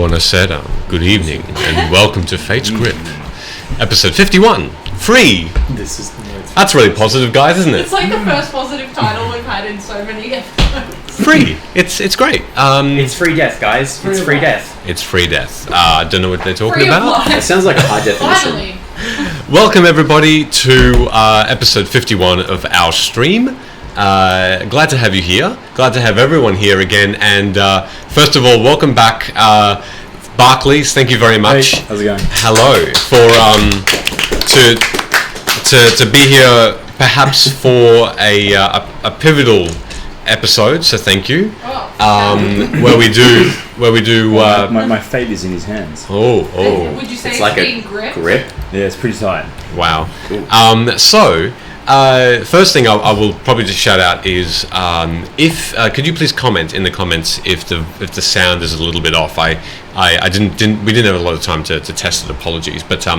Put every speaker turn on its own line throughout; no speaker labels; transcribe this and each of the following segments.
Buonasera, good evening, and welcome to Fate's Grip, episode 51, free.
This is the most.
That's really positive, guys, isn't it?
It's like the first positive title we've had in so many episodes.
Free. It's great.
It's free death, guys. It's free death.
It's free death. I don't know what they're talking
Free of
about.
life.
It sounds like a high definition.
Finally.
Welcome everybody to episode 51 of our stream. Glad to have you here. Glad to have everyone here again. And first of all, welcome back, Barclays. Thank you very much.
Hey, how's it going?
Hello for to be here, perhaps for a pivotal episode. So thank you. Where we do.
My fate is in his hands.
Oh.
Would you say
It's like
being
a
grip?
Yeah, it's pretty tight.
Wow. First thing I will probably just shout out is if could you please comment in the comments if the sound is a little bit off. We didn't have a lot of time to test it. Apologies, but
We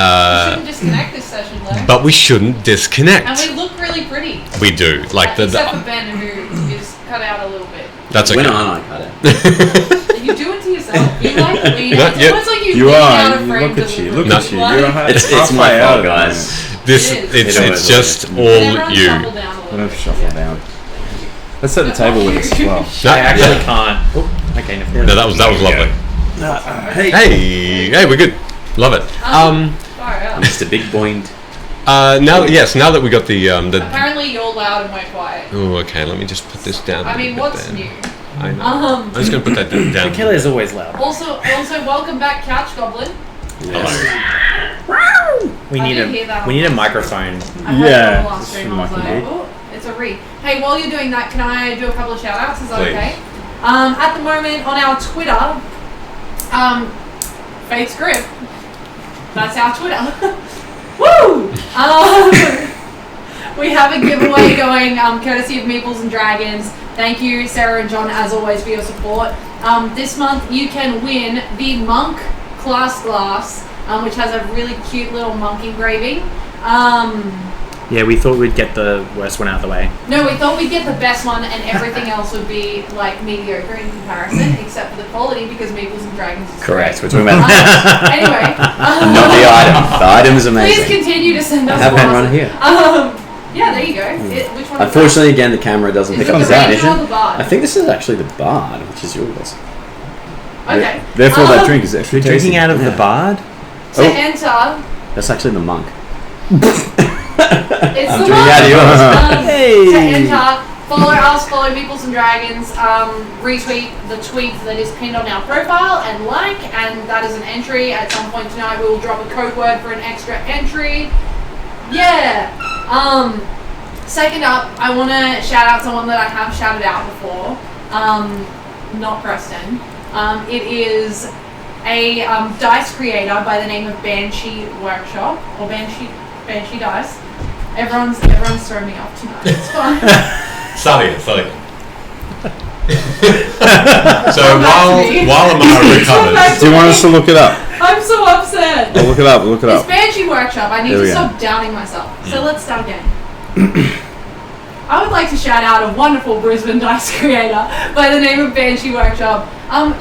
shouldn't disconnect this session, though.
but we shouldn't disconnect.
And we look really pretty.
We do
Except for Ben, who is cut out a little bit.
That's okay.
When aren't I cut it?
You do it to yourself. You like lean.
Not
It's
yet.
almost like you
You
lean
are.
out of frame
Look at you. Look
No.
at you. You're
It's
halfway
my
out
fault,
of it.
guys.
It's just all
Everyone
you.
shuffle down a
I'm
little.
gonna shuffle down. Let's set the table with us as well.
No,
I actually can't. Oh, okay.
No, that was lovely. Hey, we're good. Love it.
Far out.
Mr. Big Boing.
Now that we got the
Apparently you're loud and we're quiet.
oh, okay. Let me just put this down.
I mean, what's new?
I know. I'm just gonna put that down.
Michele is always loud.
Also, welcome back, Couch Goblin.
We
I
need
did hear that
a
on the
microphone.
I heard
Yeah,
it on the last stream. I was
it's
like,
from
oh, it's a re. Hey, while you're doing that, can I do a couple of shout outs? Is that
Please.
okay? At the moment on our Twitter, Fate's Grip. That's our Twitter. Woo! We have a giveaway going, courtesy of Meeples and Dragons. Thank you, Sarah and John, as always, for your support. This month you can win the Monk Class Glass, which has a really cute little monk engraving.
Yeah, we thought we'd get the worst one out of the way.
No, we thought we'd get the best one and everything else would be like mediocre in comparison, except for the quality, because Meeples and Dragons is
Correct. We're
great.
talking about
Anyway,
not the item. The item is
please
amazing.
continue to send us
I have pen
bars.
right here.
Yeah, there you go. Which one?
Unfortunately, again, the camera doesn't
is
pick
it
up
the
the
Ranger or
definition.
the Bard?
I think this is actually the Bard, which is yours.
Okay.
Therefore, that drink is extra tasty.
Drinking out of the
Yeah.
bard?
To enter,
That's actually the monk.
it's
I'm
the
drinking
one.
out of yours.
To enter, follow us, follow Meeples and Dragons, retweet the tweet that is pinned on our profile and like, and that is an entry. At some point tonight we will drop a code word for an extra entry. Yeah. Second up, I want to shout out someone that I have shouted out before. Not Preston. It is a dice creator by the name of Banshee Workshop, or Banshee Dice. Everyone's throwing me off tonight. It's fine.
Start again. So
Come back to me.
while Amara
Come back
recovers,
Do you want us to look it up?
I'm so upset.
I'll look it up. Look it
It's
up.
Banshee Workshop. I need
There
to
we go.
stop doubting myself. So let's start again. I would like to shout out a wonderful Brisbane dice creator by the name of Banshee Workshop.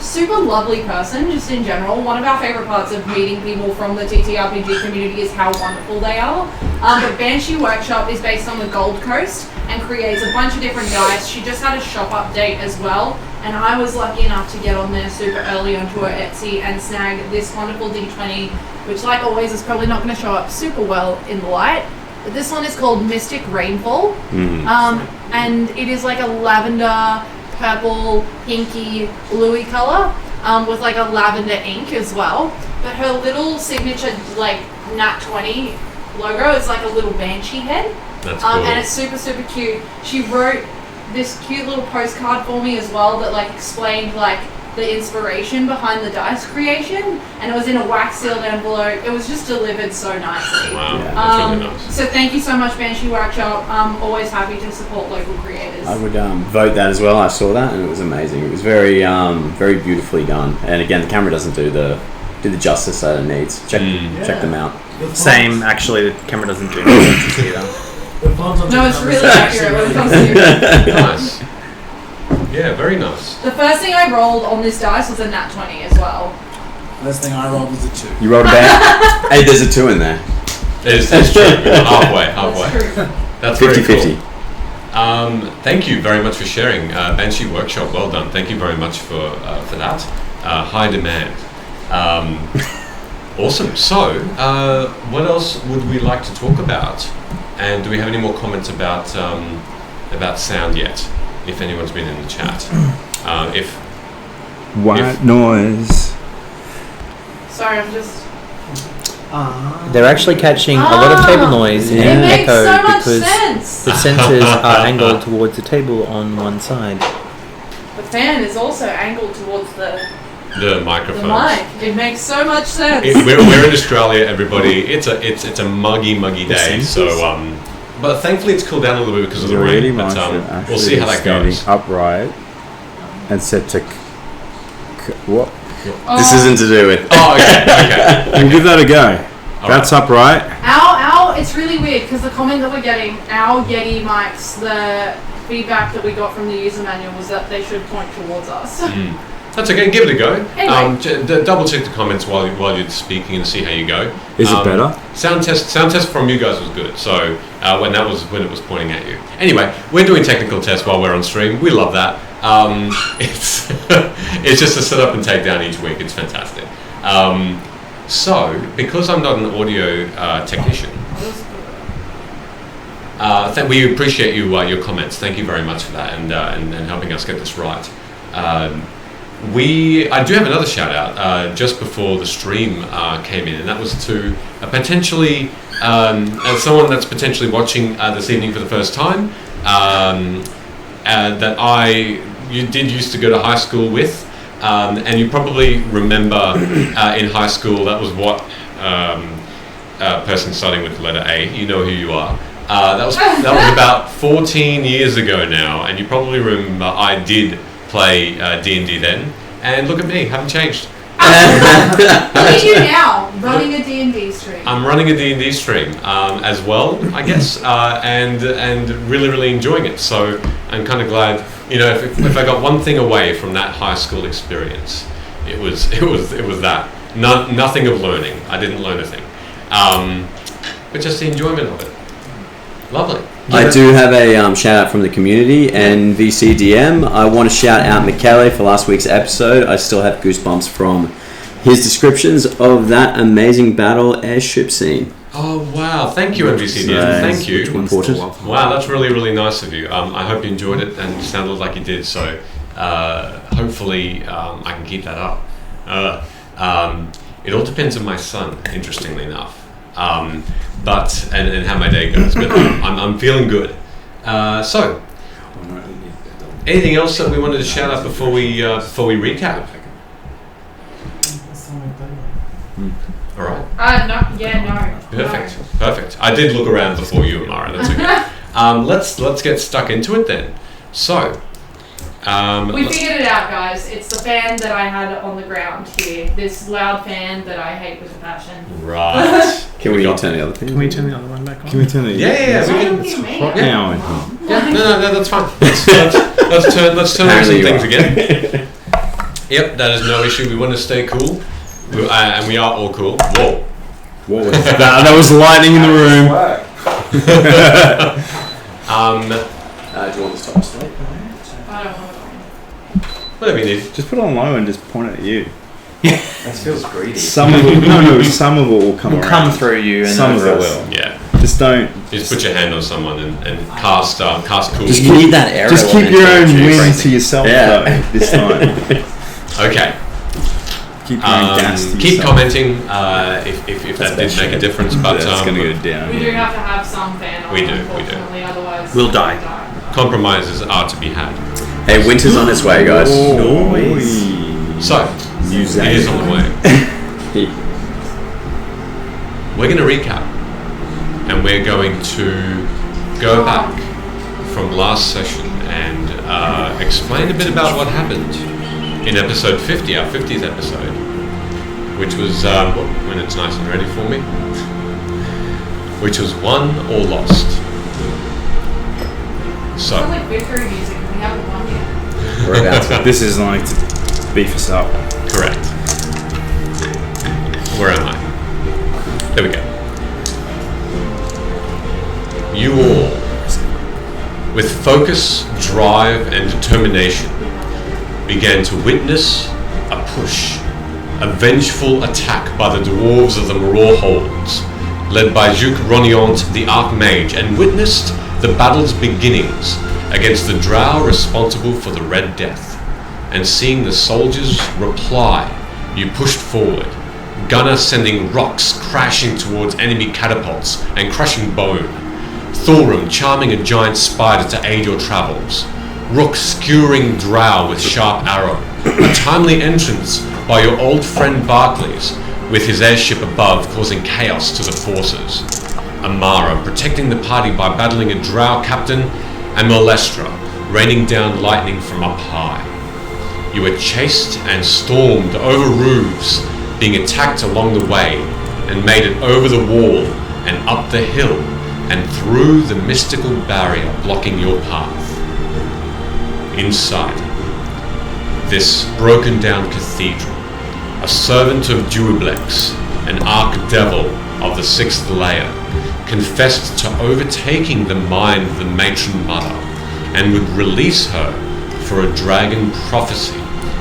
Super lovely person, just in general. One of our favorite parts of meeting people from the TTRPG community is how wonderful they are. But Banshee Workshop is based on the Gold Coast and creates a bunch of different dice. She just had a shop update as well, and I was lucky enough to get on there super early onto her Etsy and snag this wonderful D20, which, like always, is probably not going to show up super well in the light. But this one is called Mystic Rainfall, and it is like a lavender, purple, pinky, bluey color, with like a lavender ink as well. But her little signature, like Nat 20 logo is like a little banshee head.
that's cool.
And it's super, super cute. She wrote this cute little postcard for me as well that like explained like the inspiration behind the dice creation, and it was in a wax sealed envelope. It was just delivered so nicely.
Wow,
Yeah.
that's really nice.
So thank you so much, Banshee Workshop. I'm always happy to support local creators.
I would vote that as well. I saw that and it was amazing. It was very, very beautifully done. And again, the camera doesn't do the justice that it needs. Check them out.
Same, actually, the camera doesn't do anything either.
No, it's really accurate when it comes to
Nice. Yeah, very nice.
The first thing I rolled on this dice was a nat 20 as well.
First thing I rolled was a 2.
You rolled a bad. Hey, there's a 2 in there.
It's true. Halfway.
That's true.
That's very
50-50.
cool. Thank you very much for sharing. Banshee Workshop, well done. Thank you very much for that. High demand. Awesome. So, what else would we like to talk about? And do we have any more comments about sound yet? If anyone's been in the chat.
White noise.
Sorry, I'm just...
They're actually catching a lot of table noise
It
and
makes
echo
so much
because
sense!
the sensors are angled towards the table on one side.
The fan is also angled towards the
microphones.
mic. It makes so much sense.
We're in Australia, everybody. It's a muggy day. So, but thankfully it's cooled down a little bit because of the
Really
rain. But
nice.
we'll see how that goes.
Upright and set to what?
This isn't to do with.
Oh, okay.
And give that a go. That's upright.
It's really weird because the comment that we're getting, our Yeti mics, the feedback that we got from the user manual was that they should point towards us.
That's okay. Give it a go.
Anyway.
Double check the comments while you're speaking and see how you go.
Is it better?
Sound test from you guys was good. So when it was pointing at you. Anyway, we're doing technical tests while we're on stream. We love that. It's it's just a set up and take down each week. It's fantastic. So because I'm not an audio technician, we appreciate your comments. Thank you very much for that and helping us get this right. I do have another shout out just before the stream came in, and that was to potentially someone that's potentially watching this evening for the first time that you did used to go to high school with, and you probably remember in high school that was what person starting with the letter A. You know who you are. That was about 14 years ago now, and you probably remember I did play D&D then, and look at me, haven't changed.
What are you now? Running a D&D stream?
I'm running a D&D stream as well, I guess, and really enjoying it. So I'm kind of glad, if I got one thing away from that high school experience, it was that. Nothing of learning. I didn't learn a thing, but just the enjoyment of it. Lovely.
I do have a shout out from the community and VCDM. I want to shout out Michele for last week's episode. I still have goosebumps from his descriptions of that amazing battle airship scene.
Oh wow! Thank you, MVCDM. Thank you.
Important.
Wow, that's really nice of you. I hope you enjoyed it and sounded like you did. So hopefully I can keep that up. It all depends on my son, interestingly enough. But and how my day goes, but I'm feeling good. So, anything else that we wanted to shout out before we recap? All right.
No.
Perfect. I did look around before you, Amara. That's okay. Let's get stuck into it then. So.
We figured it out, guys. It's the fan that I had on the ground here. This loud fan that I hate with a passion.
Right.
Can we turn the other thing?
Can we turn the other one back on?
Can we turn it?
Yeah.
It's
Hot now in here.
Yeah, no, that's fine. Let's turn on some things again. Yep, that is no issue. We want to stay cool, and we are all cool. Whoa.
What was that? That was lightning in the room.
Do you want this top straight?
I don't want to.
Whatever you need.
Just put it on low and just point it at you.
That feels greedy.
Some of it will come around.
Come through you, and
Some of it will.
Yeah.
Just don't.
Just put your hand on someone and cast cool.
Just need that air.
Just keep your own
element
wind to yourself though. This time.
Okay.
Keep your own gas to
keep
yourself.
commenting if that did make a difference. But
That's going to go down.
We do have to have some fan on,
We do.
unfortunately, otherwise
We'll die.
compromises are to be had.
Hey, winter's on its way, guys.
So it is on the way. We're going to recap, and we're going to go back from last session and explain a bit about what happened in episode 50, our 50th episode, which was, when it's nice and ready for me, which was Won or Lost. So,
Sounds like victory music. We haven't won yet.
We're about to.
This is like to beef us up.
Correct. Where am I? There we go. You all, with focus, drive, and determination, began to witness a push, a vengeful attack by the dwarves of the Mror Holds, led by Duke Roniant the Archmage, and witnessed the battle's beginnings against the drow responsible for the Red Death. And seeing the soldiers reply, you pushed forward, Gunner sending rocks crashing towards enemy catapults and crushing bone, Thorum charming a giant spider to aid your travels, Rook skewering drow with sharp arrow, a timely entrance by your old friend Barclays, with his airship above causing chaos to the forces, Amara protecting the party by battling a drow captain, and Molestra raining down lightning from up high. You were chased and stormed over roofs, being attacked along the way, and made it over the wall and up the hill and through the mystical barrier blocking your path. Inside this broken down cathedral, a servant of Duoblex, an archdevil of the 6th layer, confessed to overtaking the mind of the Matron Mother and would release her for a dragon prophecy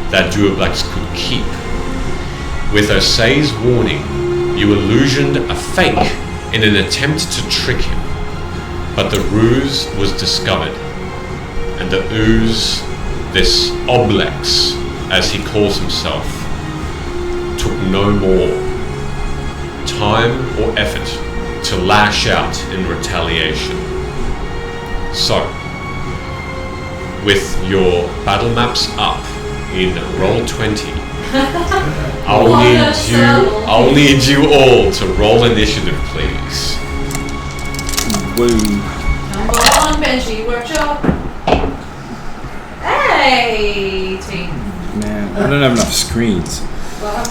that Duoblex could keep. With Osei's warning, you illusioned a fake in an attempt to trick him, but the ruse was discovered, and the ooze, this Oblex, as he calls himself, took no more time or effort to lash out in retaliation. So, with your battle maps up in Roll20, I'll need you all to roll initiative, please.
Woo.
Number one, Benji Workshop. Hey, team.
Man, I don't have enough screens.
Wow,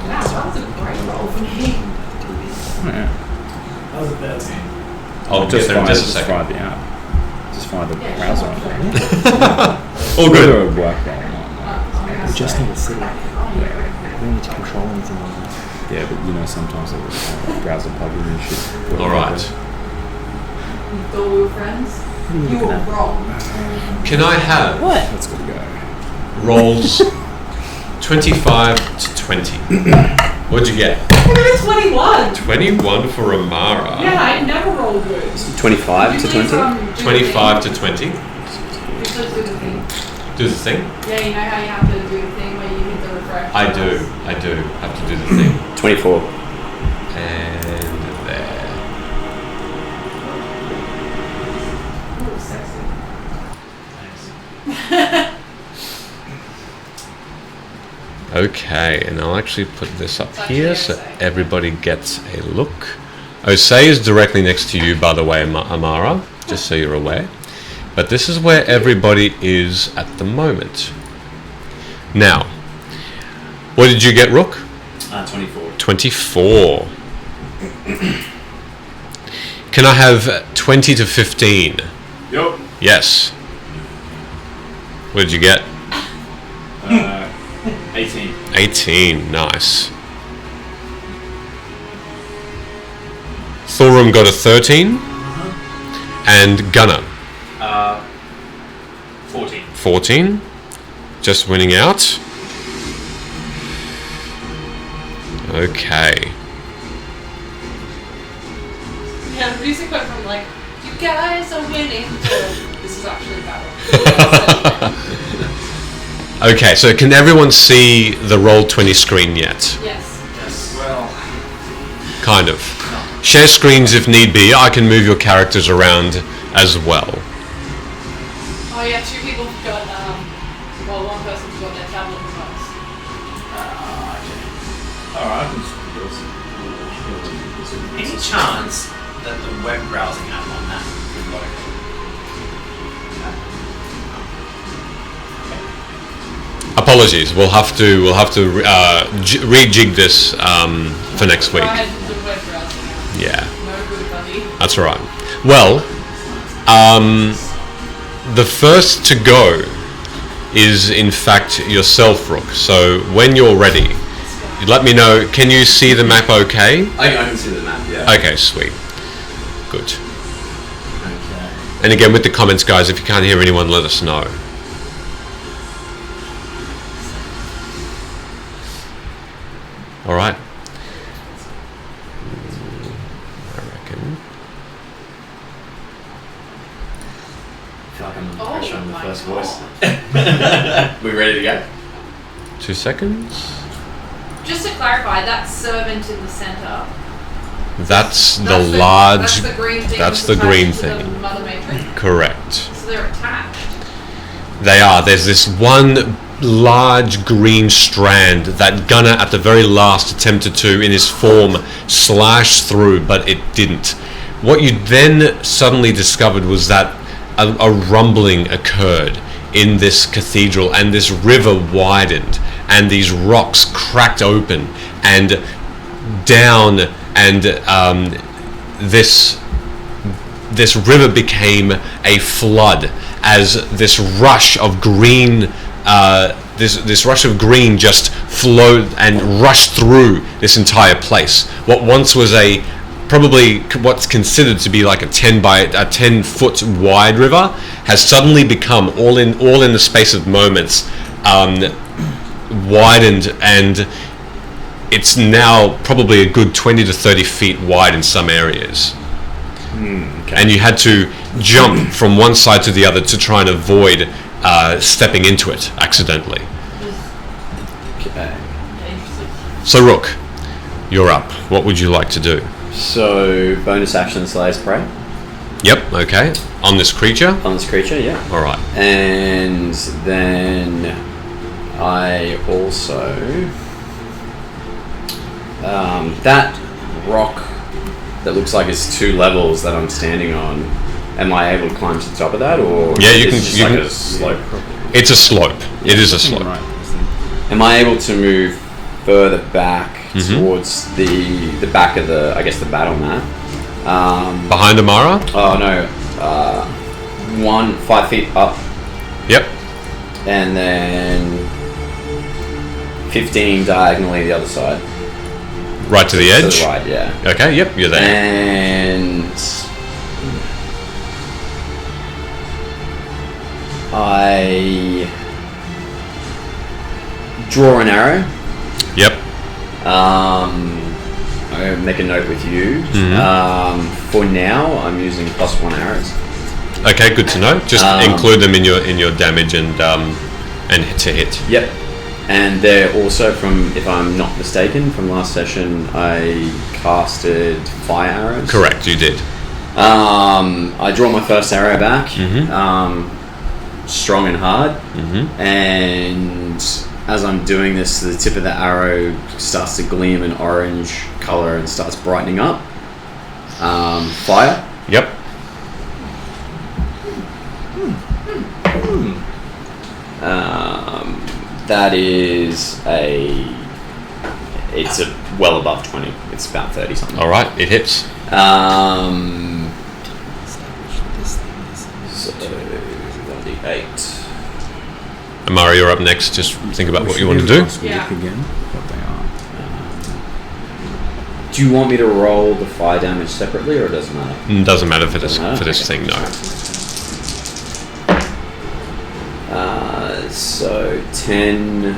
that was a great roll for me.
Yeah.
That was a bad team.
I'll get there in just a second.
Find the app. Just find the browser on there.
All good.
Whether it would work well or not.
We just need to see. We don't need to control anything on this.
Yeah, but you know, sometimes the browser plugin and shit.
Alright.
You thought we were friends? You were wrong.
Can I have
That's good to go.
rolls 25 to 20? What'd you get?
I got a 21.
21 for Amara.
Yeah, I never rolled good.
25 to 20?
25 to 20.
You should do the thing.
Do the thing?
Yeah, you know how you have to do the thing where you hit the refresh?
I do have to do the thing.
24.
And there.
Ooh, sexy.
Okay, and I'll actually put this up
It's
here
actually
so
Osei.
everybody gets a look. Osei is directly next to you, by the way, Amara, just so you're aware. But this is where everybody is at the moment. Now, what did you get, Rook?
24.
24. Can I have 20 to 15?
Yup.
Yes. What did you get?
18.
18. Nice. Thorum got a 13. And Gunner.
14.
14. Just winning out. Okay.
Yeah, the music went from like, you guys are winning to this is actually battle.
Okay, so can everyone see the Roll20 screen yet?
Yes.
Yes. Well,
Kind of. Share screens if need be. I can move your characters around as well.
Oh yeah, two people got well, one person got their tablet device.
Alright.
Any chance that the web browsing app on that would work?
Apologies. We'll have to rejig this for next week.
Go ahead and do web browsing.
Yeah,
No good, buddy.
that's all right. Well, the first to go is in fact yourself, Rook. So when you're ready, you let me know. Can you see the map okay?
I can see the map, yeah.
Okay, sweet. Good.
Okay.
And again, with the comments, guys, if you can't hear anyone, let us know. All right. I reckon.
I feel like I'm under
Oh
pressure on the
my
first
God.
voice. We ready to go?
2 seconds.
Just to clarify, that servant in the center.
That's the
That's
large.
That's the green thing.
that's
that's
the green
attached to
thing.
The mother matrix.
Correct.
So they're attached.
They are. There's this one large green strand that Gunner at the very last attempted to, in his form, slash through, but it didn't. What you then suddenly discovered was that a rumbling occurred in this cathedral, and this river widened, and these rocks cracked open, and down, and this river became a flood as this rush of green this rush of green just flowed and rushed through this entire place. What once was probably what's considered to be like a 10 foot wide river has suddenly become all in the space of moments widened, and it's now probably a good 20 to 30 feet wide in some areas.
Okay.
And you had to jump from one side to the other to try and avoid stepping into it accidentally.
Okay.
So Rook, you're up. What would you like to do?
So, bonus action Slayer's Prey
Yep, okay. On this creature?
on this creature, yeah.
Alright.
And then I also that rock that looks like it's 2 levels that I'm standing on. Am I able to climb to the top of that, or
Yeah, you
is
can-
it just
you
like
can-
a slope?
It's a slope. It is a slope.
Right.
Am I able to move further back
Mm-hmm.
towards the back of the the battle map?
Behind Amara?
Oh no, 5 feet up,
Yep.
and then 15 diagonally the other side.
Right to the
To
edge?
the right, yeah.
Okay, yep, you're there.
And I draw an arrow.
Yep.
I make a note with you.
Mm-hmm.
For now, I'm using +1 arrows.
Okay, good to know. Just include them in your damage and hit to hit.
Yep. And they're also from, if I'm not mistaken, from last session, I casted fire arrows.
Correct, you did.
I draw my first arrow back, strong and hard, and as I'm doing this, the tip of the arrow starts to gleam an orange color and starts brightening up. Fire.
Yep.
That is it's well above 20. It's about 30 something.
Alright, it hits.
So 1d8.
Amara, you're up next. Just think about what you want to do.
Yeah.
Again, what they are.
Do you want me to roll the fire damage separately, or it doesn't matter?
Doesn't matter for this
Doesn't matter?
thing, no.
So 10.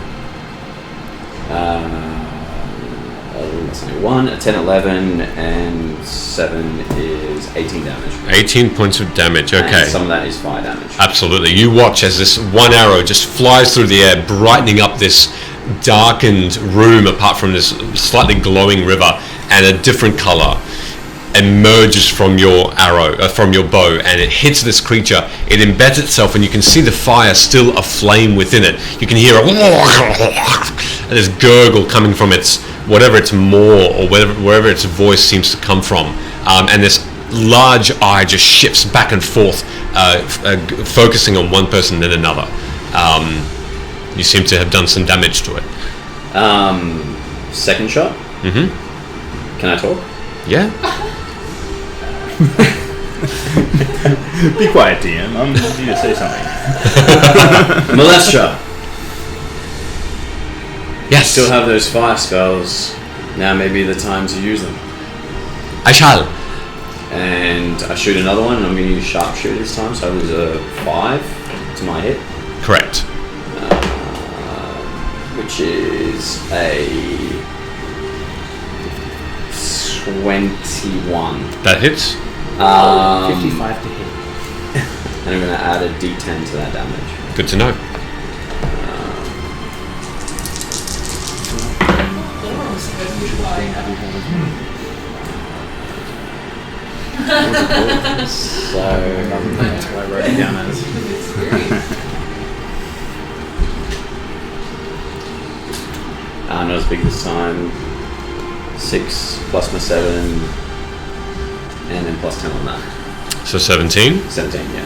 That's only 1, 10, 11, and 7 is 18 damage.
18 points of damage.
And
Okay.
some of that is fire damage.
Absolutely. You watch as this one arrow just flies through the air, brightening up this darkened room apart from this slightly glowing river, and a different color emerges from your arrow, from your bow, and it hits this creature. It embeds itself, and you can see the fire still aflame within it. You can hear this gurgle coming from its whatever its maw or wherever its voice seems to come from, and this large eye just shifts back and forth, focusing on one person then another. You seem to have done some damage to it.
Second shot.
Mm-hmm.
Can I talk?
Yeah.
Be quiet, DM. I'm need to say something.
Molestia.
Yes.
Still have those fire spells. Now may be the time to use them.
I shall.
And I shoot another one, and I'm going to use sharpshooter this time, so it was a 5 to my hit.
Correct.
Which is a 21.
That hits.
55 to hit.
And I'm going to add a d10 to that damage.
Good to know.
So
That's what I wrote it down as.
not as big this time. 6 plus my 7, and then plus 10 on that.
So 17?
17, yeah.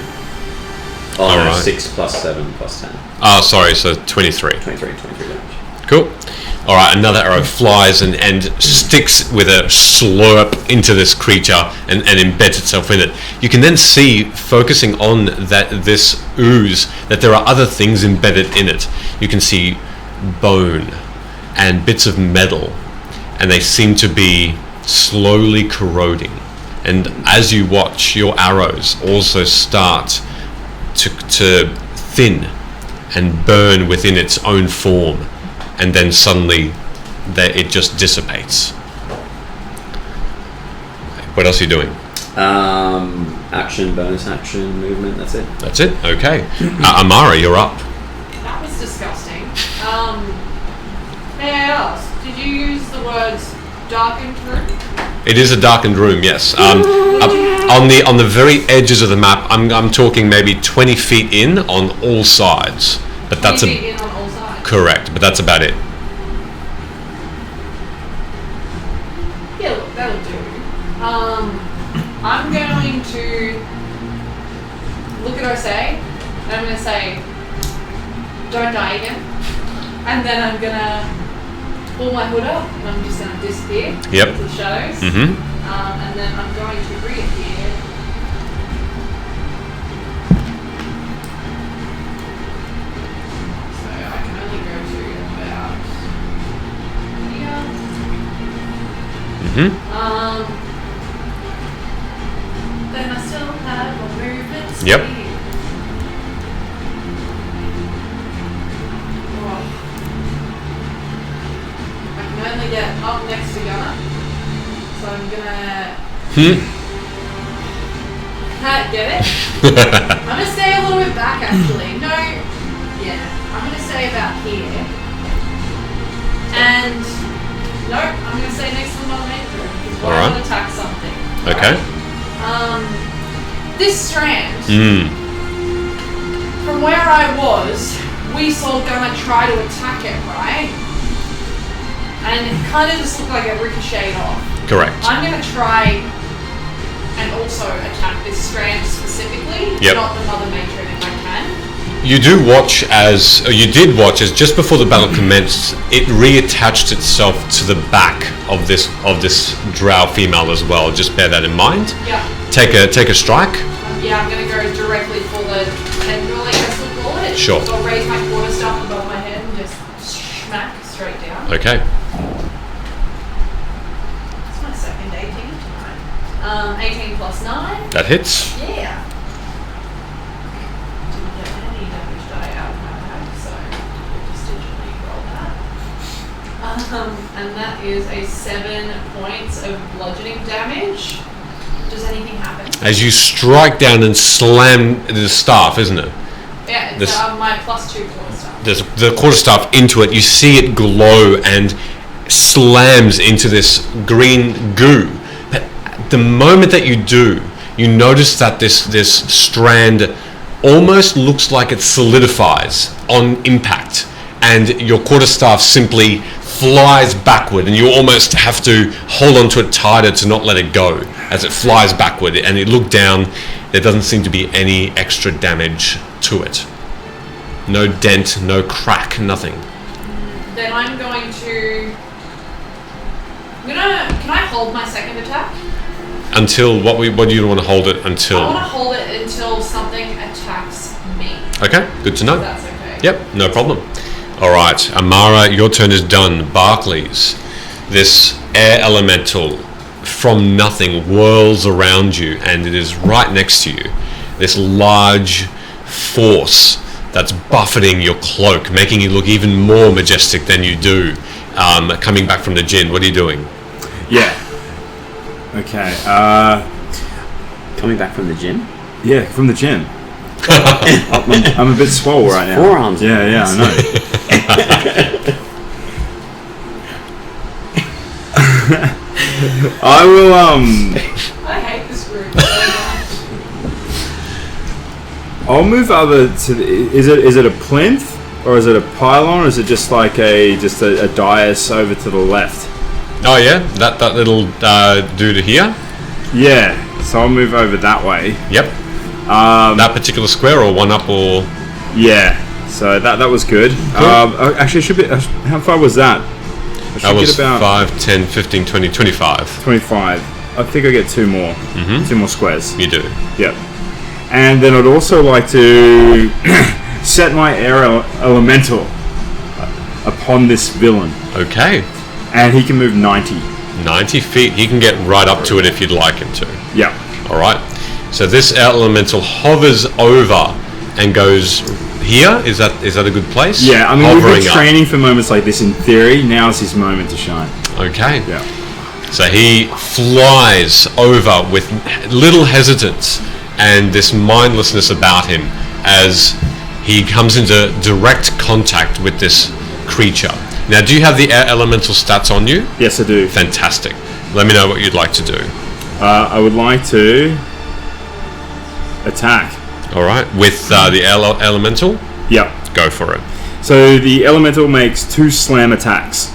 Oh,
All
no,
right.
6 plus 7 plus 10.
Oh, sorry, so 23.
23 damage.
Cool. Alright, another arrow flies and sticks with a slurp into this creature and embeds itself in it. You can then see, focusing on this ooze, that there are other things embedded in it. You can see bone and bits of metal, and they seem to be slowly corroding. And as you watch, your arrows also start to thin and burn within its own form, and then suddenly it just dissipates. What else are you doing?
Action, bonus action, movement, that's it.
That's it? Okay. Amara, you're up.
That was disgusting. May I ask, did you use the words darkened room?
It is a darkened room, yes. On the very edges of the map, I'm talking maybe 20 feet in on all sides. But that's
20 feet in on all sides.
correct, but that's about it.
Yeah, look, that'll do. I'm going to look at Osei, and I'm going to say, don't die again. And then I'm going to pull my hood up, and I'm just going to disappear
Yep.
into the shadows.
Mm-hmm.
And then I'm going to reappear. So I can only go to about here.
Mm-hmm.
Then I still have a movement speed.
Yep.
Oh. I can only get up next to Gunner. So I'm gonna get it. I'm gonna stay a little bit back actually. No, yeah. I'm gonna stay about here. And nope, I'm gonna stay next to the Matron because we're
Alright.
gonna attack something.
Okay.
This strand, from where I was, we saw Gunner try to attack it, right? And it kind of just looked like it ricocheted off.
Correct.
I'm going to try and also attack this strand specifically,
Yep.
not the Mother Matron if I can.
You did watch as just before the battle commenced, it reattached itself to the back of this drow female as well. Just bear that in mind.
Yeah.
Take a strike.
Yeah, I'm going to go directly for the tendril, I guess we'll call it.
Sure.
So I'll raise my quarterstaff above my head and just smack straight down.
Okay.
It's my second 18 tonight. 18 plus 9.
That hits.
Yeah. Didn't get any damage die out of my bag, so we'll just digitally roll that. And that is a 7 points of bludgeoning damage. Does anything happen?
As you strike down and slam the staff, isn't it?
Yeah, it's
This-
my +2 quarterstaff.
There's the quarterstaff into it. You see it glow and slams into this green goo. But the moment that you do, you notice that this strand almost looks like it solidifies on impact, and your quarterstaff simply flies backward, and you almost have to hold onto it tighter to not let it go as it flies backward. And you look down, there doesn't seem to be any extra damage to it. No dent, no crack, nothing.
Then I'm going to... Can I hold my second attack?
until what do you want to hold it until?
I want to hold it until something attacks me.
Okay, good to know.
If that's okay.
Yep, no problem. All right, Amara, your turn is done. Barclays, this air elemental from nothing whirls around you, and it is right next to you. This large force that's buffeting your cloak, making you look even more majestic than you do. Coming back from the gin, what are you doing?
Yeah. Okay.
Coming back from the gym.
Yeah, from the gym. I'm a bit swole right now.
Forearms.
Yeah, I know. I will.
I hate this group so much.
I'll move over to. Is it a plinth or is it a pylon or is it just like a dais over to the left?
Oh yeah, that little dude here.
Yeah. So I'll move over that way.
Yep. That particular square, or one up, or
Yeah. So that was good. Actually, it should be. How far was that? I should
that was
get about
5, 10, 15, 20, 25.
25. I think I get two more. Two more squares.
You do.
Yep. And then I'd also like to set my air elemental upon this villain.
Okay.
And he can move 90.
90 feet. He can get right up to it if you'd like him to.
Yep.
All right. So this elemental hovers over and goes here. Is that a good place?
Yeah, I mean, we've
Hovering
been
up.
training for moments like this in theory. Now is his moment to shine.
Okay.
Yeah.
So he flies over with little hesitance and this mindlessness about him as he comes into direct contact with this creature. Now, do you have the air elemental stats on you?
Yes, I do.
Fantastic. Let me know what you'd like to do.
I would like to attack.
All right. With the elemental,
Yep.
go for it.
So the elemental makes 2 slam attacks.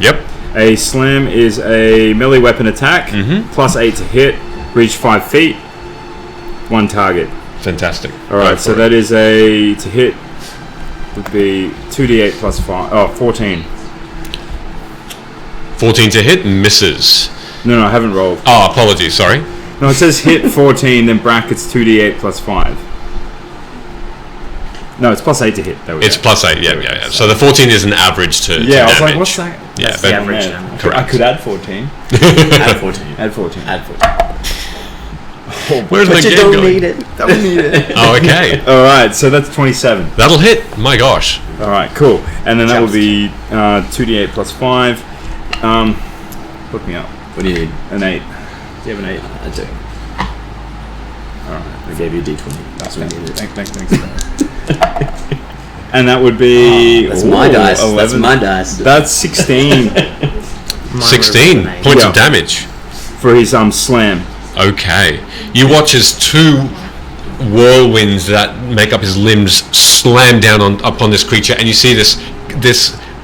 Yep.
A slam is a melee weapon attack, plus 8 to hit, reach 5 feet, 1 target.
Fantastic.
Alright, so that is a, to hit, would be 2d8 plus 5, 14.
14 to hit, misses.
No, I haven't rolled.
Oh, apologies, sorry.
No, it says hit 14, then brackets 2d8 plus 5. No, it's plus 8 to hit. There we
It's
go.
plus 8, yeah. So the 14 is an average to
Yeah, I was
damage.
like, what's that?
Yeah,
That's
but
the
average
yeah.
damage.
Correct.
I could add 14.
Add 14.
Add 14.
Add 14.
Where's my
But you
game
don't
going?
need it.
Don't need it.
Oh, okay.
Alright, so that's 27.
That'll hit. My gosh.
Alright, cool. And then that will be 2d8 plus 5. Hook me up.
What do you need?
An 8. Do you have an 8?
I do.
Alright.
I gave you a d20. That's what you needed.
Thanks. And that would be...
That's my dice.
11.
That's my dice.
That's 16
16 points of
Yeah.
damage.
for his slam.
Okay. You watch as 2 whirlwinds that make up his limbs slam down upon this creature, and you see this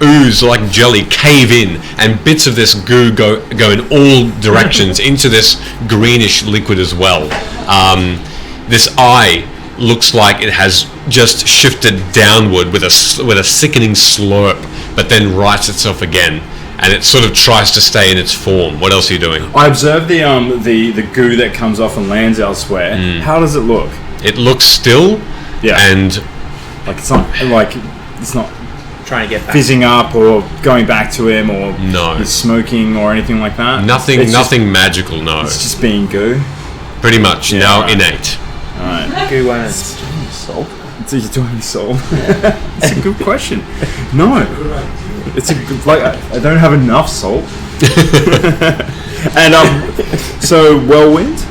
ooze like jelly cave in, and bits of this goo go in all directions into this greenish liquid as well. This eye looks like it has just shifted downward with a sickening slurp, but then rights itself again, and it sort of tries to stay in its form. What else are you doing?
I observed the goo that comes off and lands elsewhere. How does it look?
It looks still,
Yeah.
and
Like it's not
Trying to get back.
fizzing up or going back to him or
No.
he's smoking or anything like that.
nothing
It's just-
magical. No,
It's just being goo.
pretty much
Yeah,
now
right.
innate.
Alright.
Goo worms.
Salt.
So you do any soul? It's a good question. No. It's a good, I don't have enough salt. And so whirlwind.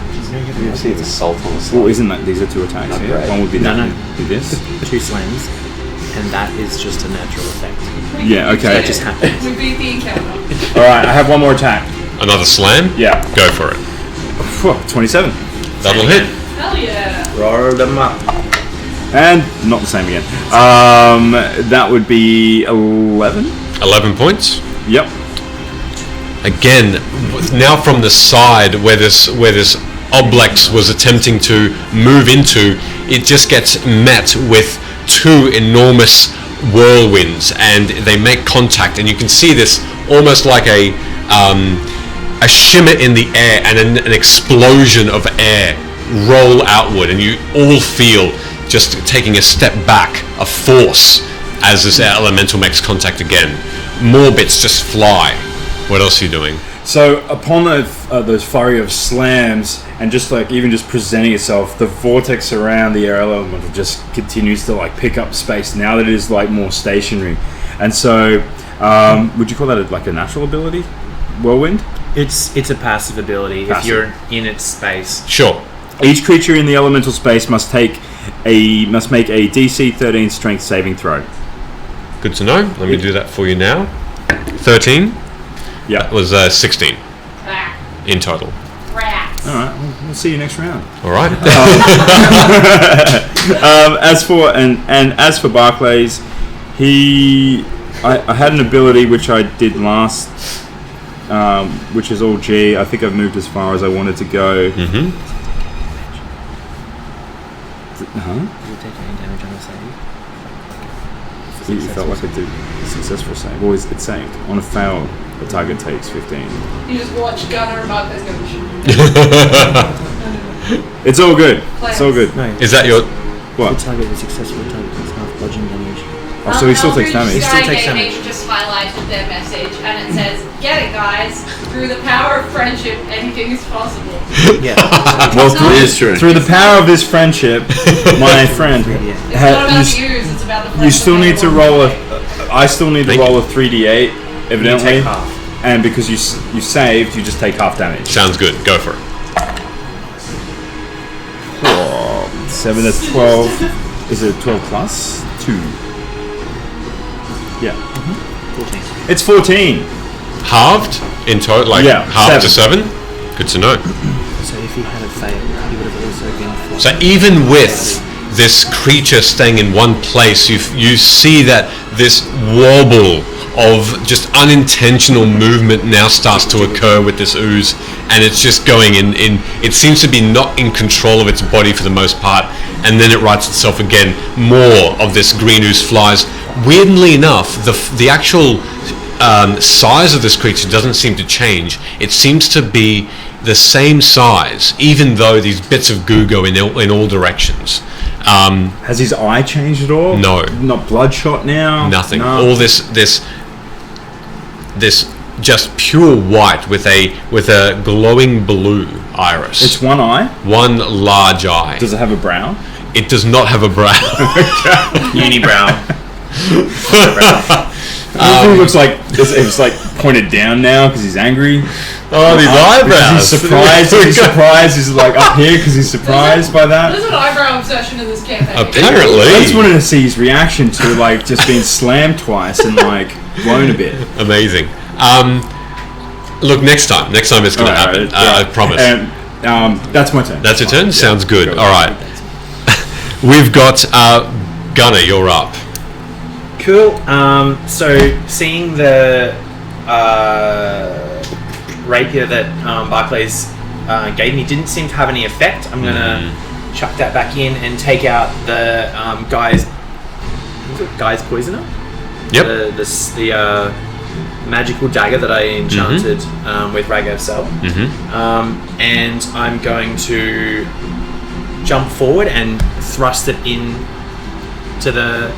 You see the salt on the
Well,
salt.
isn't that these are 2 attacks?
Not
Yeah?
great.
One would be
No,
that.
no.
Be this.
2 slams, and that is just a natural effect.
Yeah. Okay.
That just happens.
We beat the encounter.
All right. I have one more attack.
Another slam.
Yeah.
Go for it.
Phew, 27.
That'll hit.
Hell yeah.
Roar them up.
And not the same again. That would be 11.
11 points.
Yep.
Again, now from the side where this Oblex was attempting to move into, it just gets met with 2 enormous whirlwinds, and they make contact, and you can see this almost like a a shimmer in the air and an explosion of air roll outward, and you all feel just taking a step back, a force, as this elemental makes contact again. More bits just fly. What else are you doing?
So upon those flurry of slams, and just like even just presenting itself, the vortex around the air elemental just continues to like pick up space now that it is like more stationary. And so, would you call that like a natural ability, Whirlwind?
It's a passive ability
Passive.
if you're in its space.
Sure.
Each creature in the elemental space must make a DC 13 Strength saving throw.
Good to know. Let me do that for you now. 13.
Yeah.
That was 16
Ah,
in total.
rats.
All right. We'll see you next round.
All right.
As for Barclays, I had an ability which I did last, which is all G. I think I've moved as far as I wanted to go.
Mm-hmm.
Huh?
Did you take any damage on the save?
You felt like I did a successful save. Well, it's saved. On a fail, the target takes 15.
You just watch Gunner and Barclays go,
It's all good. It's all good.
No.
Is that your...
The
What?
target was successful. The target takes half bludgeoning damage.
Oh, so he still takes damage.
He still takes damage.
just highlighted their message, and it says, "Get it, guys! Through the power of friendship, anything is possible."
Yeah.
Well,
It is true.
through the power of this friendship, my friend,
Yeah.
It's not about the use; it's about the.
you
friends
still
that
need to
they
roll
want.
I still need to
Thank
roll a 3d8, evidently.
take half.
And because you saved, you just take half damage.
Sounds good. Go for it.
7, that's 12. Is it 12 plus? 2. Yeah.
14.
It's 14.
Halved in total? Like
Yeah,
halved to 7? Good to know.
So if he had failed, he would have also been flying.
So even with this creature staying in one place, you see that this wobble of just unintentional movement now starts to occur with this ooze, and it's just going in it seems to be not in control of its body for the most part, and then it rights itself again. More of this green ooze flies. Weirdly enough, the actual size of this creature doesn't seem to change. It seems to be the same size, even though these bits of goo go in all directions.
Has his eye changed at all?
No.
Not bloodshot now?
Nothing.
No.
All this just pure white with a glowing blue iris.
It's one eye?
One large eye.
Does it have a brow?
It does not have a brow.
Unibrow.
It looks like it's like pointed down now because he's angry.
Oh, these eyebrows.
He's surprised. He's surprised. He's like up here because he's surprised by that.
There's an eyebrow obsession in this campaign.
Apparently.
I just wanted to see his reaction to like just being slammed twice and like blown a bit.
Amazing. Look, next time it's going to happen. I promise.
And that's my turn.
That's your turn?
Yeah,
Sounds good.
go.
All right. We've got Gunner, you're up.
Cool. So seeing the rapier that Barclays gave me didn't seem to have any effect, I'm gonna chuck that back in and take out the guy's poisoner.
Yep.
The magical dagger that I enchanted with Ragav Cell. And I'm going to jump forward and thrust it in to the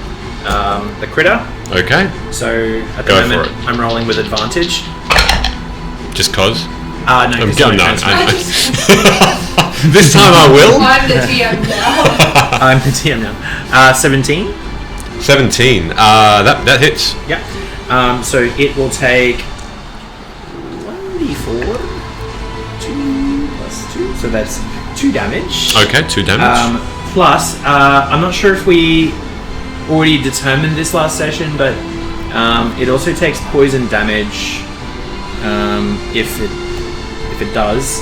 critter.
Okay.
So at the
Go
moment,
for it.
I'm rolling with advantage.
Just cause?
No,
I'm
it's
going.
my
No,
transfer.
this time I will.
I'm the GM now.
I'm the TM now. 17.
17. That hits.
Yep. So it will take 1d4. 2 plus 2. So that's 2 damage.
Okay, 2 damage.
Plus, I'm not sure if we already determined this last session, but it also takes poison damage if it does.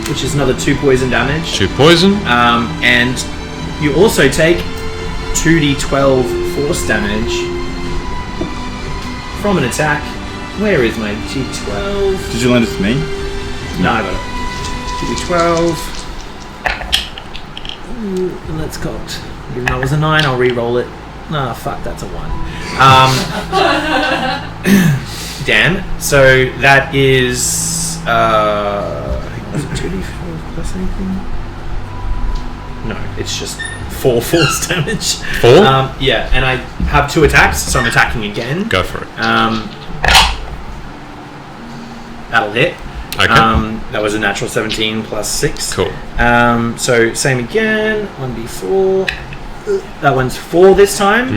Which is another 2 poison damage.
2 poison.
And you also take 2d12 force damage from an attack. Where is my d12?
Did you lend it to me?
No, I got it. 2d12. Ooh, and that's cocked. Even though it was a 9, I'll re-roll it. Nah, fuck, that's a 1. Damn. So that is was it 2d4 plus anything? No, it's just 4 force damage.
4?
Yeah, and I have 2 attacks, so I'm attacking again.
Go for it.
That'll hit.
Okay.
That was a natural 17 plus 6.
Cool.
So same again. 1d4. That one's 4 this time.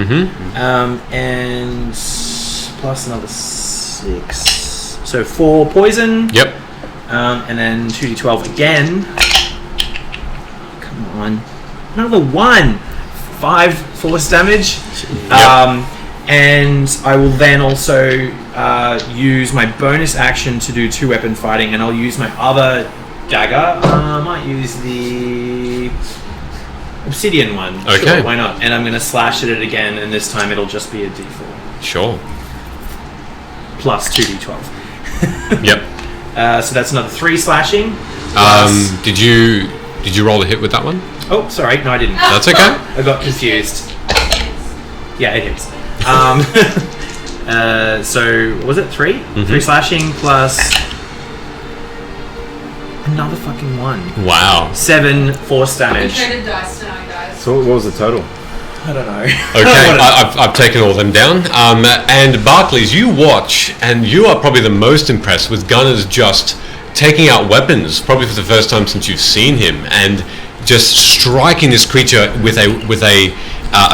And plus another 6. So 4 poison.
Yep.
And then 2d12 again. Come on. Another 1. 5 force damage. And I will then also use my bonus action to do 2 weapon fighting, and I'll use my other dagger. I might use the obsidian one.
Okay.
Sure, why not? And I'm going to slash at it again, and this time it'll just be a d4.
Sure.
Plus 2d12.
Yep.
So that's another 3 slashing. Plus...
Did you roll a hit with that one?
Oh, sorry. No, I didn't.
That's okay.
I got confused. Yeah, it hits. So what was it 3? 3 slashing plus another fucking 1.
Wow.
7 force damage.
We traded dice tonight, guys.
So what was the total?
I don't know.
Okay, I've taken all of them down. And Barclays, you watch, and you are probably the most impressed with Gunnar's just taking out weapons, probably for the first time since you've seen him, and just striking this creature with a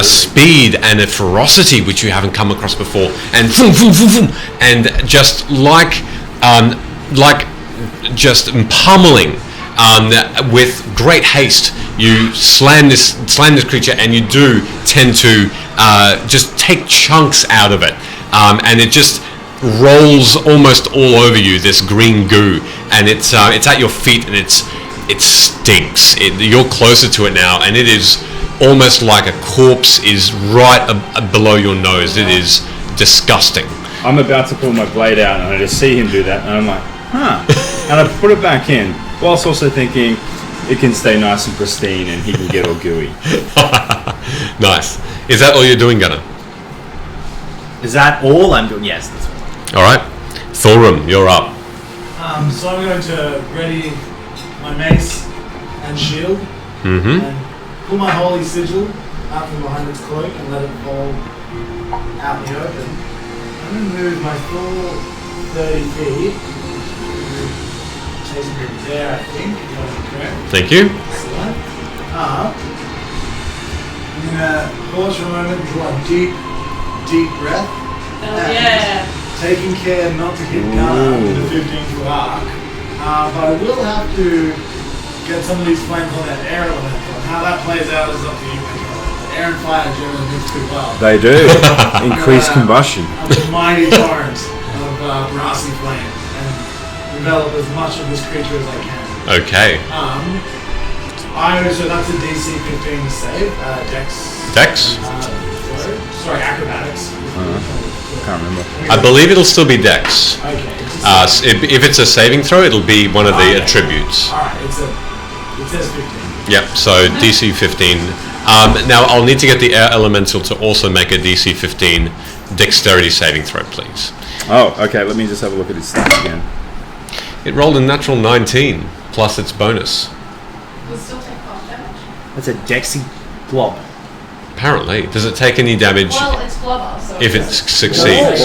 speed and a ferocity which you haven't come across before, and vroom, vroom, vroom, vroom, and just like just pummeling with great haste. You slam this creature, and you do tend to just take chunks out of it, and it just rolls almost all over you, this green goo, and it's at your feet, and it stinks. You're closer to it now, and it is almost like a corpse is right below your nose. It is disgusting.
I'm about to pull my blade out, and I just see him do that, and I'm like, huh. And I put it back in, whilst also thinking it can stay nice and pristine, and he can get all gooey.
Nice. Is that all you're doing, Gunnar?
Is that all I'm doing? Yes, that's all.
All right. Thorum, you're up.
So I'm going to ready my mace and shield and pull my holy sigil out from behind its cloak and let it fall out in the open. I'm going to move my full 30 feet. Chasing it there, I think, if I'm correct.
Thank you.
Excellent. I'm going to pause for a moment and draw a deep breath.
Oh, yeah.
Taking care not to hit Gunnar with a 15-foot arc. But I will have to get some of these flames on that air elemental. And how that plays out is up to you. The air and fire generally mix pretty well.
They do. Increased combustion.
A mighty torrent of brassy flames and develop as much of this creature as I can.
Okay.
So that's a DC 15 save.
Dex?
Sorry, acrobatics.
Can't remember.
I believe it'll still be Dex.
Okay.
If it's a saving throw, it'll be one of the attributes.
Alright, it says 15.
Yep, so DC 15. Now, I'll need to get the air elemental to also make a DC 15 dexterity saving throw, please.
Oh, okay, let me just have a look at his stats again.
It rolled a natural 19, plus its bonus.
We'll still take 12 damage.
That's a Dexy blob.
Apparently. Does it take any damage
Well, it's blubber, so...
if it succeeds?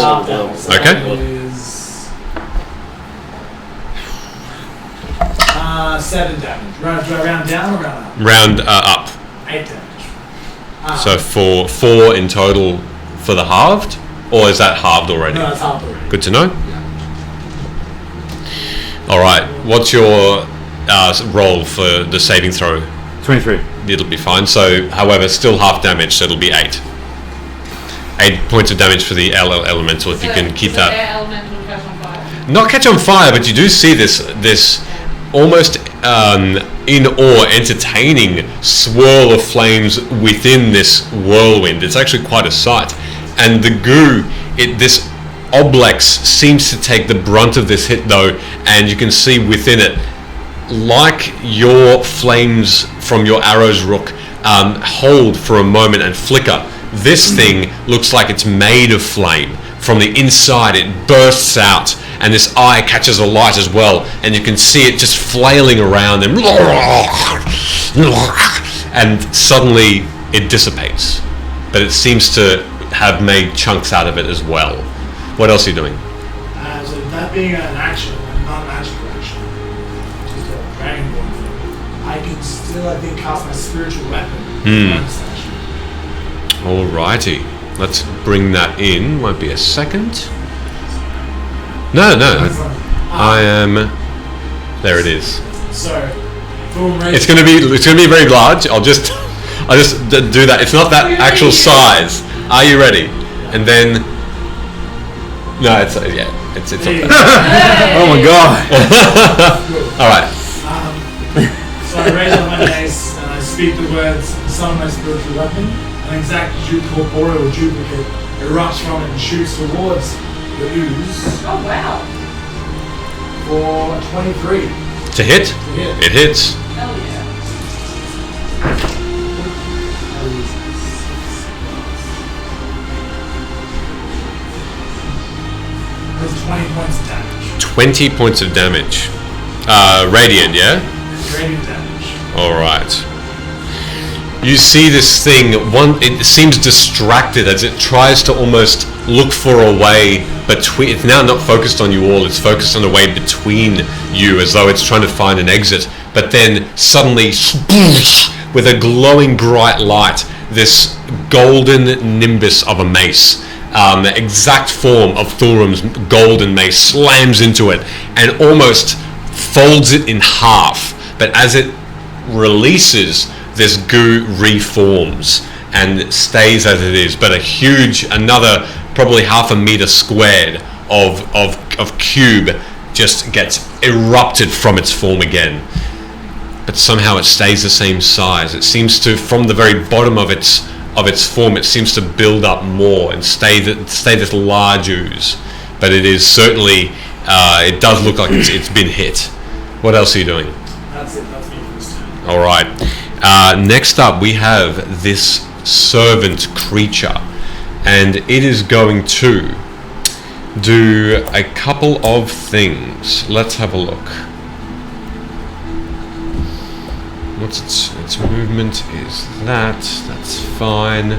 Okay.
7 damage. Do I round down or round up?
Round up.
8 damage.
So for 4 in total for the halved? Or is that halved already?
No, it's half already.
Good to know. Alright, what's your roll for the saving throw?
23.
It'll be fine. So, however, still half damage, so it'll be 8. 8 points of damage for the elemental if you can keep that.
Air elemental catch on fire.
Not catch on fire, but you do see this almost in awe, entertaining swirl of flames within this whirlwind. It's actually quite a sight. And the goo, this Duoblex seems to take the brunt of this hit though, and you can see within it, like your flames from your arrows, Rook, hold for a moment and flicker. This thing looks like it's made of flame from the inside. It bursts out, and this eye catches a light as well, and you can see it just flailing around and suddenly it dissipates. But it seems to have made chunks out of it as well. What else are you doing?
So that being an action, and not a magical action, just a dragonborn thing, I can still, I think, cast my spiritual weapon. Bonus action.
Alrighty, let's bring that in. Won't be a second. No. I am. There it is.
So, boom, right.
It's gonna be very large. I'll just do that. It's not that actual size. Are you ready? And then. No, it's up there.
Oh my god!
All right.
So I raise up my mace and I speak the words, summon my spiritual weapon. An exact corporeal duplicate erupts from it and shoots towards the ooze
Oh wow.
for a 23.
To hit?
To hit.
It hits.
Hell yeah.
That's 20 points of damage.
20 points of damage. Radiant, yeah?
Radiant damage.
Alright. You see this thing, it seems distracted as it tries to almost look for a way between. It's now not focused on you all, it's focused on a way between you, as though it's trying to find an exit. But then suddenly, with a glowing bright light, this golden nimbus of a mace, the exact form of Thorum's golden mace, slams into it and almost folds it in half. But as it releases, this goo reforms and stays as it is. But a huge, another probably half a meter squared of cube just gets erupted from its form again. But somehow it stays the same size. It seems to, from the very bottom of its form, it seems to build up more and stay this large ooze. But it is certainly, it does look like it's been hit. What else are you doing?
That's it, that's me for this turn.
All right. Next up, we have this servant creature, and it is going to do a couple of things. Let's have a look. What's its movement is that? That's fine.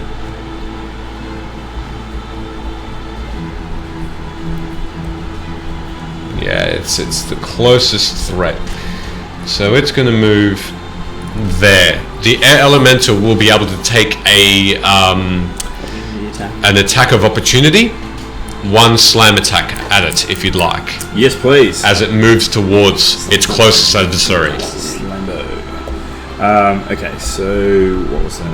Yeah, it's the closest threat. So it's going to move there. The air elemental will be able to take an attack of opportunity, one slam attack at it if you'd like,
Yes, please.
as it moves towards its closest adversary.
Slambo. Okay, so what was that?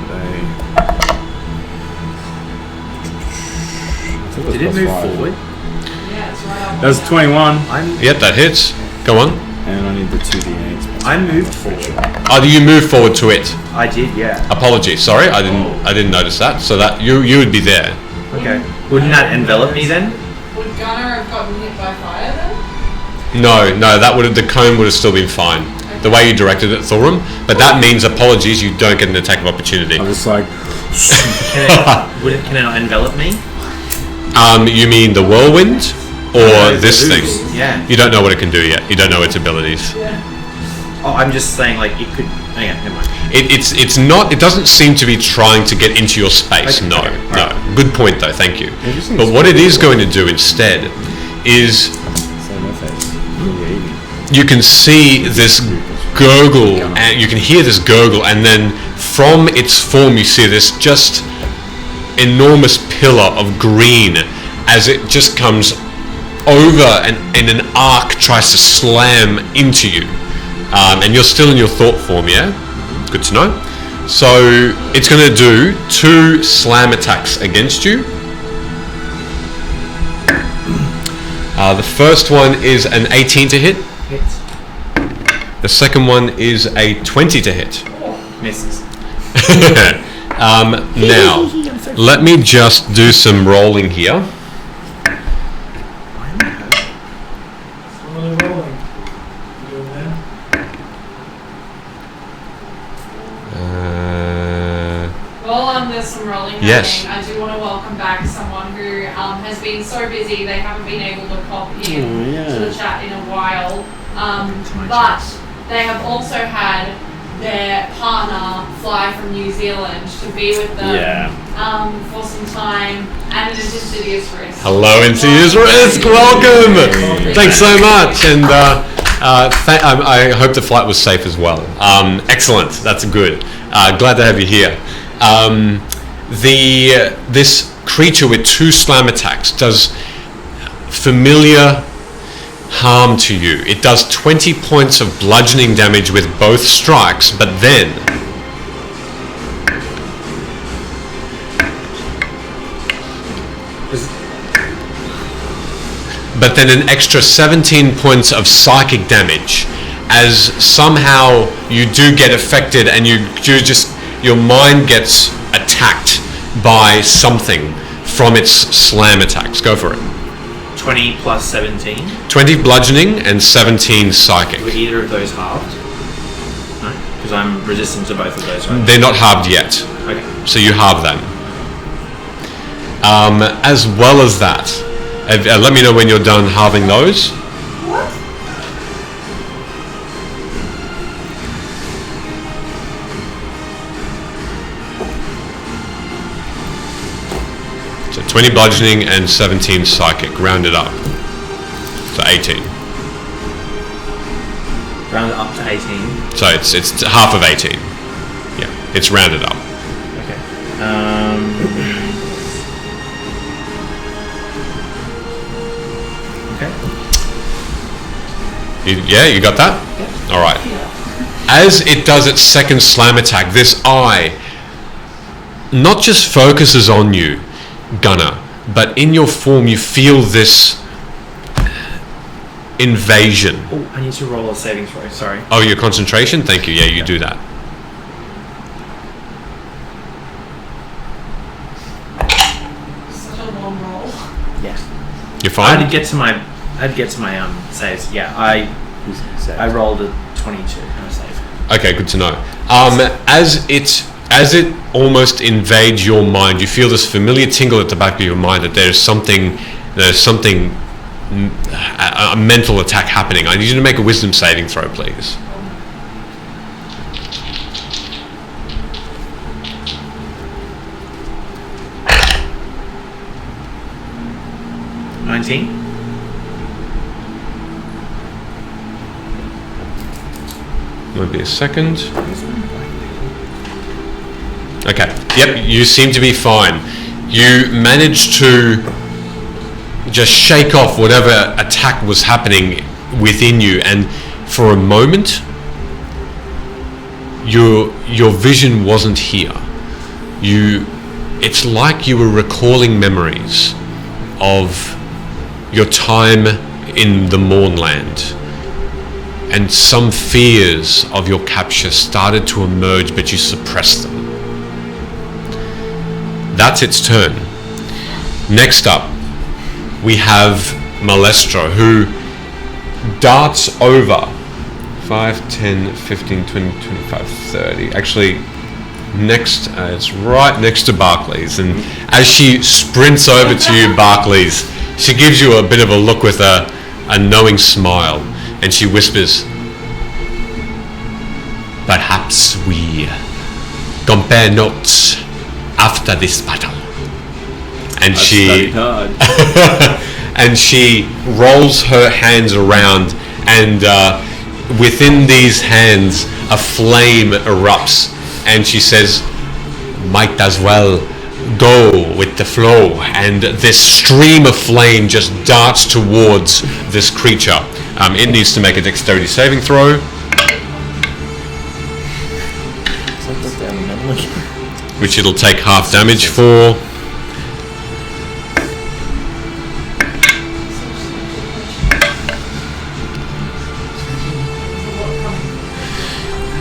Did it move forward?
Yeah, it's right up.
That was 21,
Yep, that hits. Go on.
and I need the 2d8s.
I moved forward.
Oh, do you move forward to it?
I did, yeah.
Apologies. Sorry, I didn't notice that. So that you would be there.
Okay. Wouldn't that envelop me then?
Would Gunnar have gotten hit by fire then?
No, the cone would have still been fine. The way you directed it, Thorum. But that means, apologies, you don't get an attack of opportunity.
I was like,
Can it not envelop me?
You mean the whirlwind or this thing?
Yeah.
You don't know what it can do yet. You don't know its abilities.
Oh, I'm just saying, like, it could. Oh, yeah, never mind.
It's not. It doesn't seem to be trying to get into your space.
Okay,
No,
okay,
no.
right.
Good point, though. Thank you.
Interesting.
But what it is going to do instead is
so no face. Really?
you can see this gurgle and you can hear this gurgle, and then from its form you see this just enormous pillar of green as it just comes over and in an arc tries to slam into you, and you're still in your thought form. Yeah, good to know. So it's going to do 2 slam attacks against you. The first one is an 18 to hit.
Hits.
The second one is a 20 to hit.
Misses.
Now, let me just do some rolling here.
Slowly rolling. You doing there?
Roll on the there's some rolling happening,
Yes.
I do want to welcome back someone who has been so busy they haven't been able to pop in to the chat in a while. But they have also had their partner fly from New Zealand to be with them for some time, and it is Insidious Risk.
Hello, Insidious Risk. Welcome. Thanks so much, and I hope the flight was safe as well. Excellent. That's good. Glad to have you here. This creature with 2 slam attacks does familiar harm to you. It does 20 points of bludgeoning damage with both strikes, but then an extra 17 points of psychic damage, as somehow you do get affected and your mind gets attacked by something from its slam attacks. Go for it.
20 plus 17.
20 bludgeoning and 17 psychic.
Were either of those halved? No? Because I'm resistant to both of those, right?
They're not halved yet.
Okay.
So you halve them. As well as that, let me know when you're done halving those. So 20 bludgeoning and 17 psychic, rounded up. So 18.
Round it up to 18.
So it's half of 18. Yeah, it's rounded up.
Okay. Okay.
You got that? Yeah. All right. As it does its second slam attack, this eye not just focuses on you, Gunner, but in your form you feel this invasion.
Oh, I need to roll a saving throw, sorry.
Oh, your concentration? Thank you. Yeah, you do that.
Such a long roll.
Yeah.
You're fine?
I'd get to my saves. Yeah, I rolled a 22 and a save.
Okay, good to know. As it almost invades your mind, you feel this familiar tingle at the back of your mind that there's something, a mental attack happening. I need you to make a wisdom saving throw, please. Might be a second. Okay. Yep, you seem to be fine. You managed to just shake off whatever attack was happening within you, and for a moment your vision wasn't here. It's like you were recalling memories of your time in the Mournland, and some fears of your capture started to emerge, but you suppressed them. That's its turn. Next up, we have Malestro, who darts over 5, 10, 15, 20, 25, 30. Actually, it's right next to Barclays. And as she sprints over to you, Barclays, she gives you a bit of a look with a knowing smile. And she whispers, "Perhaps we compare notes after this battle." And and she rolls her hands around, and within these hands a flame erupts, and she says, "Might as well go with the flow." And this stream of flame just darts towards this creature. It needs to make a dexterity saving throw. Which it'll take half damage for.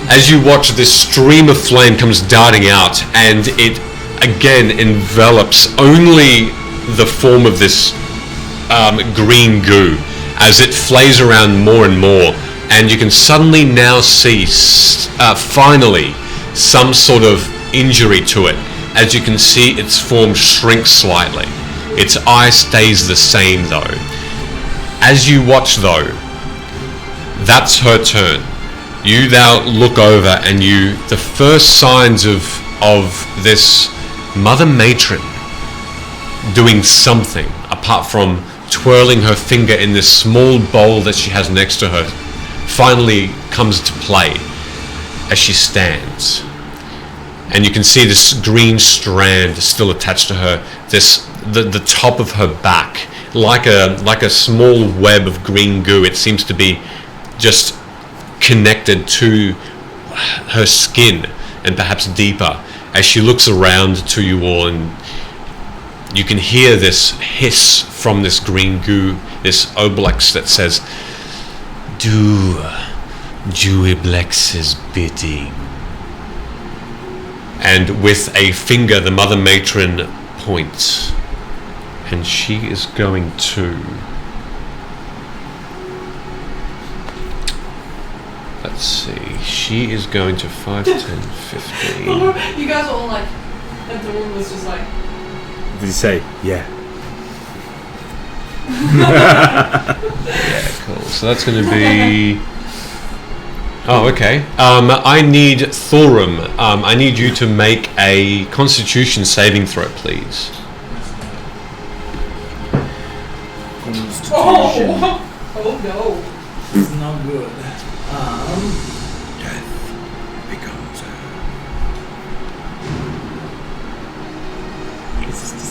As you watch, this stream of flame comes darting out, and it again envelops only the form of this green goo as it flays around more and more, and you can suddenly now see finally some sort of injury to it. as you can see its form shrink slightly. Its eye stays the same though. As you watch though, that's her turn. You now look over and the first signs of this Mother Matron doing something apart from twirling her finger in this small bowl that she has next to her finally comes to play as she stands. And you can see this green strand still attached to her, the top of her back, like a small web of green goo. It seems to be just connected to her skin and perhaps deeper as she looks around to you all, and you can hear this hiss from this green goo, this Duoblex that says, "Do Duoblex's bidding." And with a finger, the Mother Matron points, and she is going to... Let's see, she is going to 5, 10, 15...
You guys were all like, and the woman was just like...
Did he say, yeah?
Yeah, cool. So that's going to be... Oh, okay. I need Thorum. I need you to make a Constitution saving throw, please.
Oh no.
It's not good.
Death becomes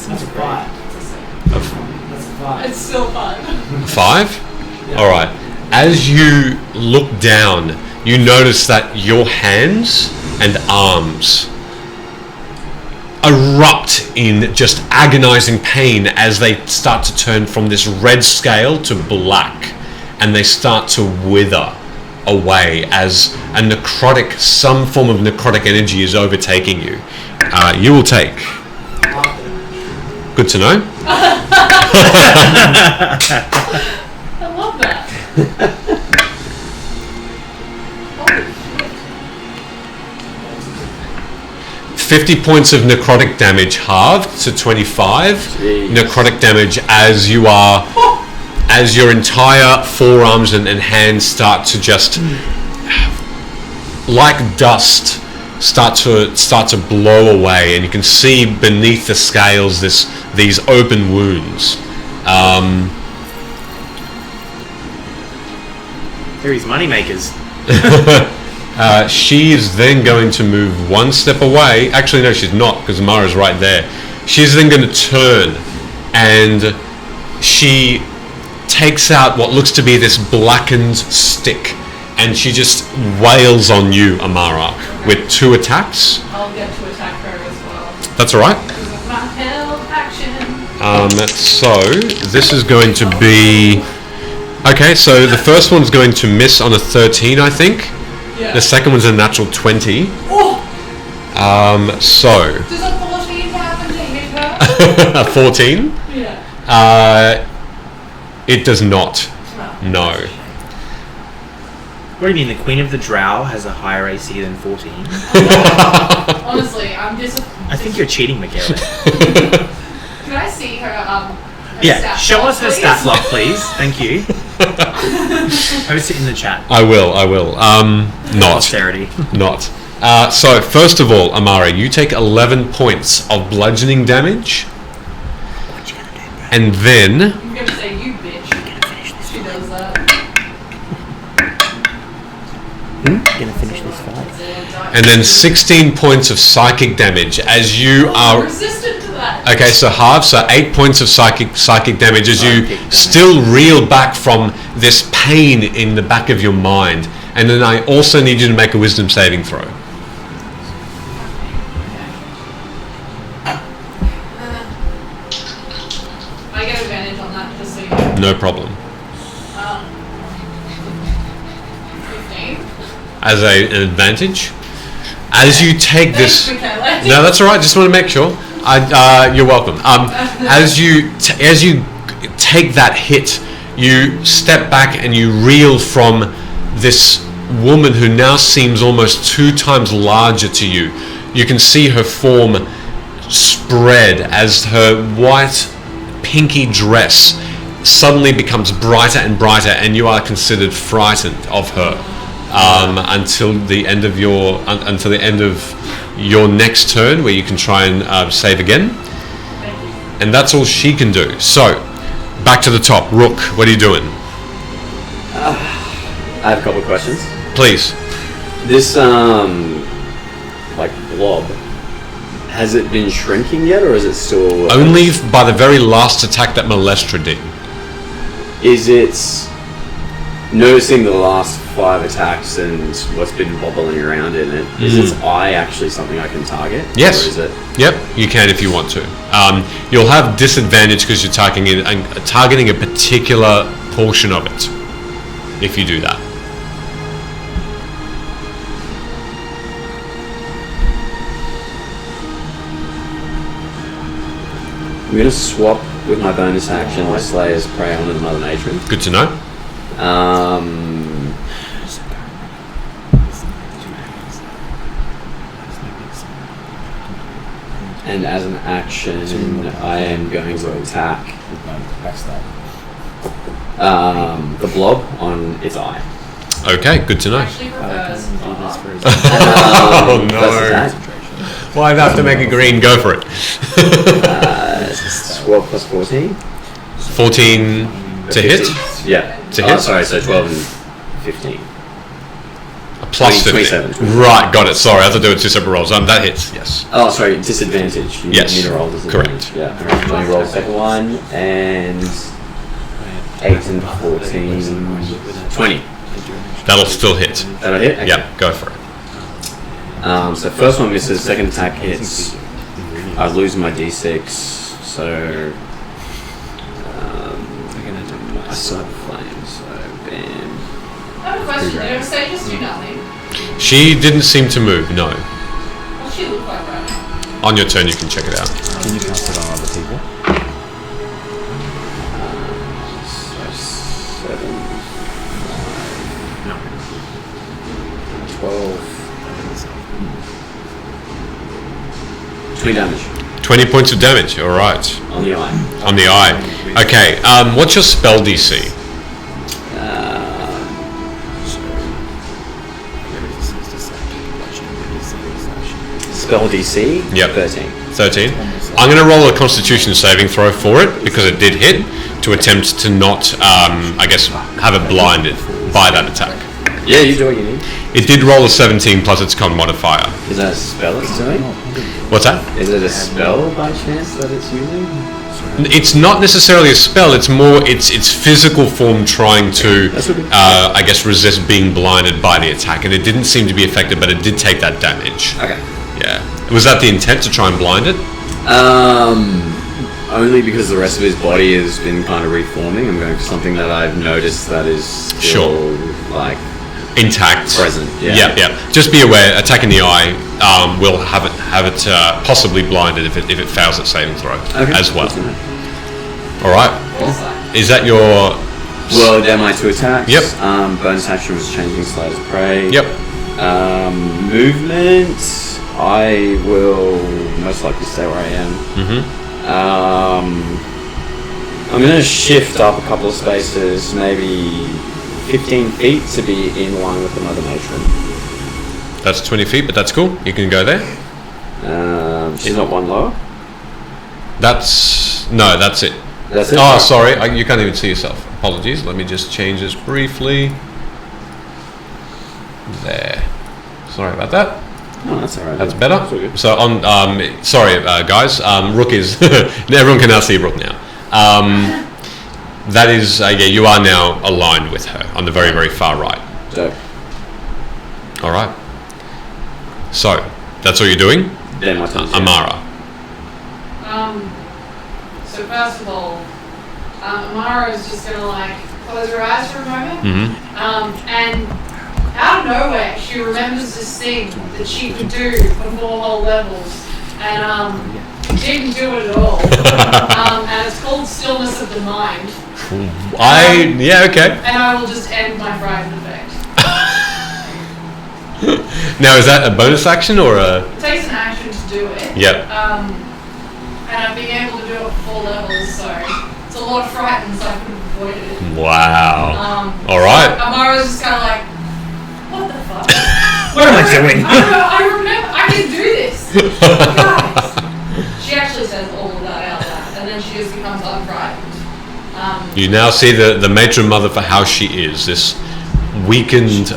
That's a 5. That's a 5.
It's still fun.
5? All right. As you look down, you notice that your hands and arms erupt in just agonizing pain as they start to turn from this red scale to black, and they start to wither away as some form of necrotic energy is overtaking you. You will take... Good to know.
I love that.
50 points of necrotic damage halved to 25.
Jeez.
Necrotic damage as your entire forearms and hands start to just, like dust, start to blow away, and you can see beneath the scales these open wounds.
Here he's moneymakers.
She is then going to move one step away. Actually, no, she's not, because Mara's right there. She's then going to turn, and she takes out what looks to be this blackened stick, and she just wails on you, Amara, with 2 attacks.
I'll get to attack her as well.
That's all right.
Because of my held action.
So this is going to be... Okay, so the first one's going to miss on a 13, I think.
Yeah.
The second one's a natural 20.
Oh!
So...
Does a 14 happen to hit her?
A 14?
Yeah.
It does not. No.
What do you mean, the Queen of the Drow has a higher AC than 14?
Honestly, I'm disappointed.
I think you're cheating, Michele.
Can I see her,
Yeah,
stat
show
block,
us her
please?
stat block, please. Thank you. Post it in the chat.
I will. Not.
Posterity.
Not. So, first of all, Amara, you take 11 points of bludgeoning damage.
What you gonna do, bro?
And then...
I'm gonna say you bitch.
You're gonna finish this.
She does that.
You're gonna finish this fight.
And then 16 points of psychic damage as you
I'm
are...
resistant to that.
Okay, so half, so 8 points of psychic damage as you still reel back from this pain in the back of your mind. And then I also need you to make a wisdom saving throw.
I get advantage on that, just so you know.
No problem.
15.
As an advantage. As you take this...
Thanks, Michele.
No, that's all right. Just want to make sure. You're welcome. As you take that hit, you step back and you reel from this woman who now seems almost 2 times larger to you. You can see her form spread as her white pinky dress suddenly becomes brighter and brighter, and you are considered frightened of her until the end of your next turn, where you can try and save again. And that's all she can do. So back to the top. Rook, what are you doing?
I have a couple of questions.
Please.
This like blob, has it been shrinking yet, or is it still
Only by the very last attack that Molestra did.
Is it noticing the last 5 attacks and what's been bobbling around in it? Is its eye actually something I can target?
Yes.
Or is it?
Yep, you can if you want to. You'll have disadvantage because you're targeting a particular portion of it if you do that.
I'm going to swap with my bonus action my Slayer's Prey onto the Mother Matron.
Good to know.
And as an action, I am going to attack the blob on its eye.
Okay, good to know.
Actually prefers.
Oh no.
First attack.
Well, I'd have to make a green. Go for it.
12 plus 14.
14 to hit.
Yeah.
To hit?
Sorry, so 12 and 15.
A plus 15.
27.
Right, got it. Sorry, I thought there were 2 separate rolls. That hits, yes.
Oh, sorry, disadvantage. You
Yes.
need to roll disadvantage.
Correct.
Yeah. Alright, let me roll the second one, and 8 and 14. 20.
That'll still hit.
That'll hit? Okay.
Yeah, go for it.
So first one misses, second attack hits. I lose my d6, so I still have flame, so bam.
I have a question. Did ever say just do nothing?
She didn't seem to move, no.
What's she look like right now?
On your turn, you can check it out.
Can you cast it on other people?
So 7, 5, 12. 20 damage
20 points of damage, alright.
on the eye.
On the eye. Okay, what's your spell DC?
Spell DC?
Yep.
13.
13. I'm going to roll a Constitution saving throw for it, because it did hit, to attempt to not, I guess, have it blinded by that attack.
Yeah, you do what you need.
It did roll a 17 plus its con modifier.
Is that a spell it's doing?
What's that?
Is it a spell by chance that it's using?
It's not necessarily a spell, it's more its physical form trying to, I guess, resist being blinded by the attack, and it didn't seem to be affected, but it did take that damage.
Okay.
Yeah. Was that the intent, to try and blind it?
Only because the rest of his body has been kind of reforming. I'm going for something that I've noticed that is still, like,
intact.
present.
Yeah, yeah. Just be aware, attacking the eye will have it possibly blinded if it fails its saving throw as well. All right. Is that your?
Well, they're my 2 attacks.
Yep.
Bonus action was changing Slayer's Prey.
Yep.
Movement. I will most likely stay where I am. I'm going to shift up a couple of spaces, maybe 15 feet to be in line with the Mother Matron.
That's 20 feet, but that's cool. You can go there.
She's not one lower?
That's it.
That's it?
Oh, sorry. You can't even see yourself. Apologies. Let me just change this briefly. There. Sorry about that.
Oh, that's alright.
That's
all
better.
good.
So on, sorry guys, Rook is, everyone can now see Rook now. That is, yeah, you are now aligned with her on the very, very far right.
Dope.
Alright. So, that's all you're doing?
Then my turn.
Amara.
So first of all, Amara is just gonna like close her eyes for a moment. And out of nowhere, she remembers this thing that she could do before whole levels, and didn't do it at all. And it's called Stillness of the Mind.
Yeah, okay.
And I will just end my frightened effect.
Now, is that a bonus action or a?
It takes an action to do it.
Yep.
and I've been able to do it for 4 levels, so it's a lot of frightened, so I could have avoided it.
Wow. All right.
Amara's just kind of like, what the fuck?
What am I doing?
I remember, I can do this. Guys. She actually says all of that out loud, and then she just becomes unfrightened.
You now see the Matron Mother for how she is, this weakened,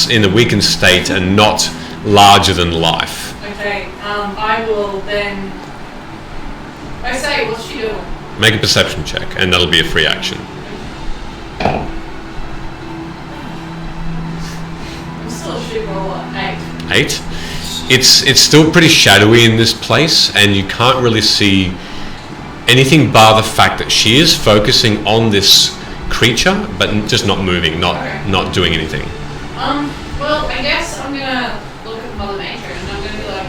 in a weakened state and not larger than life.
Okay, I will then... I say, what's she doing?
Make a perception check, and that'll be a free action.
I'm still a shit roller. 8.
8. It's still pretty shadowy in this place, and you can't really see anything bar the fact that she is focusing on this creature, but just not moving, not doing anything.
Well, I guess I'm gonna look at Mother Nature and I'm gonna be like,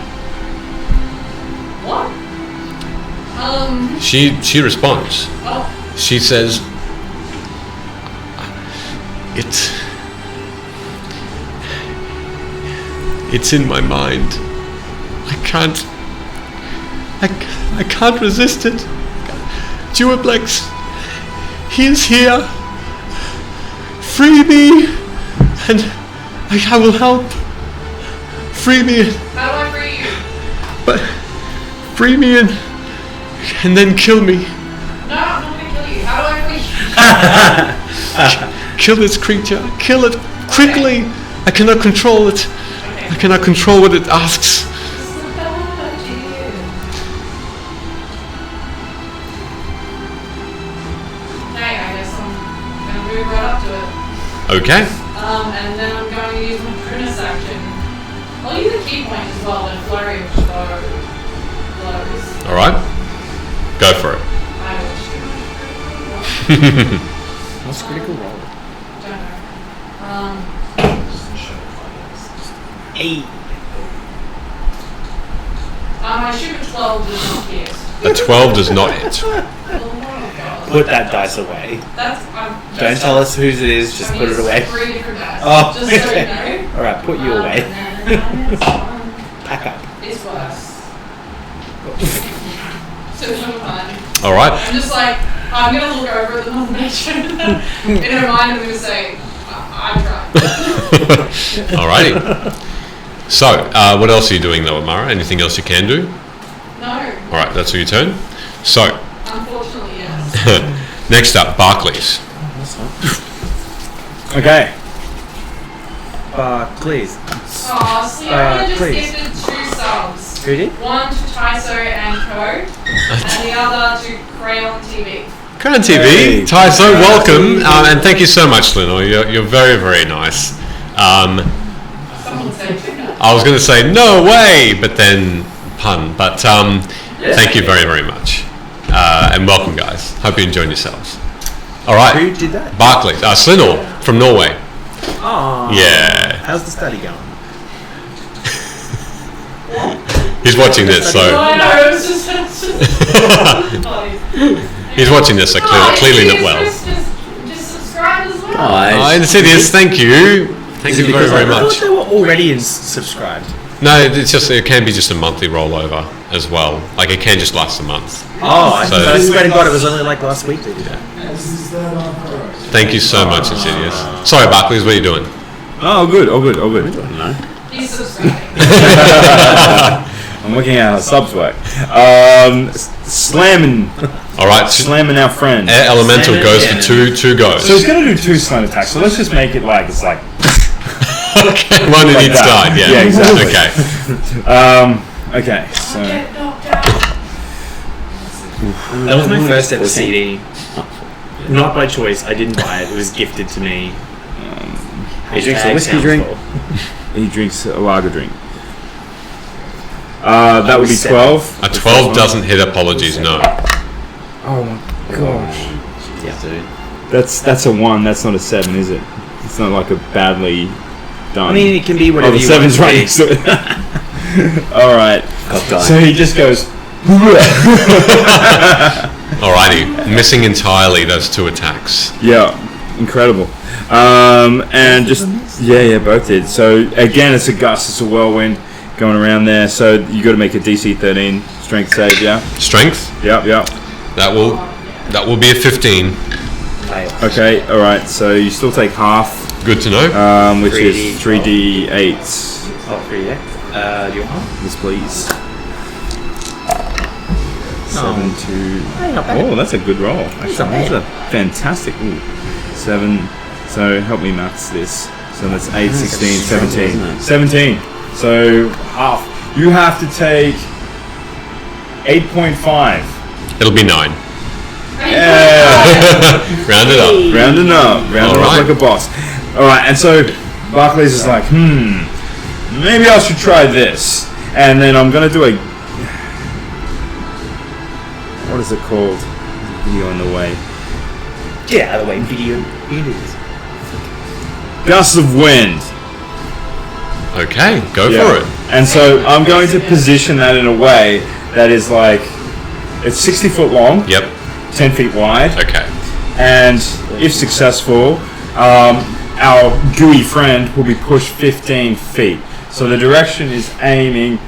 what?
She responds.
Oh,
She says, It's in my mind. I can't resist it. Duoblex, he is here. Free me, and I will help. Free me,
how do I free you?
but free me and then kill me.
No, I'm not gonna kill you. How do I free you?
Kill this creature. Kill it quickly. I cannot control it.
Okay.
I cannot control what it asks.
Okay, I guess I'm gonna move right up to it.
Okay.
And then I'm going to use my bonus action. I'll use a key point as well and flurry of blows.
All right. Go for it.
I will shoot.
What's critical roll?
Don't know.
8.
My shoot of 12 does not hit.
A 12 does not hit.
Oh my god.
Put that dice away.
That's
Don't tell us whose it is, just put it away.
3 different dice.
Oh,
Just so you
okay.
know.
Alright, put you away. Pack up.
It's worse. Super fun.
All right.
I'm just like, I'm gonna look over at the nomination in her mind and I'm gonna say, I tried.
Alrighty. So, what else are you doing though, Amara? Anything else you can do?
No,
Alright, that's your turn. So,
unfortunately, yes.
next up, Barclays.
Okay.
Please.
Oh, so you only just
please.
gifted 2 subs.
Who did?
One to Tyso and Co, and the other to Crayon TV.
Crown TV,
Hey.
Tyso, welcome, and thank you so much, Lino. You're very, very nice.
Someone would say tuna.
I was going to say no way, but then pun. But thank you very, very much, and welcome, guys. Hope you enjoyed yourselves. All right,
Who did that?
Barclays, Slinor from Norway.
Oh.
Yeah,
How's the study going?
he's watching this,
No,
so
I know, it's just funny.
he's watching this, so clearly not well.
Just subscribe as well.
Oh, and Insidious, thank you. Thank you very, very
I thought
much.
they were already subscribed.
No, it's just it can be just a monthly rollover as well. Like it can just last a month.
Oh, I
So-
swear to God, it was only like last week they did that.
This is third on pro.
Thank you so much, Insidious. Sorry, Barclays, what are you doing?
Oh, good. Oh, good. Oh, good.
He's subscribing.
I'm looking at how subs work. Slamming
All right,
our friend.
Air Elemental goes for two goes.
So he's gonna do 2 slam attacks. So let's just make it like it's like.
Okay, one in
Like
each
that.
side. Yeah,
Yeah, exactly.
Okay.
Okay. So
Get knocked out.
That was my first ever CD. Not by choice. I didn't buy it. It was gifted to me.
He drinks a whiskey drink.
he drinks a lager drink. That would be
7.
12.
A 12 doesn't hit. Apologies, no.
Oh my gosh.
Yeah, dude.
That's a 1. That's not a 7, is it? It's not like a badly done.
I mean, it can be
oh,
whatever
the
you want.
7's right next to it. All right. So he just goes.
Alrighty, missing entirely those 2 attacks.
Yeah, incredible. And just yeah, both did. So again, it's a gust, it's a whirlwind going around there. So you got to make a DC 13 strength save, yeah?
Strength.
Yep.
That will be a 15.
Okay, alright, so you still take half,
Good to know.
which
3D.
is 3d8.
Oh, 3, yeah. Do you want one?
Yes, please. 7
Oh.
to...
Not bad.
Oh, that's a good roll. Actually,
not
that's
bad.
a fantastic... Ooh. 7... So, help me maths this. So that's 8, 16, 17. 17. So, half. You have to take 8.5.
It'll be 9.
Yeah!
Round it up.
Rounding up. Rounding up
Alright.
like a boss. Alright, and so Barclays is like, maybe I should try this. And then I'm going to do a... What is it called? There's a video in the way.
Get out of the way, video. It is.
Gusts of wind.
Okay, go
Yeah.
for it.
And so I'm going to position that in a way that is like, it's 60 foot long,
Yep.
10 feet wide,
Okay.
and if successful, our gooey friend will be pushed 15 feet. So the direction is aiming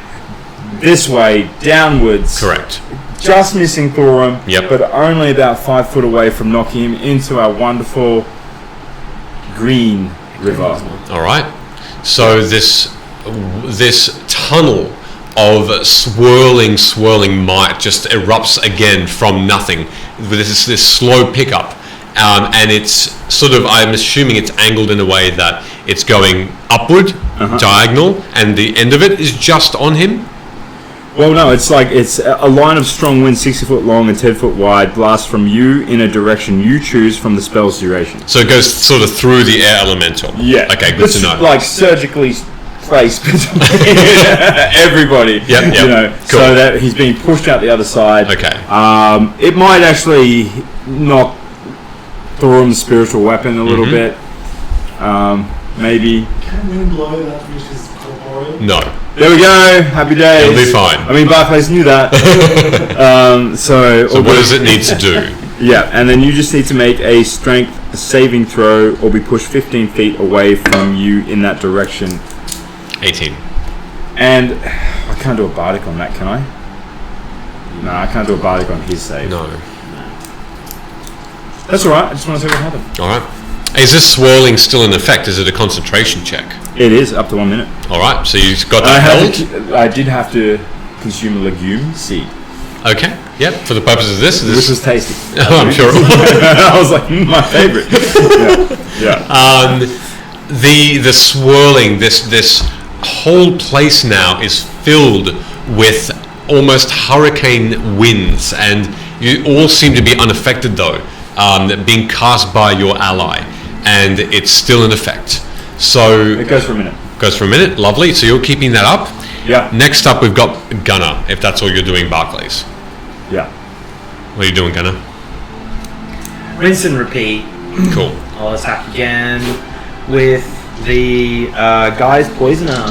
this way, downwards.
Correct.
Just missing Thorum,
Yep.
but only about 5 foot away from knocking him into our wonderful green river.
All right. So this tunnel of swirling might just erupts again from nothing with this slow pickup, and it's sort of, I'm assuming it's angled in a way that it's going upward, diagonal, and the end of it is just on him.
Well, no, it's like it's a line of strong wind, 60 foot long and 10 foot wide, blasts from you in a direction you choose from the spell's duration.
So it goes sort of through the air elemental.
Yeah.
Okay, good
It's
to know.
like surgically placed between everybody.
Yep,
You know,
cool.
so that he's being pushed out the other side.
Okay.
It might actually knock Thorum's spiritual weapon a little bit. Maybe.
Can wind blow that which is corporeal?
No.
There we go. Happy days.
It'll be fine.
I mean, Barclays knew that. So
So what does it need to do?
Yeah, and then you just need to make a strength saving throw or be pushed 15 feet away from you in that direction.
18.
And I can't do a bardic on that, can I? No, I can't do a bardic on his save.
No.
That's alright, I just want to see what happened.
All right. Is this swirling still in effect? Is it a concentration check?
It is up to 1 minute.
All right. So you've got
I,
that
have
held.
to, I did have to consume a legume seed,
Okay. Yep. For the purposes of this,
which was tasty.
Oh, I'm sure it was.
I was like, my favorite. Yeah.
The swirling, this whole place now is filled with almost hurricane winds, and you all seem to be unaffected though, being cast by your ally, and it's still in effect. So
It goes for a minute.
goes for a minute. Lovely. So you're keeping that up.
Yeah.
Next up, we've got Gunner. If that's all you're doing, Barclays.
Yeah.
What are you doing, Gunner?
Rinse and repeat.
Cool.
I'll attack again with the guy's poisoner.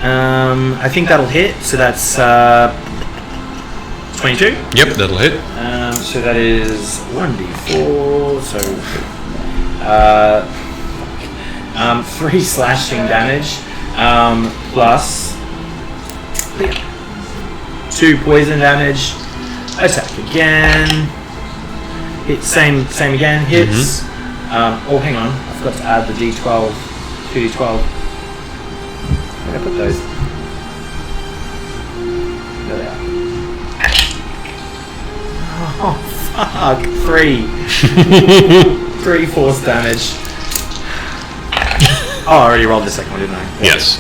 I think that'll hit. So that's 22.
Yep, that'll hit.
So that is 1d4. So 3 slashing damage plus 2 poison damage. Attack again. Hit same again. Hits. Oh, hang on. I forgot to add the d12. 2d12. Where did I put those? There they are. Oh fuck! 3. 3 force damage. Oh, I already rolled the second one, didn't I?
Yes.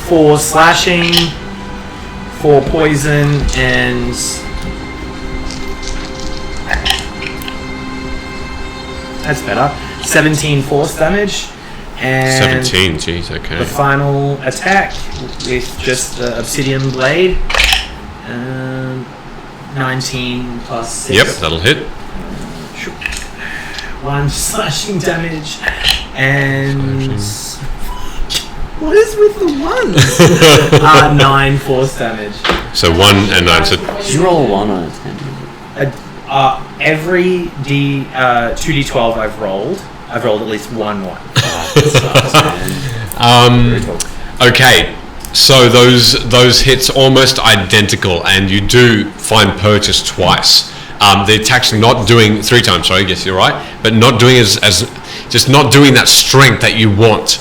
4 slashing, 4 poison, and that's better. 17 force damage, and
17. Jeez. Okay.
the final attack with just the obsidian blade. 19 plus 6.
Yep, that'll hit.
1 slashing damage, and what is with the ones? 9 force damage.
So 1 and 9. So
Did you roll a 1 on a 10?
Every 2d12 I've rolled at least 1 1.
Okay, so those hits almost identical, and you do find purchase twice. The attack's not doing 3 times. Sorry, yes, you're right, but not doing as just not doing that strength that you want.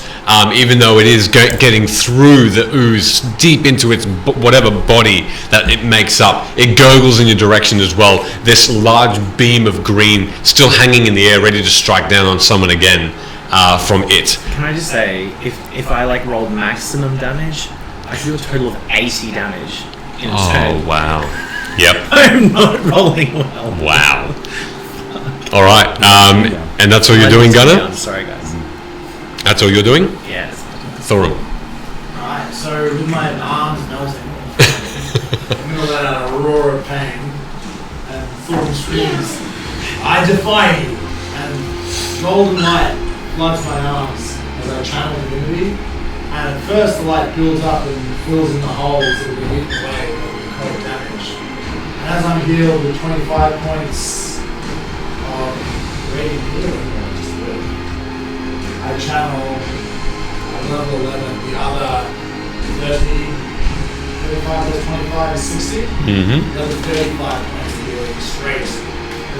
Even though it is getting through the ooze deep into its whatever body that it makes up, it gurgles in your direction as well. This large beam of green still hanging in the air, ready to strike down on someone again from it.
Can I just say, if I like rolled maximum damage, I do a total of 80 damage in a turn.
Oh wow! Yep.
I'm not rolling well.
Wow. All right, and that's all you're doing, Gunnar?
I'm sorry, guys.
That's all you're doing?
Yes.
Thorum.
Alright, so with my arms melting, I'm going to let out a roar of pain, and Thorum screams, "I defy you!" And golden light floods my arms as I channel divinity, and at first the light builds up and fills in the holes that will be eaten away by the cold damage. And as I'm healed with 25 points of radiant healing, I channel level 11, the other 30, 35 plus 25 is 60. Another 35 points of healing straight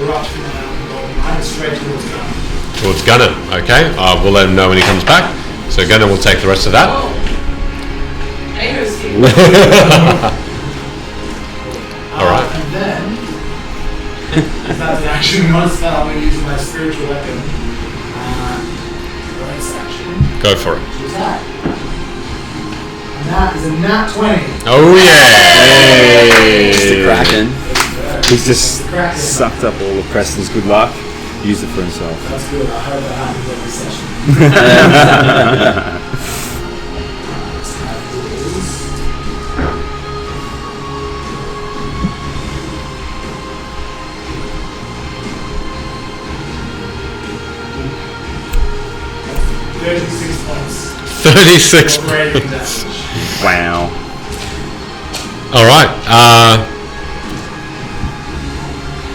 erupt from my golden light straight towards Gunnar.
Towards Gunnar, okay. We'll let him know when he comes back. So Gunnar will take the rest of that. Alright.
And then, if that's an action, one spell, I'm going to use my spiritual weapon.
Go for it.
What's that? And that is a nat 20.
Oh yeah!
Mr. Kraken.
He's just sucked up all of Preston's good luck, used it for himself.
That's good. I hope that happens every session. Points.
36
Operating
points.
damage.
Wow.
Alright.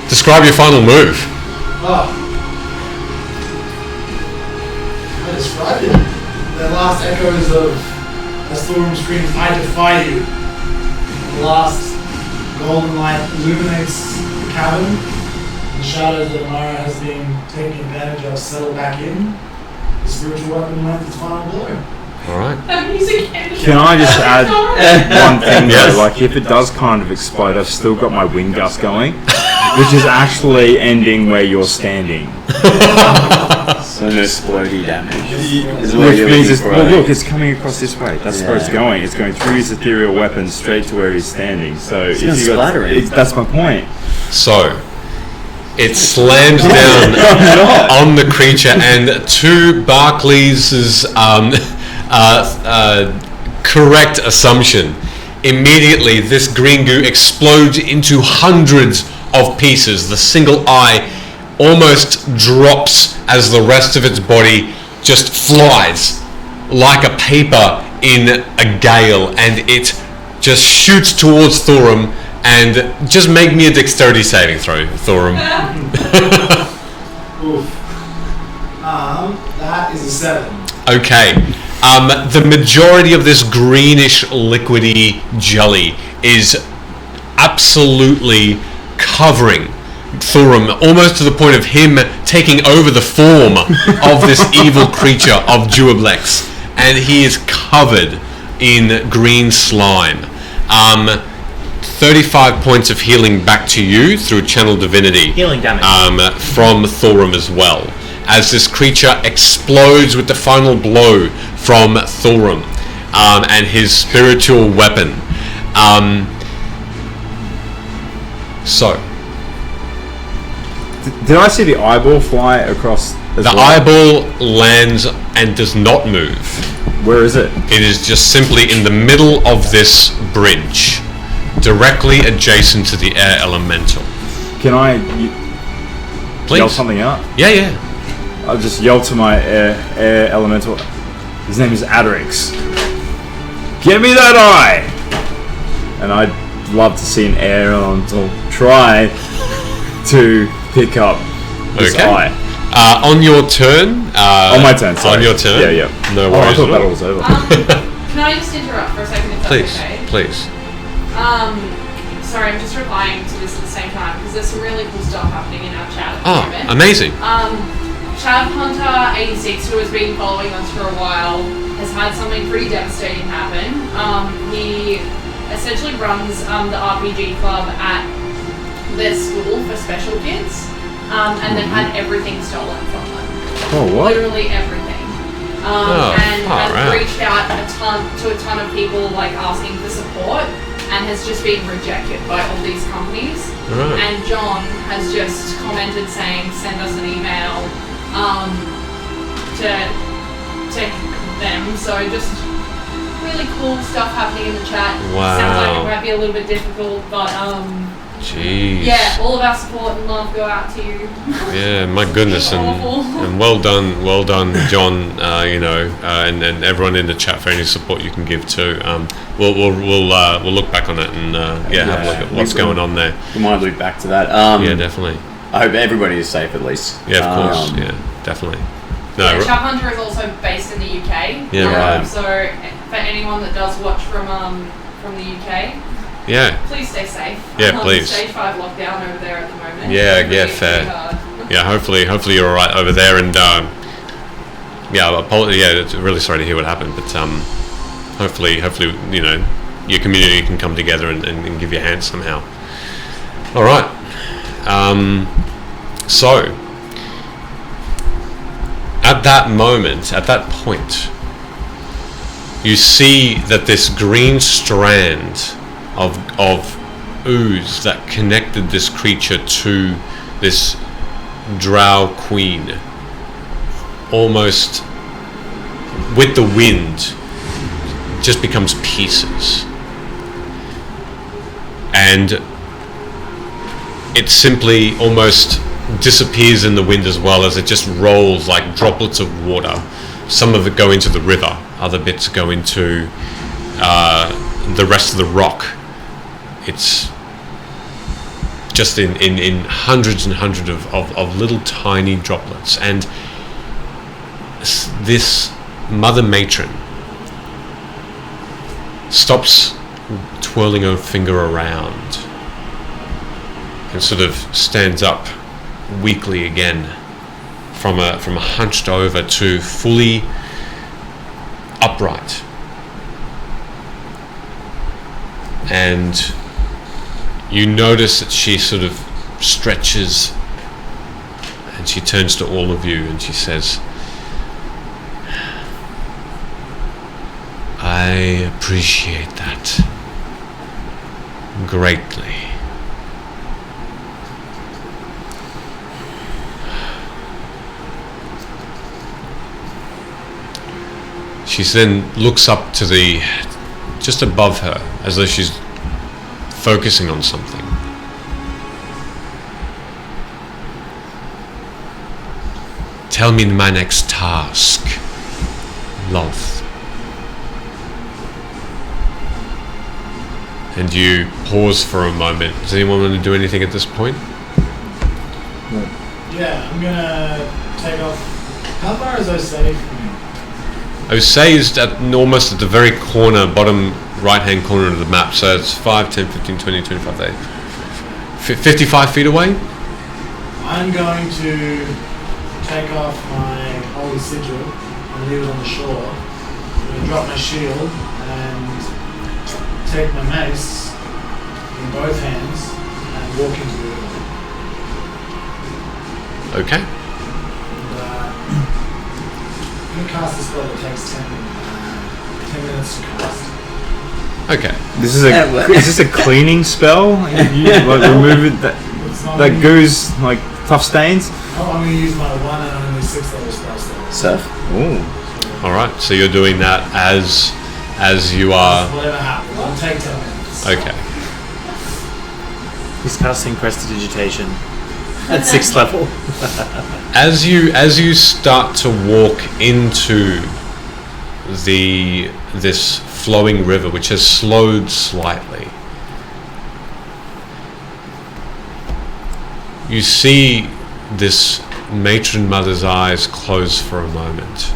Describe your final move.
Oh. I described it. The last echoes of as Thorum screams, "I defy you." The last golden light illuminates the cavern. The shadows that Mara has been taking advantage of settle back in. The spiritual weapon length its final blow.
Alright.
Can I just add one thing
Yes.
though? Like if it does kind of explode, I've still got my wind gust going, which is actually ending where you're standing.
So no splody damage. Is what
Which
you're
means
looking
it's,
for,
well,
right?
look, it's coming across this way. That's where it's
Yeah.
going. It's going through his ethereal weapon straight to where he's standing. So if
gonna
you
splatter him.
that's my point.
So, it slams down on the creature, and to Barclays' correct assumption, immediately this green goo explodes into hundreds of pieces. The single eye almost drops as the rest of its body just flies like a paper in a gale, and it just shoots towards Thorum. And just make me a dexterity saving throw, Thorum.
Oof. That is a 7.
Okay. The majority of this greenish liquidy jelly is absolutely covering Thorum, almost to the point of him taking over the form of this evil creature of Duoblex, and he is covered in green slime. 35 points of healing back to you through Channel Divinity.
Healing damage.
From Thorum as well, as this creature explodes with the final blow from Thorum and his spiritual weapon.
Did I see the eyeball fly across as
The
well?
eyeball lands and does not move.
Where is it?
It is just simply in the middle of this bridge, directly adjacent to the air elemental.
Can I
Please.
yell something out?
Yeah.
I'll just yell to my air elemental. His name is Adrix. Get me that eye! And I'd love to see an air elemental try to pick up this
Okay.
eye.
On your turn.
On my turn, sorry.
On your turn.
Yeah.
No
Oh, I
worries.
thought
at all.
battle was over.
Can I just interrupt for a second if that's
Please,
okay?
please.
Sorry, I'm just replying to this at the same time because there's some really cool stuff happening in our chat at the
Oh,
moment.
amazing.
Chad Hunter 86, who has been following us for a while, has had something pretty devastating happen. He essentially runs the RPG club at their school for special kids, and they've had everything stolen from them.
Oh, what?
Literally everything.
Oh,
And
far
has
out.
reached out to a ton of people like asking for support, and has just been rejected by all these companies.
Right.
And John has just commented saying, send us an email to them. So just really cool stuff happening in the chat.
Wow.
Sounds like it might be a little bit difficult, but
Jeez.
yeah, all of our support and love go out to you.
Yeah, my goodness,
Awful.
and well done, John. And everyone in the chat for any support you can give too. We'll look back on it and have a look at what's going on there.
We might loop back to that.
Yeah, definitely.
I hope everybody is safe at least.
Yeah, of course. Yeah, definitely. No,
Yeah, Chap Hunter is also based in the UK.
Yeah,
right.
So for anyone that does watch from the UK,
yeah,
please stay safe.
Yeah, please.
Stage 5 lockdown over there at the moment.
Yeah,
It's really
fair.
hard.
yeah. Hopefully you're all right over there. And it's really sorry to hear what happened, but hopefully your community can come together and give you a hand somehow. All right. So at that moment, at that point, you see that this green strand of ooze that connected this creature to this drow queen, almost with the wind, just becomes pieces. And it simply almost disappears in the wind as well, as it just rolls like droplets of water. Some of it go into the river, other bits go into the rest of the rock. It's just in hundreds and hundreds of little tiny droplets. And this Mother Matron stops twirling her finger around and sort of stands up weakly again, from a hunched over to fully upright. And you notice that she sort of stretches and she turns to all of you and she says, I appreciate that greatly. She then looks up to just above her, as though she's focusing on something. Tell me my next task, Lolth. And you pause for a moment. Does anyone want to do anything at this point?
Yeah, I'm gonna take off. How far is Osei from me?
Osei is almost at the very corner, bottom right-hand corner of the map. So it's 5, 10, 15, 20, 25, 30. 55 feet away?
I'm going to take off my holy sigil and leave it on the shore. I'm going to drop my shield and take my mace in both hands and walk into the river.
Okay.
And, I'm going to cast a spell that takes 10 minutes to cast.
Okay.
This is this a cleaning spell? You like remove it
It's not
that
really-
goes like tough stains?
Oh, I'm going to use my 1 and only 6th level spell slot.
Surf.
Ooh.
All right. So you're doing that as you are.
Whatever happens, I'll take 10 minutes.
Okay.
He's casting Prestidigitation at 6th level.
As you start to walk into this flowing river, which has slowed slightly, You see this Matron Mother's eyes close for a moment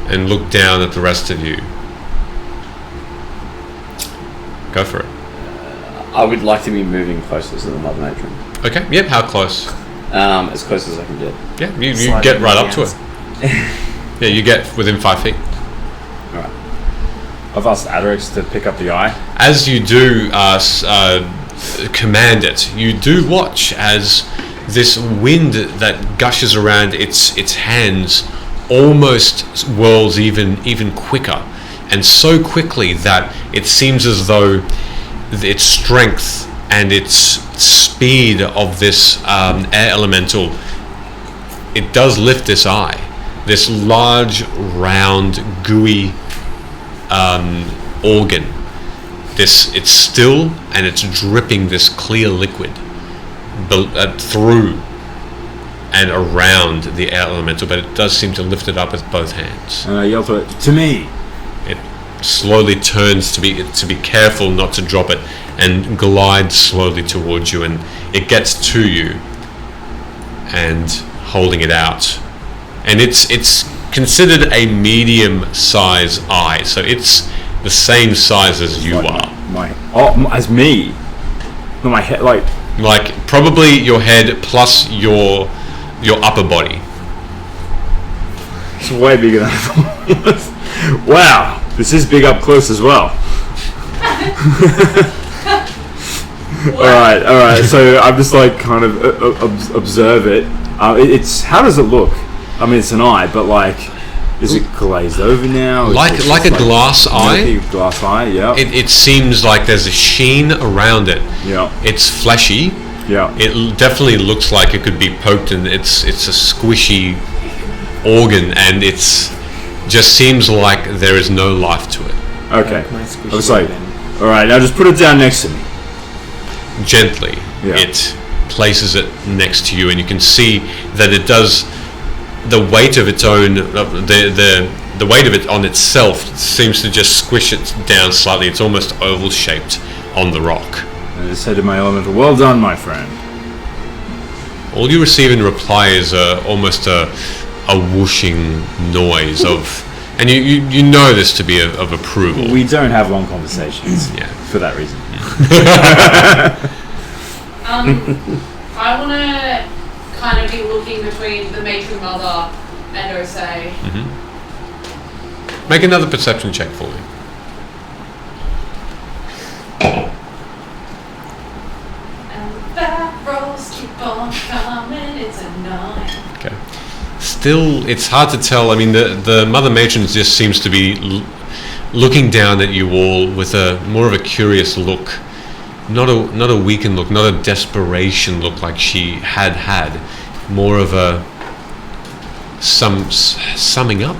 and look down at the rest of you. Go for it.
I would like to be moving closer to the Mother Matron.
Okay, yep, how close?
As close as I can get.
Yeah, you
Slide
get
in
right
the
up to
hands.
it. Yeah, you get within 5 feet.
Alright.
I've asked Adrix to pick up the eye.
As you do command it, you do watch as this wind that gushes around its hands almost whirls even quicker, and so quickly that it seems as though its strength and its speed of this air elemental, it does lift this eye, this large, round, gooey organ. It's still, and it's dripping this clear liquid through and around the air elemental, but it does seem to lift it up with both hands.
And I yell to it, to me.
It slowly turns to be careful not to drop it, and glides slowly towards you, and it gets to you and holding it out, and it's considered a medium size eye, so it's the same size as you are.
As me. No, my head, like
Probably your head plus your upper body.
it's way bigger than I thought it was. Wow, this is big up close as well. All right. So I'm just like kind of observe it. It's how does it look? I mean, it's an eye, but like, is it glazed over now?
Like a glass eye.
Glass eye, yeah.
It seems like there's a sheen around it.
Yeah.
It's fleshy.
Yeah.
It definitely looks like it could be poked, and it's a squishy organ, and it's just seems like there is no life to it.
Okay.
My squishy
I was like,
organ.
all right, now just put it down next to me.
Gently,
Yeah.
it places it next to you, and you can see that it does. The weight of its own, the weight of it on itself seems to just squish it down slightly. It's almost oval shaped on the rock.
I just said to my elemental, well done, my friend.
All you receive in reply is almost a whooshing noise of, and you know this to be of approval.
We don't have long conversations.
Yeah.
For that reason.
I want to kind of be looking between the Matron Mother and Osei.
Make another perception check for me.
And the back rolls keep on coming, it's a 9.
Okay. Still, it's hard to tell. I mean, the Mother Matron just seems to be looking down at you all with more of a curious look. Not a weakened look, not a desperation look like she had. More of a summing up,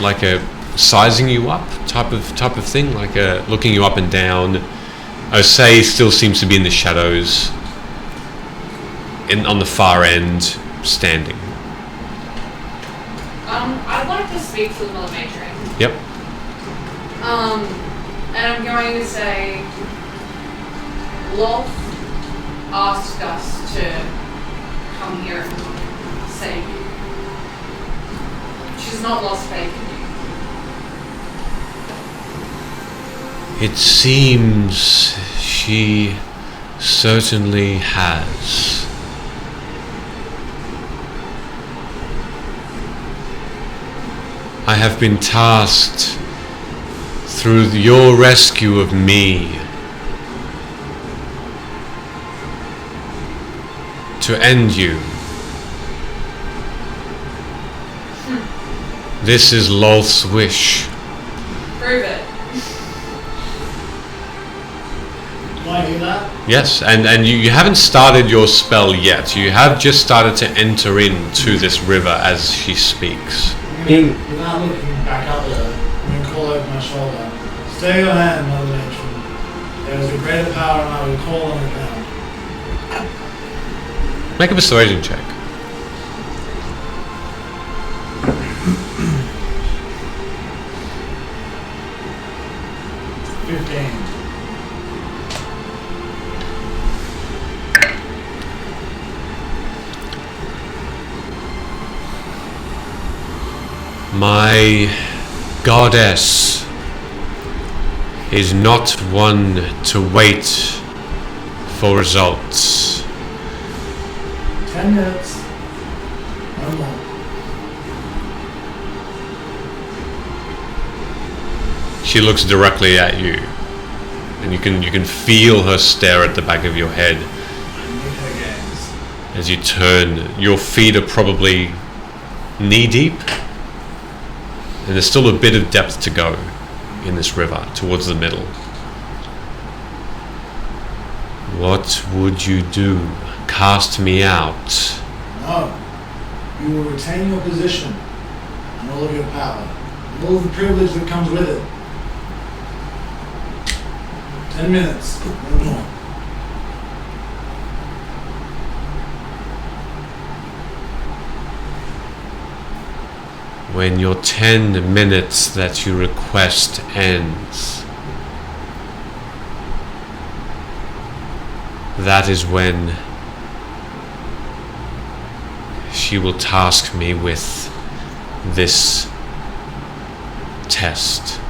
like a sizing you up type of thing, like a looking you up and down. Osei still seems to be in the shadows, on the far end, standing.
I'd like to speak to the Mother Matron.
Yep.
And I'm going to say, Lolth asked us to come here and save you. She's not lost faith in you.
It seems she certainly has. I have been tasked through your rescue of me to end you. This is Lolth's wish.
Prove it.
Do I hear that?
Yes, and you haven't started your spell yet. You have just started to enter into this river as she speaks.
Without looking back up at her, I'm going to call over my shoulder. Stay your hand, Mother Matron. There is a greater power and I will call on it now.
Make a persuasion check. My goddess is not one to wait for results.
10 minutes. No more.
She looks directly at you, and you can feel her stare at the back of your head. As you turn, your feet are probably knee deep, and there's still a bit of depth to go in this river towards the middle. What would you do? Cast me out?
No. You will retain your position and all of your power, and all of the privilege that comes with it. 10 minutes. No more.
When your 10 minutes that you request ends, that is when she will task me with this test.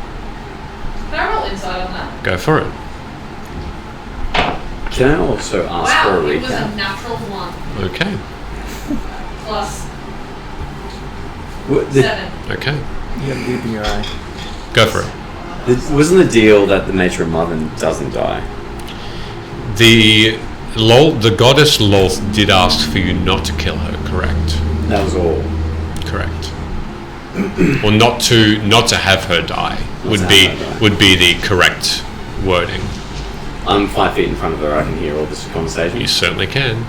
Can I roll insight on that?
Go for it.
Can I also ask for
Wow,
a
it was a
recap?
natural 1
Okay.
plus
What,
7.
Okay.
You got a deep in your eye.
Go for it.
wasn't the deal that the Matron Mother doesn't die?
The goddess Lolth did ask for you not to kill her, correct?
That was all.
Correct. Or not to have her die would be the correct wording.
I'm 5 feet in front of her. I can hear all this conversation.
You certainly can.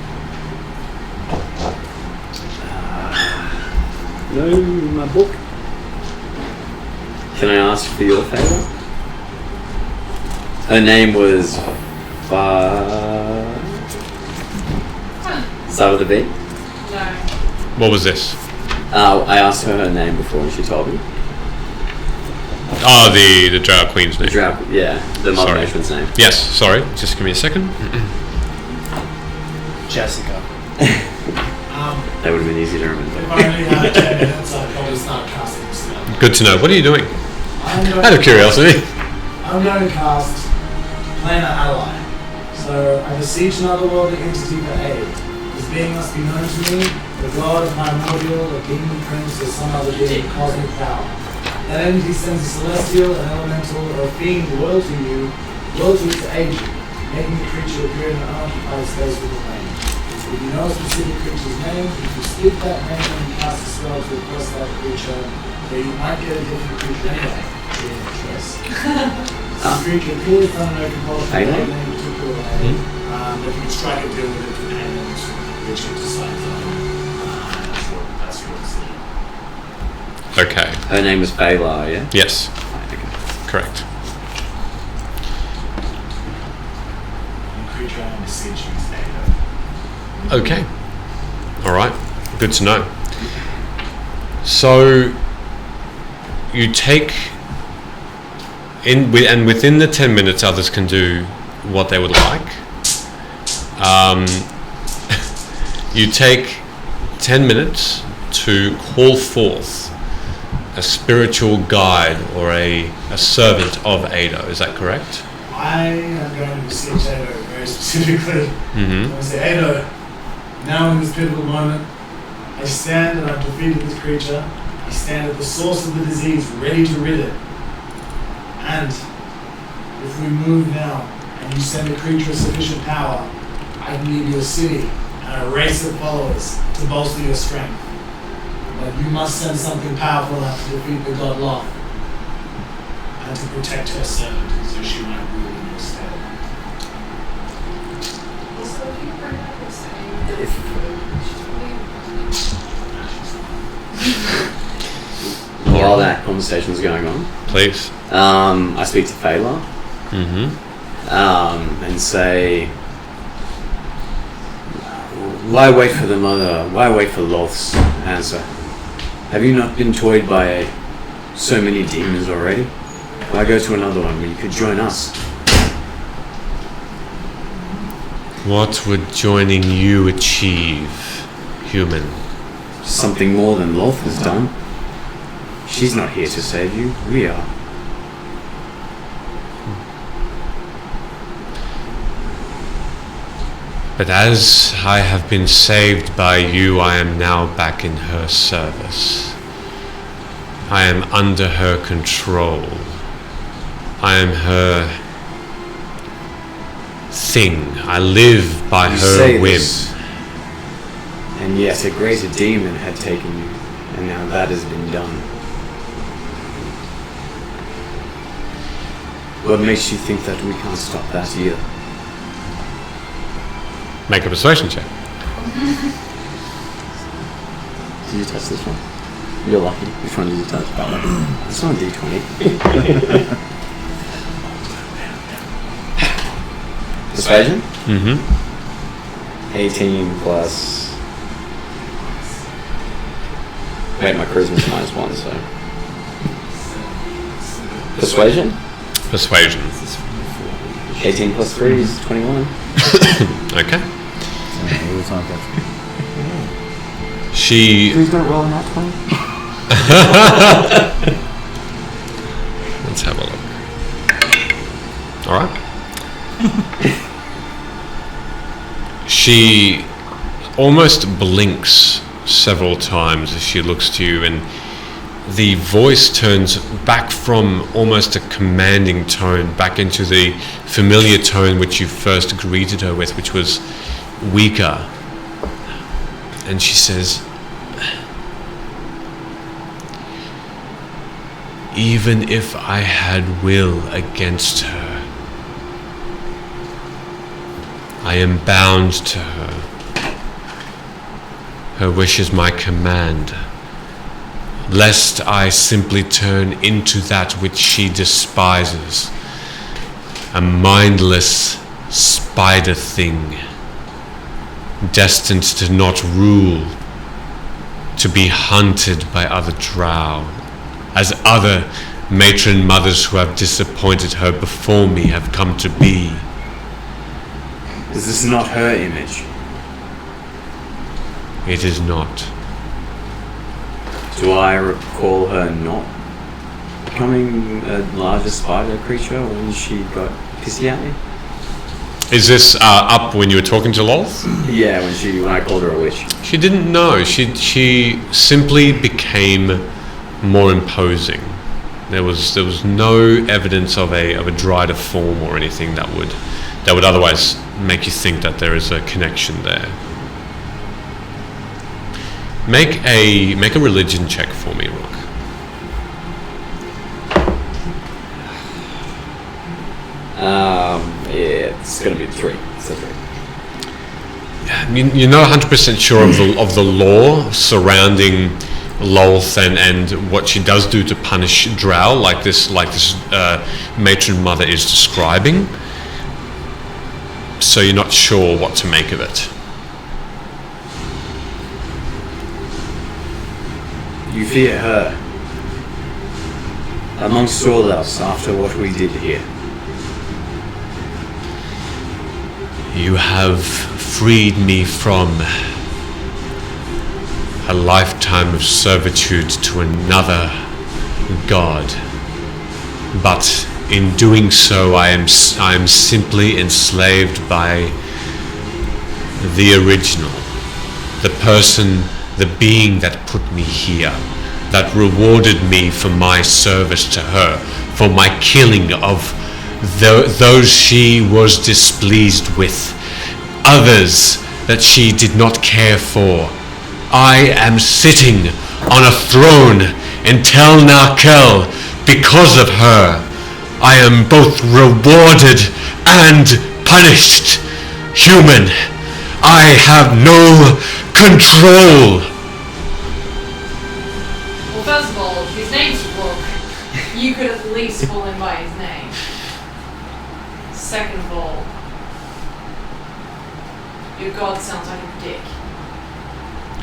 No, my book. Can I ask for your favor? Her name was Start with a B?
No.
What was this?
I asked her name before and she told me.
Oh, the Drow Queen's name.
The Mother
Sorry.
Matron's name.
Yes, sorry. Just give me a second.
Jessica.
That would have been easy to remember.
If I only had 10 minutes, I'd probably start casting a spell.
Good to know. What are you doing?
I'm going
Out of curiosity.
I'm going to cast Planar Ally. So I beseech another worldly entity for aid. This being must be known to me, the god of primordial, a demon prince, or some other being of cosmic power. That entity sends a celestial, an elemental, or a fiend loyal to you to aid you, making the creature appear in an unoccupied space within range. If you know a specific creature's name, if you speak that name and cast a spell to request that creature, then you might get a different creature anyway, being a choice. The creature appears on an open hole for that name particular way, but you can strike a deal with it with an element which you decide on. That's your decision.
Okay.
Her name was Balar, yeah?
Yes.
Okay.
Correct.
And creature I beseech you is Ada.
Okay. All right. Good to know. So you take and within the 10 minutes, others can do what they would like. You take 10 minutes to call forth a spiritual guide or a servant of Ada. Is that correct?
I am going to beseech Ada very specifically. I'm
Mm-hmm.
going to say, Ada, now in this pivotal moment, I stand and I've defeated this creature. I stand at the source of the disease, ready to rid it. And if we move now, and you send the creature sufficient power, I can give you a city and a race of followers to bolster your strength. But you must send something powerful enough to defeat the god Lolth and to protect her servant, so she might rule in your stead.
Also, if you bring up the same.
While that conversation is going on,
Please.
I speak to Fela
Mm-hmm.
and say, why wait for the mother? Why wait for Lolth's answer? Have you not been toyed by so many demons already? Why go to another one where you could join us?
What would joining you achieve, human?
Something more than Lolth has done. She's not here to save you. We are.
But as I have been saved by you, I am now back in her service. I am under her control. I am her thing. I live by
You
her
say
whim.
this, and yet a greater demon had taken you, and now that has been done. What makes you think that we can't stop that either?
Make a persuasion check.
Did you touch this one? You're lucky. Which one did you touch? That one. It's on D20. Persuasion?
Mm-hmm.
18 plus... Wait, my charisma's -1, so... Persuasion?
Persuasion.
18 plus 3 is 21.
Okay. She...
Who's gonna roll in that 20?
Let's have a look. Alright. She almost blinks several times as she looks to you, and the voice turns back from almost a commanding tone back into the familiar tone which you first greeted her with, which was weaker. And she says, even if I had will against her, I am bound to her. Her wish is my command, lest I simply turn into that which she despises, a mindless spider thing, destined to not rule, to be hunted by other drow, as other matron mothers who have disappointed her before me have come to be.
Is this not her image?
It is not.
Do I recall her not becoming a larger spider creature when she got pissy at me?
Is this up when you were talking to Lolth?
Yeah, when I called her a witch.
She didn't know. She simply became more imposing. There was no evidence of a dried form or anything that would otherwise make you think that there is a connection there. Make a religion check for me, Rook.
It's gonna be 3. It's a 3.
You're not 100% sure of the law surrounding Lolth and what she does do to punish drow, like this matron mother is describing. So you're not sure what to make of it.
You fear her amongst all else after what we did here.
You have freed me from a lifetime of servitude to another god, but in doing so I am simply enslaved by the original, the person, the being that put me here, that rewarded me for my service to her, for my killing of those she was displeased with, others that she did not care for. I am sitting on a throne in Tel Narkel because of her. I am both rewarded and punished. Human, I have no control.
Well, first of all, his name's Rook. You could at least call him by his name. Second of all, your god sounds like a dick.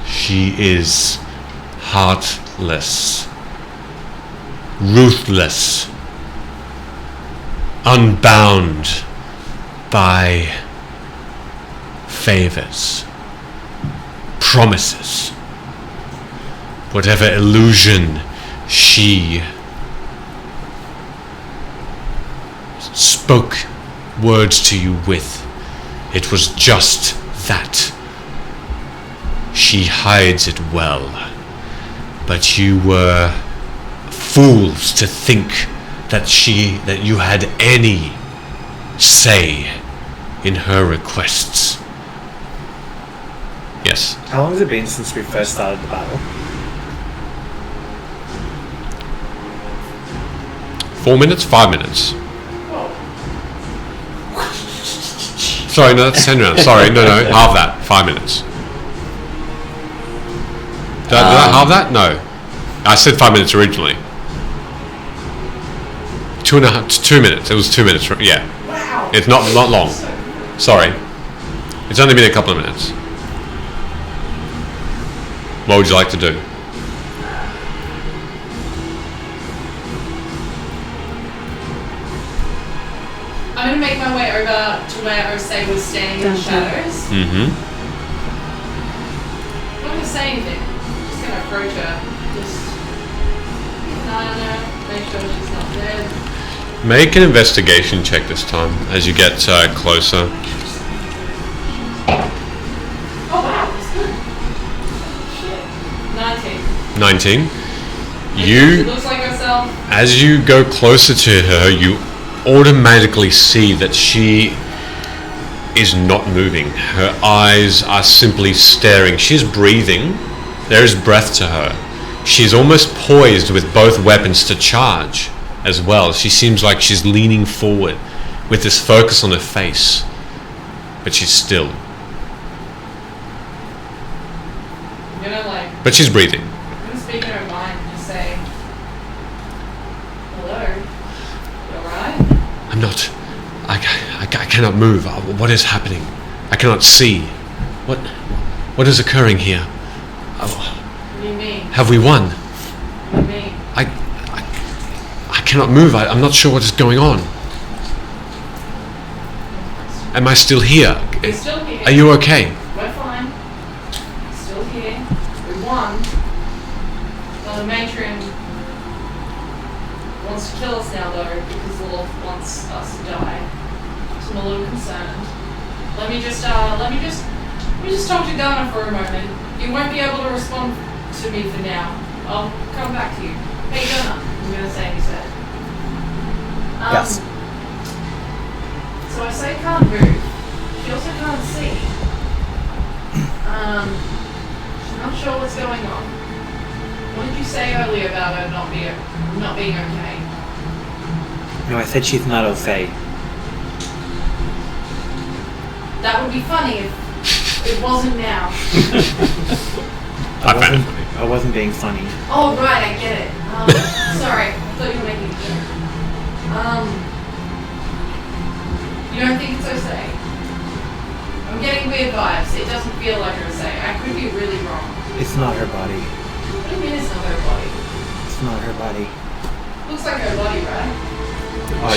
She is heartless, ruthless, unbound by favors, promises, whatever illusion She spoke words to you with. It was just that. She hides it well. But you were fools to think that you had any say in her requests. Yes.
How long has it been since we first started the battle?
4 minutes? 5 minutes. Sorry, no, that's 10 rounds. Sorry, no, half that. 5 minutes. Did I halve that? No. I said 5 minutes originally. 2 minutes. It was 2 minutes. Yeah.
Wow.
It's not long. Sorry. It's only been a couple of minutes. What would you like to do?
I'm going to make my way over to where Osei was standing in the shadows.
Mm-hmm.
I'm not going to say anything. I'm just going to approach her. Just keep an eye on her. Make sure she's not dead.
Make an investigation check this time as you get closer.
Oh wow, that's good. 19.
19.
She
You,
looks like herself.
as you go closer to her, you automatically see that she is not moving. Her eyes are simply staring. She's breathing. There is breath to her. She's almost poised with both weapons to charge as well. She seems like she's leaning forward with this focus on her face. But she's still.
I'm gonna
But she's breathing.
I'm gonna speak in her mind and just say, hello, you alright?
I'm not. I cannot move. What is happening? I cannot see. What is occurring here?
What do you mean?
Have we won?
What do you mean?
I cannot move. I'm not sure what is going on. Am I still here?
We're still here.
Are you okay?
We're fine. Still here. We won. Well, the matron wants to kill us now, though, because the Lolth wants us to die. So I'm a little concerned. Let me just talk to Ghana for a moment. You won't be able to respond to me for now. I'll come back to you. Hey, Ghana, I'm gonna say instead.
Yes.
So I say can't move. She also can't see. She's not sure what's going on. What did you say earlier about her not being okay?
No, I said she's not okay.
That would be funny if it wasn't now.
I found it funny.
I wasn't being funny.
Oh right, I get it. Sorry, I thought you were making a joke. You don't think it's Osei? I'm getting weird vibes. It doesn't feel like Osei. I could be really wrong.
It's not her body.
What do you mean it's not her body?
It's not her body.
Looks like her body, right?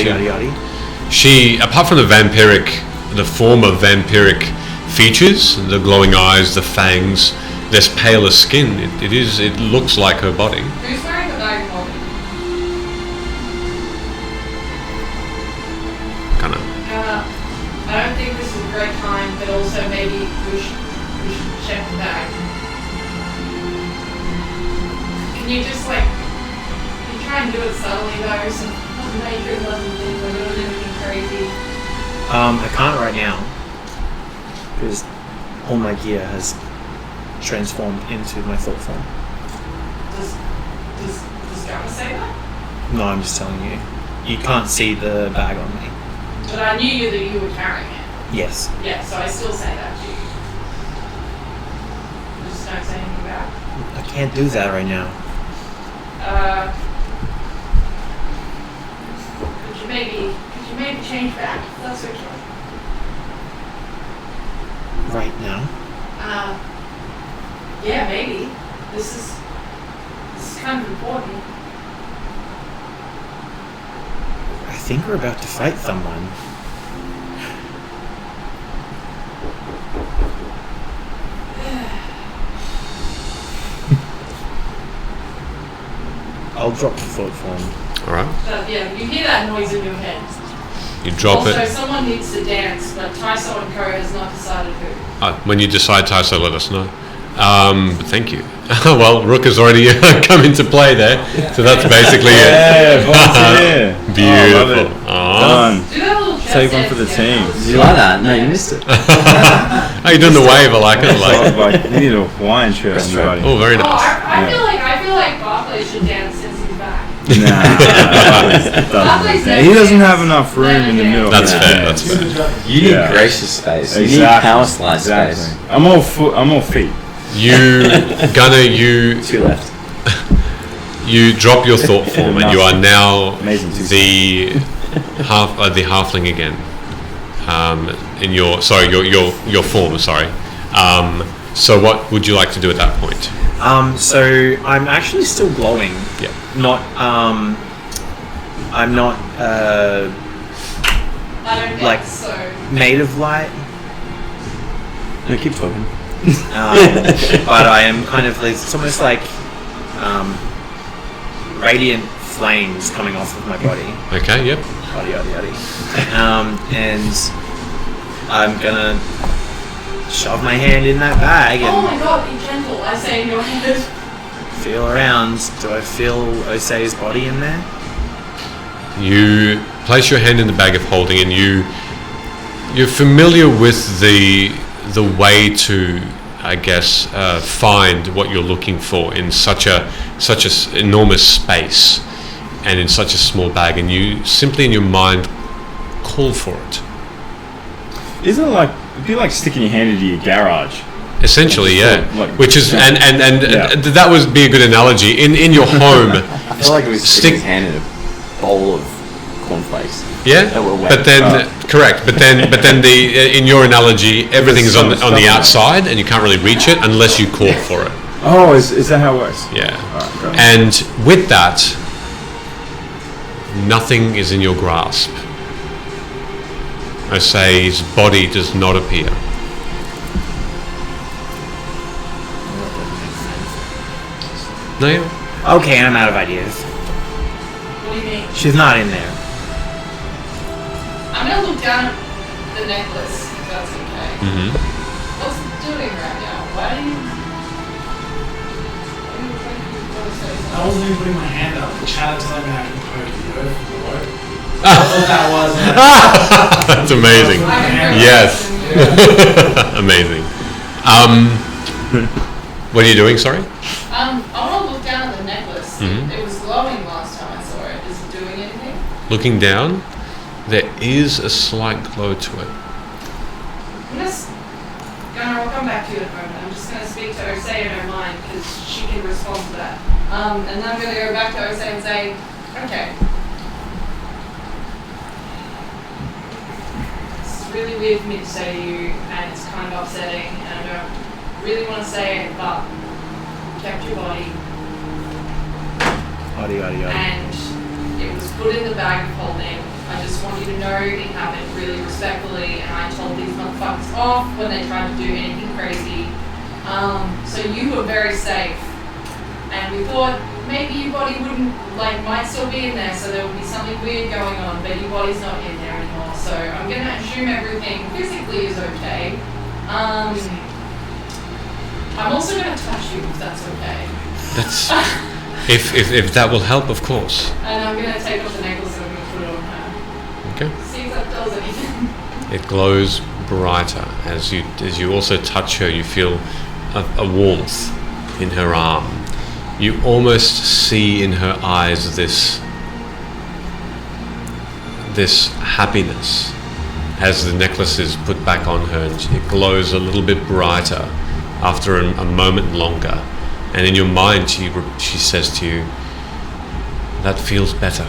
Yada yada.
She, apart from the former vampiric features, the glowing eyes, the fangs, this paler skin, it looks like her body.
Who's wearing the bag body?
Kinda.
I don't think this is a great time, but also maybe we should check the bag. Can you just can you try and do it subtly though, so Matron doesn't think we're doing anything crazy?
I can't right now because all my gear has transformed into my thought form.
Does Grasso say that?
No, I'm just telling you. You can't see the bag on me.
But I knew that you were carrying it.
Yes.
Yeah, so I still say that to you. Just don't say anything back.
I can't do that right now.
Could you maybe change back? That's okay.
Right now?
Yeah, maybe. This is kind of important.
I think we're about to fight someone. I'll drop the thought form.
All right.
Yeah, you hear that noise in your head.
You drop
Also,
it.
someone needs to dance, but Tyso and Co has not decided who.
When you decide, Tyso, let us know. But thank you. Well, Rook has already come into play there, so that's basically it.
Yeah, volunteer.
Beautiful.
Oh, done.
Do that little chest
Take one for
dance
the team.
together.
Did you like that? No, you missed it.
Oh, you're doing the wave. I like it. I like it.
Like, you need a Hawaiian shirt on your body.
Oh, very
Oh,
nice.
I feel like Barclays should dance since he's back.
Nah, he doesn't have enough room in the middle.
That's
Yeah.
fair. That's fair.
You need
Yeah.
gracious space. You need
Exactly.
power slide
Exactly.
space.
I'm all feet.
Two left.
You drop your thought form, and you are now
Amazing.
the halfling again. In your form. Sorry. So what would you like to do at that point?
So I'm actually still glowing.
Yeah.
Not I'm not
I don't
Like-
think so.
made of light.
No, keep talking.
But I am kind of, it's almost like radiant flames coming off of my body.
Okay. Yep.
Yada yada yada. And I'm gonna shove my hand in that bag
Oh
and
my god, be gentle, I say in your head.
feel around. Do I feel Osei's body in there?
You place your hand in the bag of holding, and you're familiar with the way to, I guess, find what you're looking for in such a enormous space and in such a small bag, and you simply in your mind call for it.
Isn't it like, it'd be like sticking your hand into your garage?
Essentially, yeah.
Like-
Which is and
Yeah.
that would be a good analogy. In your home,
I feel like it was
Stick-
sticking his hand in a bowl of cornflakes.
yeah.
That were wet.
But then correct. But then the in your analogy, everything is on the outside, and you can't really reach it unless you call for it.
Oh, is that how it works?
Yeah.
Alright, great.
And with that, nothing is in your grasp. I say his body does not appear. No, yeah.
Okay, I'm out of ideas.
What do you mean?
She's not in there.
I'm gonna look down at the necklace, if that's okay.
Mm-hmm.
What's it doing right now? Why are you trying to do
I wasn't even putting my hand up. The chat telling me I can poke the earth from the rope. That's what that was.
That's amazing. Yes. Amazing. What are you doing? Sorry.
I want to look down at the necklace.
Mhm.
It was glowing last time I saw it. Is it doing anything?
Looking down, there is a slight glow to it.
I'm just gonna. I'll come back to you in a moment. I'm just gonna speak to Osei in her mind because she can respond to that. And then I'm gonna go back to Osei and say, okay. It's really weird for me to say to you, and it's kind of upsetting, and I don't really want to say it, but you kept your body,
Yada yada yada.
and it was put in the bag of holding. I just want you to know it happened really respectfully, and I told these motherfuckers off when they tried to do anything crazy. So you were very safe, and we thought maybe your body might still be in there, so there would be something weird going on, but your body's not in there anymore. So I'm gonna assume everything physically is okay. I'm also gonna touch you if that's okay.
That's if that will help, of course.
And I'm gonna take off the necklace and I'm gonna put it on her.
Okay.
See if that does anything.
It glows brighter as you also touch her. You feel a warmth in her arm. You almost see in her eyes this happiness as the necklace is put back on her, and it glows a little bit brighter after a moment longer. And in your mind, she says to you, "That feels better.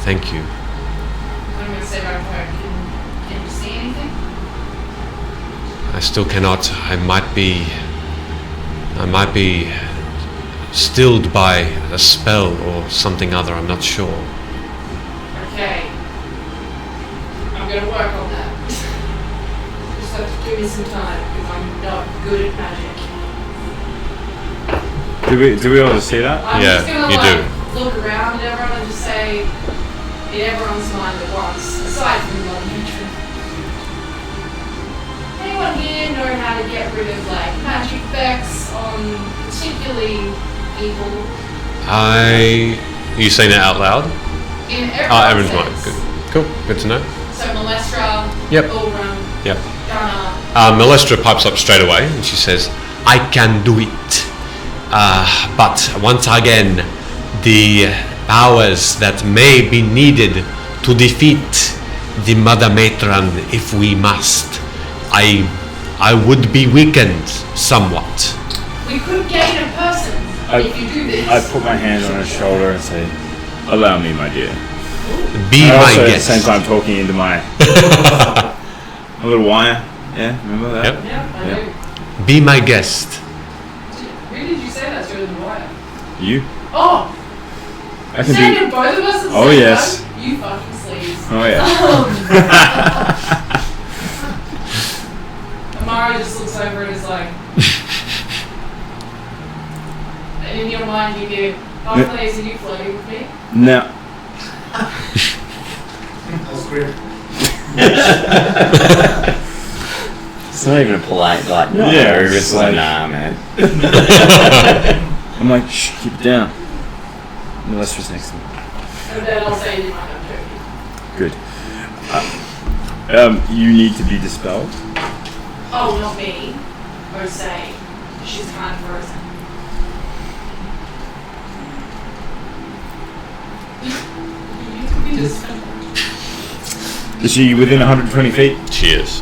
Thank you."
I'm gonna say back to her, can you see anything?
I still cannot. I might be stilled by a spell or something other. I'm not sure.
Okay. I'm gonna work on that. Just have to give me some time because I'm not good at magic.
Do we all see that?
I'm
Yeah,
just gonna
you do.
look around at everyone and just say, in everyone's mind at once, aside from the Matron. Anyone here know how to get rid of like magic effects on particularly evil?
You saying that out loud?
In
Everyone's mind. Good. Cool. Good to know.
So Molestra,
Yep.
Ulram,
Yep.
Gunnar.
Molestra pipes up straight away and she says, I can do it. But once again, the powers that may be needed to defeat the Mother Matron, if we must, I would be weakened somewhat.
We could gain a person if you do this.
I put my hand on her shoulder and say, allow me, my dear.
Be
And
my
also at the
guest.
same time talking into my a little wire. Yeah, remember that?
Yep.
Yeah, I do.
Be my guest.
Who did you say that to in the wire?
You?
Oh!
I can
Saying
do.
to both of us at the
Oh,
same
yes.
time? You fucking sleaze.
Oh yeah.
Amara just looks over and is like... and in your mind you go, Barclays, are you flirting with me?
No.
That was great.
It's not even a polite, like, no,
Yeah,
it's
it's
like,
like-
nah, man.
I'm like, shh, keep it down. Molestra's next to me.
And then I'll say you might not joking.
Good. You need to be dispelled.
Oh, not me. Or say, she's kind of frozen. You need to be dispelled.
Is she within 120 feet?
She is.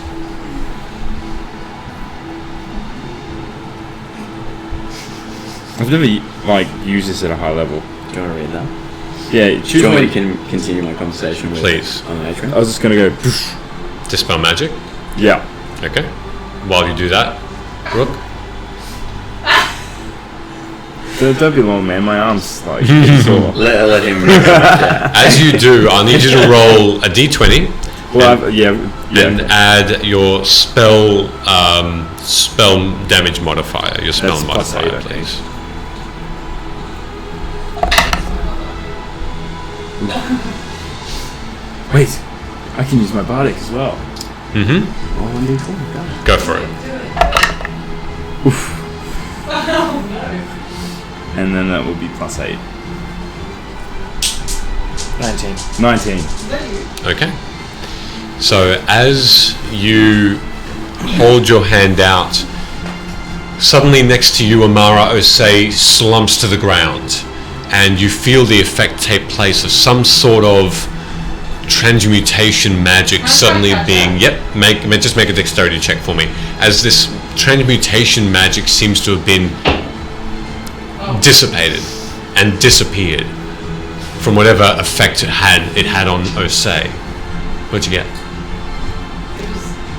I've never like used this at a high level.
Do you want to read that?
Yeah,
Do
choose
you want me
one.
to continue my conversation with
Please.
on the Matron?
I was just gonna go. Poof.
Dispel magic.
Yeah.
Okay. While you do that, Rook.
Don't be long, man. My arms like getting sore.
Let him
As you do, I need you to roll a d20
Well, yeah.
and add your spell damage modifier. Your spell
That's plus
modifier,
8, I think.
please.
Wait, I can use my bardic as well.
Mm-hmm.
Oh, 1d4, go.
Go for it.
Do it.
Oof.
Oh no.
And then that will be plus 8.
19.
19.
Is that you?
Okay. So as you hold your hand out, suddenly next to you, Amara Osei slumps to the ground, and you feel the effect take place of some sort of transmutation magic suddenly being. Just make a dexterity check for me. As this transmutation magic seems to have been dissipated and disappeared from whatever effect it had on Osei. What'd you get?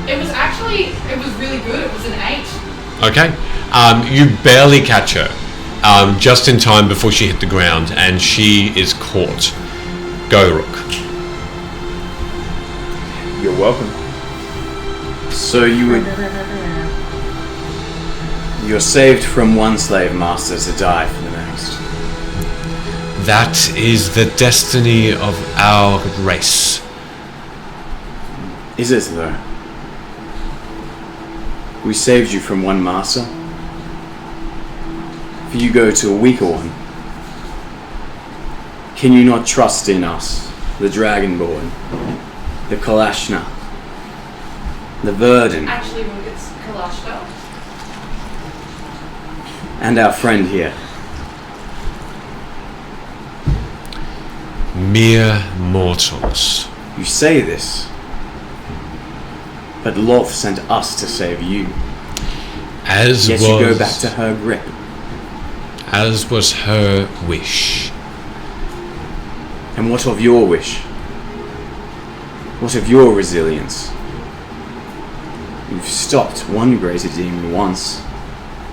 It was really good. It was an 8.
Okay. You barely catch her, just in time before she hit the ground, and she is caught. Go, Rook.
You're welcome.
So you're saved from one slave master to die for the next.
That is the destiny of our race.
Is it though? We saved you from one master. If you go to a weaker one, can you not trust in us, the Dragonborn, the Kalashna, the Verdun,
Actually, Rook, it's Kalashta.
and our friend here?
Mere mortals.
You say this, but Lolth sent us to save you.
As
Yet
was,
you go back to her grip.
as was her wish.
And what of your wish? What of your resilience? You've stopped one greater demon once,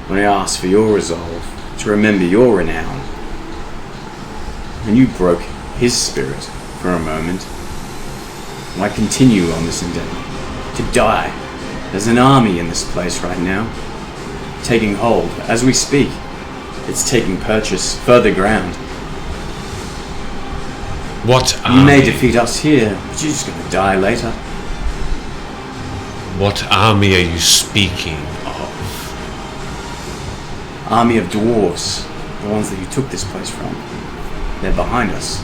when I asked for your resolve to remember your renown. And you broke his spirit for a moment. Why continue on this endeavor? To die. There's an army in this place right now, taking hold as we speak. It's taking purchase further ground.
What
You may defeat us here, but you're just gonna die later.
What army are you speaking of?
Army of dwarves, the ones that you took this place from. They're behind us.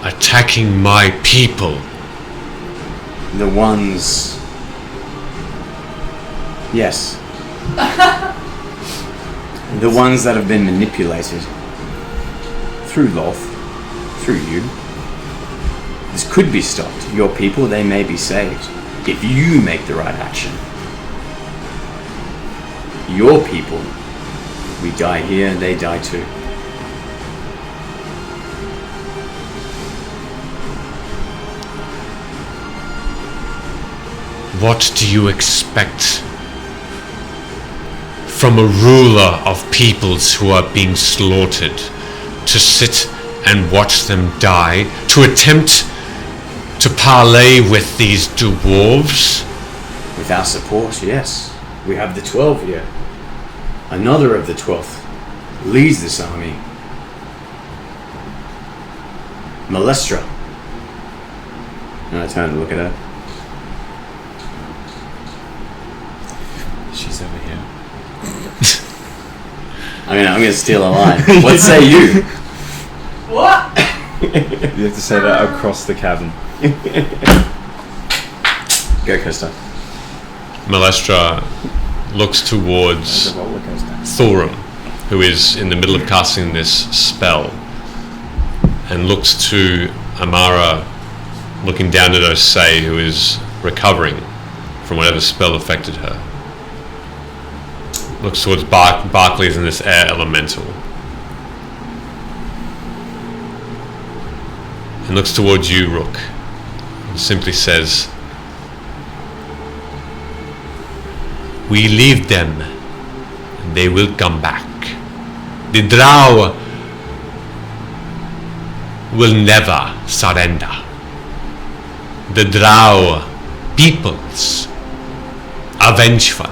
Attacking my people.
The ones... Yes. The ones that have been manipulated. Through Lolth. Through you. This could be stopped. Your people, they may be saved. If you make the right action. Your people, we die here, they die too.
What do you expect from a ruler of peoples who are being slaughtered? To sit and watch them die? To attempt to parley with these dwarves?
With our support, yes. We have the 12 here. Another of the 12th leads this army. Malestra. And I turn to look at her.
She's over here.
I'm gonna steal a line. What say you?
What?
You have to say that across the cabin.
Go, Costa.
Malestra looks towards Thorum, who is in the middle of casting this spell, and looks to Amara, looking down at Osei, who is recovering from whatever spell affected her. Looks towards Barclays and this air elemental. And looks towards you, Rook, and simply says, "We leave them, and they will come back. The Drow will never surrender. The Drow peoples are vengeful.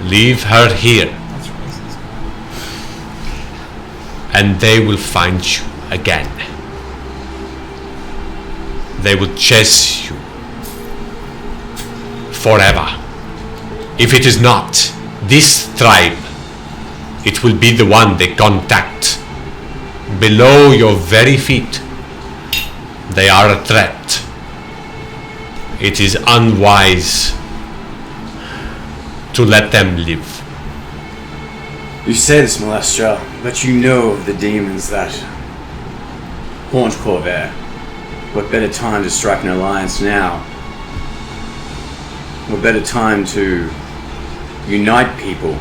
Leave her here, and they will find you again. They will chase you forever. If it is not this tribe, it will be the one they contact below your very feet. They are a threat. It is unwise to let them live."
You say this, Malestra, but you know of the demons that haunt Corvair. What better time to strike an alliance now? What better time to unite people?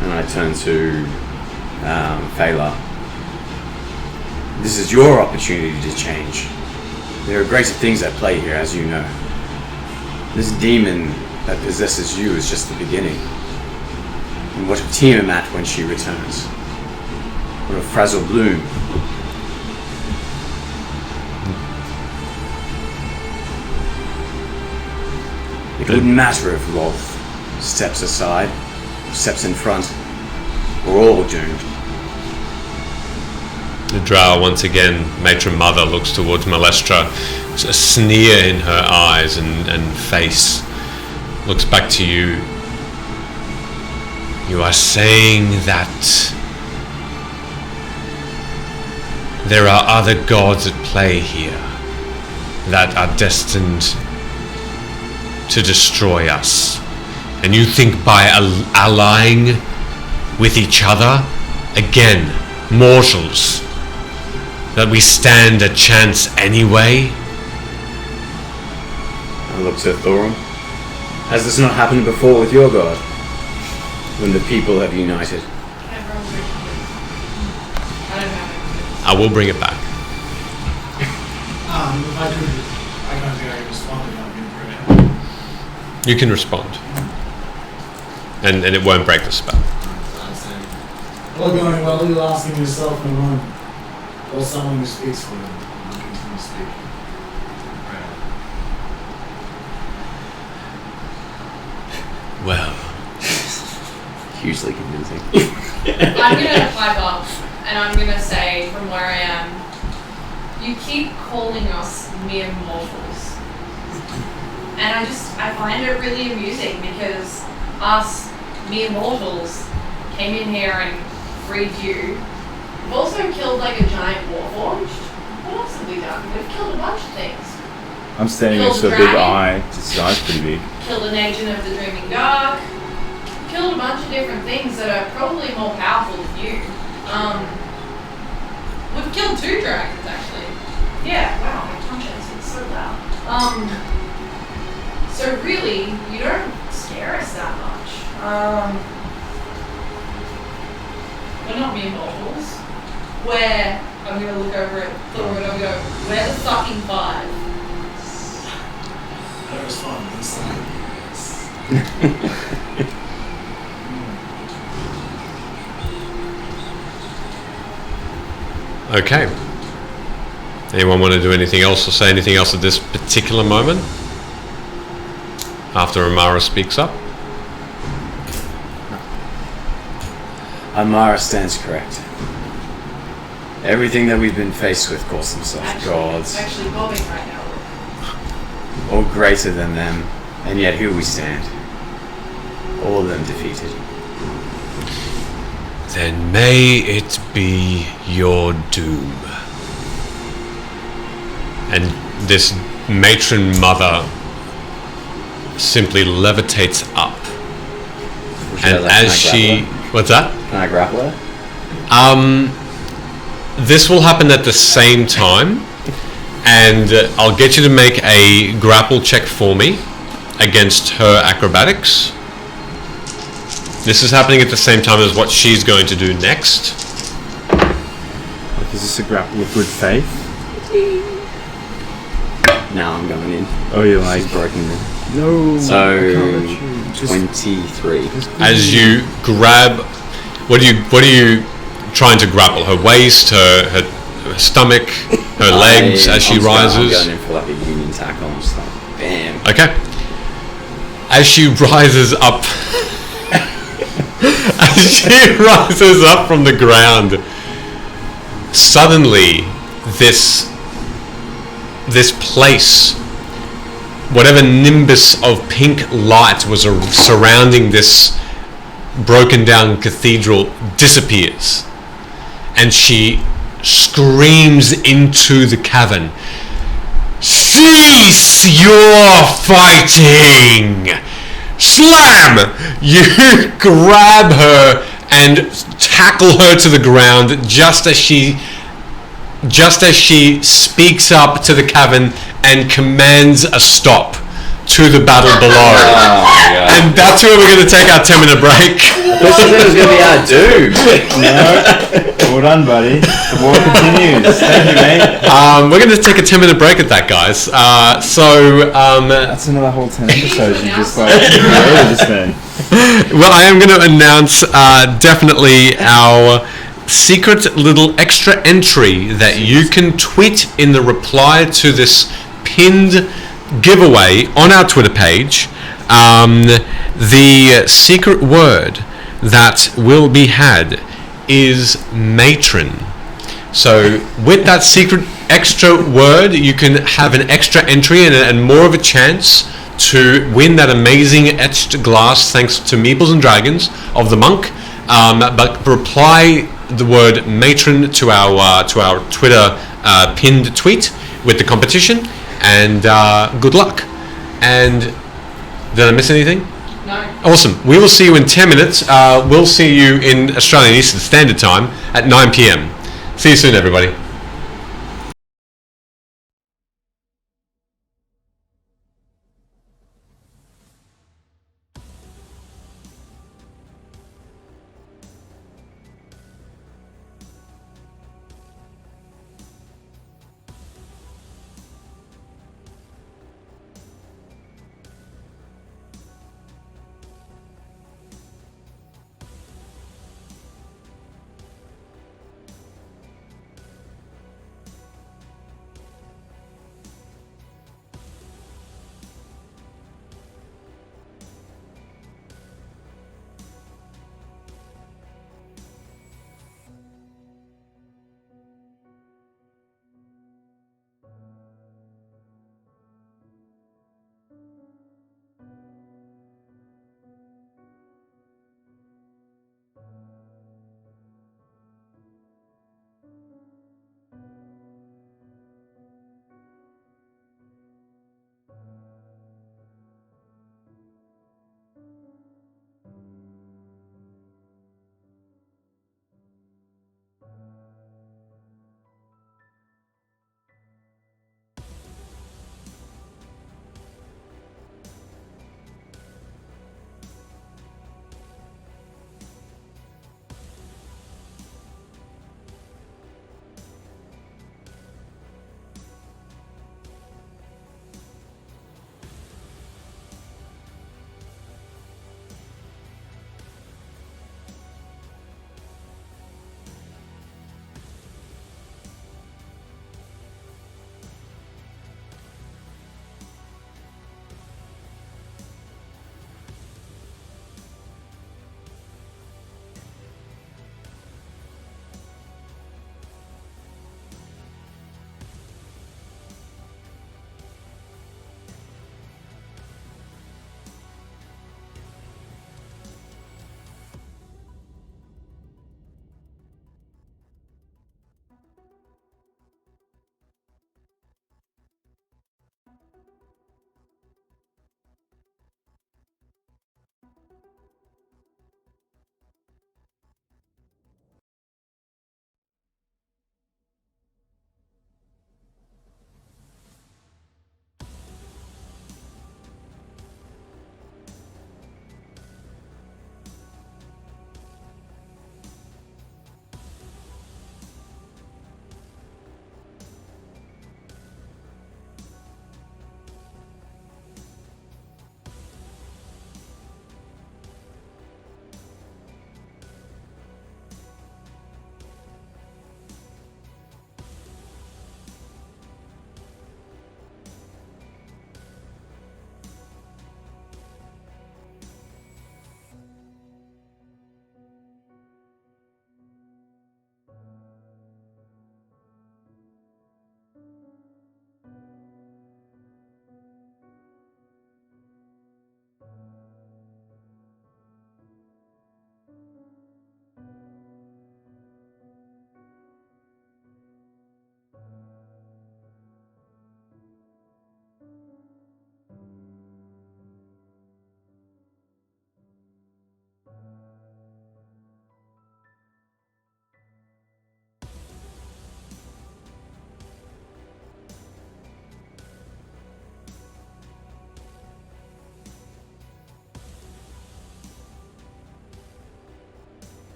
And I turn to Fela. This is your opportunity to change. There are greater things at play here, as you know. This demon that possesses you is just the beginning. And what of Tiamat when she returns? What of Frazzle Bloom? It wouldn't matter if Lolth steps aside, steps in front. We're all doomed.
The drow once again, Matron Mother, looks towards Malestra, a sneer in her eyes and face. Looks back to you. You are saying that there are other gods at play here that are destined to destroy us. And you think by allying with each other, again, mortals, that we stand a chance anyway?
I looked at Thorum. Has this not happened before with your god? When the people have united?
I will bring it back.
If I don't think I can respond without being brilliant.
You can respond. And it won't break the spell.
All going well, you're asking yourself in one. Or someone who speaks for them. Continue speaking.
Well,
Hugely convincing.
I'm gonna pipe up. and I'm gonna say from where I am, you keep calling us mere mortals. And I find it really amusing because us mere mortals came in here and freed you. We've also killed like a giant warforged. What else have we done? We've killed a bunch of things.
I'm standing
Killed
next to a
a
big
dragon.
eye. His eye's pretty big.
Killed an agent of the Dreaming Dark. Killed a bunch of different things that are probably more powerful than you. We've killed 2 dragons actually. Yeah, wow, my conscience is so loud. So really, you don't scare us that much. We're not mere mortals. I'm gonna look over it, we're the fucking 5.
That was fun.
Okay. Anyone want to do anything else or say anything else at this particular moment? After Amara speaks up.
Amara stands correct. Everything that we've been faced with calls themselves gods,
Actually bobbing right now.
or greater than them, and yet here we stand. All of them defeated.
Then may it be your doom. And this Matron Mother simply levitates up. And as she... What's that?
Can I grapple her?
This will happen at the same time, and I'll get you to make a grapple check for me against her acrobatics. This is happening at the same time as what she's going to do next.
Like, is this a grapple with good faith?
Now I'm going in.
Oh, you're like...
She's broken me.
No.
So,
I can't let you.
23.
As you grab, what are you trying to grapple? Her waist, her stomach, her legs as she
I'm
rises.
going in for like a union tackle and stuff. Bam.
Okay. As she rises up, from the ground, suddenly this place, whatever nimbus of pink light was surrounding this broken down cathedral, disappears, and she screams into the cavern, "Cease your fighting!" Slam! You grab her and tackle her to the ground just as she speaks up to the cavern and commands a stop to the battle below. And that's where we're going to take our 10-minute break.
This is going to be our doom.
No. Well done, buddy. The war continues. Thank you, mate.
We're going to take a 10-minute break at that, guys.
That's another whole 10 episodes. You just like created this thing.
Well, I am going to announce definitely our secret little extra entry that you can tweet in the reply to this pinned giveaway on our Twitter page. The secret word that will be had is matron. So with that secret extra word, you can have an extra entry and more of a chance to win that amazing etched glass thanks to Meeples and Dragons of the Monk. But reply the word matron to our Twitter pinned tweet with the competition, and good luck. And did I miss anything?
No.
Awesome. We will see you in 10 minutes. We'll see you in Australian Eastern Standard Time at 9 p.m. See you soon, everybody.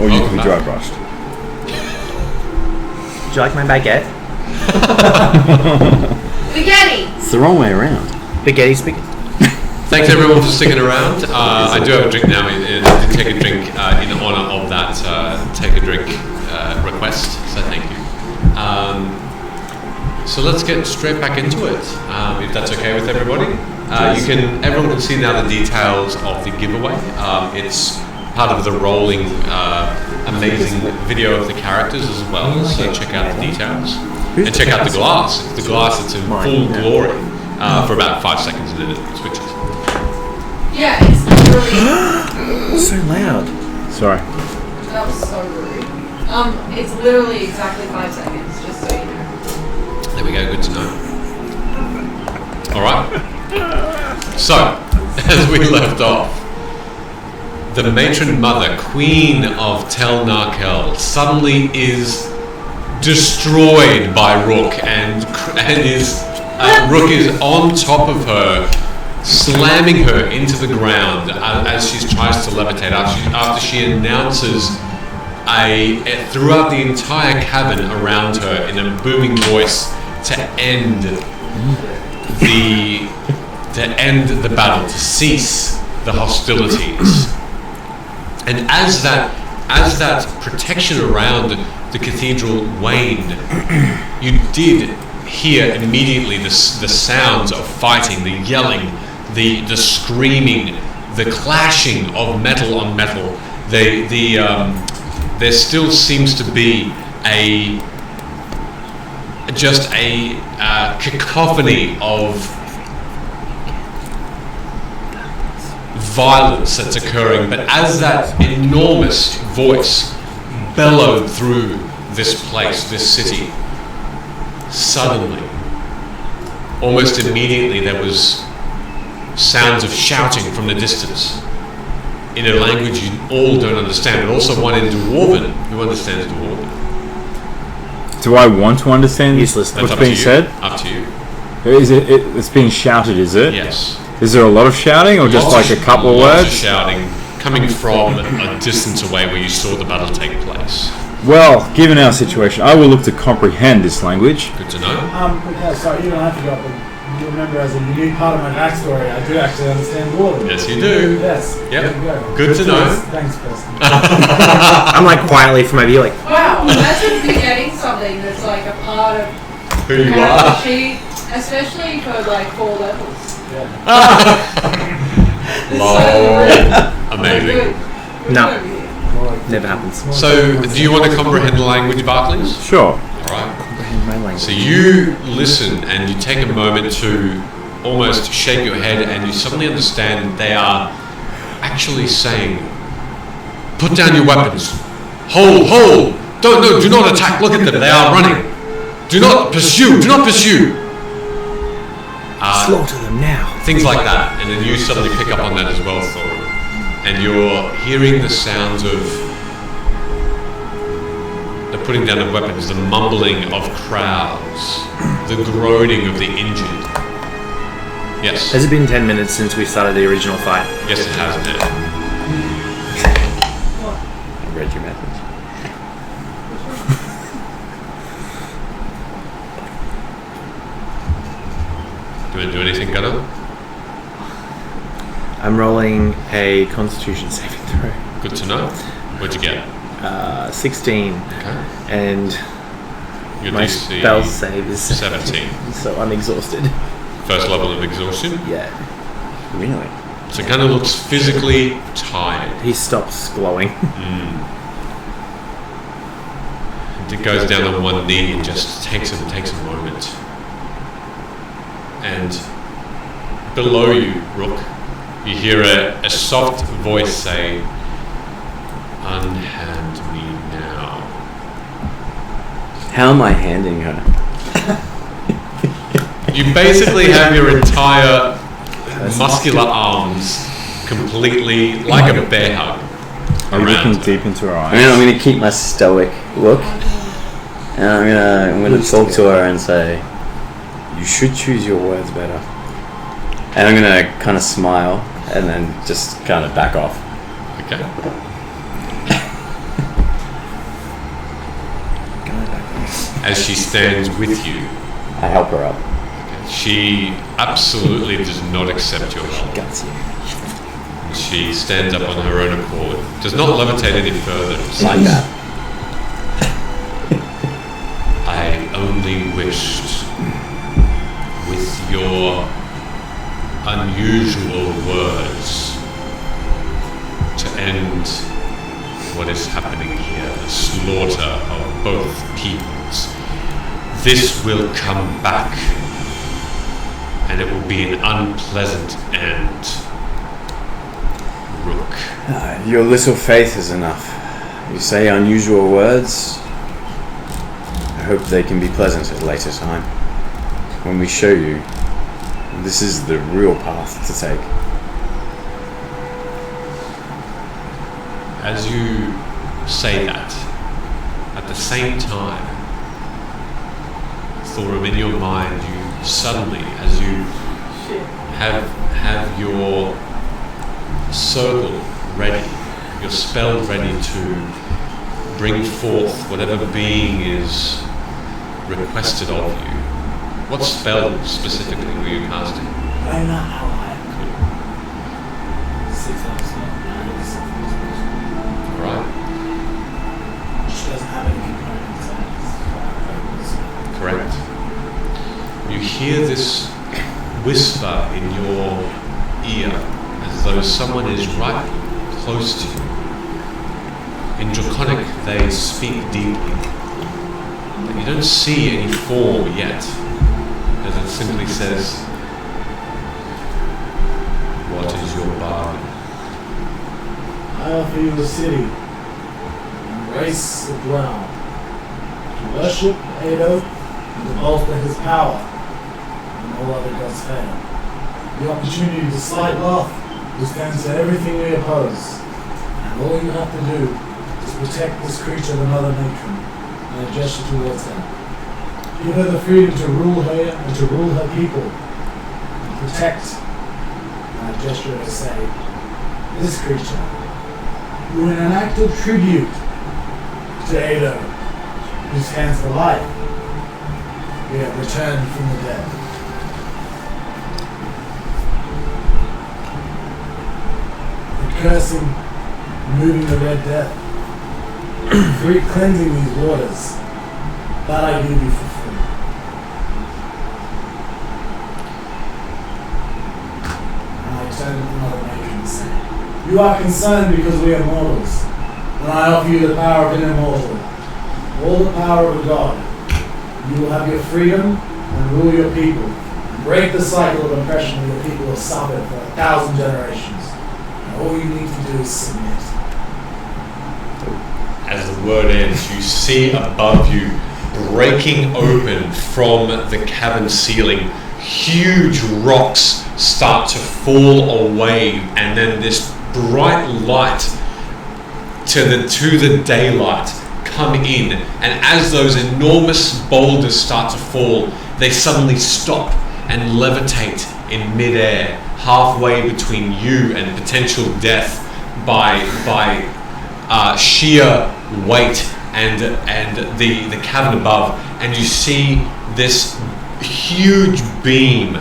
Or you
Welcome
can be
back.
dry brushed.
Would you like my baguette?
Spaghetti!
It's the wrong way around.
Spaghetti.
Thanks everyone for sticking around. I do have a drink now. I did take a drink in honour of that take a drink request. So thank you. So let's get straight back into it, if that's okay with everybody. Everyone can see now the details of the giveaway. It's part of the rolling, amazing video of the characters as well. So check out the details and check out the glass. The glass it's in full glory for about 5 seconds and then it switches.
Yeah, it's literally.
So loud.
Sorry.
That was so rude. It's literally exactly 5 seconds, just so you know.
There we go, good to know. Alright. So, as we left off, the Matron Mother, Queen of Tel Narkel, suddenly is destroyed by Rook and Rook is on top of her, slamming her into the ground as she tries to levitate after she announces throughout the entire cabin around her in a booming voice to end the battle, to cease the hostilities. And as that protection around the cathedral waned, you did hear immediately the sounds of fighting, the yelling, the screaming, the clashing of metal on metal. There still seems to be a cacophony of violence that's occurring, but as that enormous voice bellowed through this place, this city, suddenly, almost immediately, there was sounds of shouting from the distance in a language you all don't understand, but also one in Dwarven. Who understands Dwarven?
Do I want to understand
Useless.
That's
what's
up
being
to you.
said?
Up to you.
Is it's being shouted, is it?
Yes.
Is there a lot of shouting or just like a couple of
Lots
words?
shouting coming from a distance away where you saw the battle take place.
Well, given our situation, I will look to comprehend this language.
Good to know.
Okay, sorry, you don't have to go, but you remember as a unique part of my backstory, I do actually understand water.
Yes, you do.
Yes.
Yep.
There you go.
Good to know.
Thanks, Preston.
I'm like quietly from my view, like,
Wow, imagine forgetting something that's like a part of
Who you
character
are.
sheet, especially for like 4 levels. It's
Lol.
so good.
Amazing.
Good.
No.
Good over here.
never happens.
So, do you want to comprehend the language, Barclays?
Sure.
Alright.
My language.
So you listen and you take a moment to almost shake your head and you suddenly understand they are actually saying, put down your weapons. Hold. Do not attack. Look at them. They are running. Do not pursue.
Slaughter them now.
Things like that. And then you suddenly pick up on that as well, Thorin. And you're hearing the sounds of the putting down of weapons, the mumbling of crowds, the groaning of the injured. Yes.
Has it been 10 minutes since we started the original fight?
Yes, it has now.
I read your message.
Do you want to do anything, Gunnar?
I'm rolling a Constitution saving throw.
Good to know. What'd you get?
16,
Okay.
and
Your
my
DC
spell save is
17.
so I'm exhausted.
First level of exhaustion.
Yeah.
Really?
So Gunnar looks physically tired.
He stops glowing.
It goes down on one knee and just takes a moment. And below you, Rook, you hear a soft voice say, "Unhand me now."
How am I handing her?
You basically have your entire muscular arms completely like a bear hug.
Are you
around
looking
her.
deep into her eyes?
I mean, I'm going to keep my stoic look, and I'm gonna talk to her and say, "You should choose your words better." And I'm gonna kind of smile and then just kind of back off.
Okay. as she stands with you.
I help her up.
She absolutely does not accept your help.
Guts you.
She stands up on her own accord, does not levitate any further.
Like that.
I only wished, with your unusual words, to end what is happening here, the slaughter of both peoples. This will come back, and it will be an unpleasant end. Rook.
Your little faith is enough. You say unusual words. I hope they can be pleasant at a later time. When we show you, this is the real path to take.
As you say that, at the same time, Thorum, in your mind, you suddenly, as you have your circle ready, your spell ready to bring forth whatever being is requested of you. What spell specifically were you casting?
I'm not ally. 6 hours
Alright,
She doesn't have any components.
correct. You hear this whisper in your ear as though someone is right close to you. In Draconic, they speak deeply, but you don't see any form yet, as it simply says, "What is your bargain?"
I offer you a city, embrace the ground, to worship Ado, and to bolster his power, and all other gods fail. The opportunity to slight Lolth, who stands for everything we oppose, and all you have to do is protect this creature, the Mother Matron, and a gesture towards her. Give her the freedom to rule her and to rule her people, and protect, and a gesture to say, this creature, who in an act of tribute to Ado, who stands for life, we have returned from the dead. The cursing, removing the Red Death, free cleansing these waters, that I give you for free. And I turn to the Mother Matron and say, you are concerned because we are mortals, and I offer you the power of an immortal, all the power of a god. You will have your freedom and rule your people, and break the cycle of oppression that your people have suffered for 1,000 generations. And all you need to do is submit.
As the word ends, you see above you, breaking open from the cavern ceiling, huge rocks start to fall away, and then this bright light to the daylight come in, and as those enormous boulders start to fall, they suddenly stop and levitate in midair, halfway between you and potential death by sheer weight and the cavern above, and you see this huge beam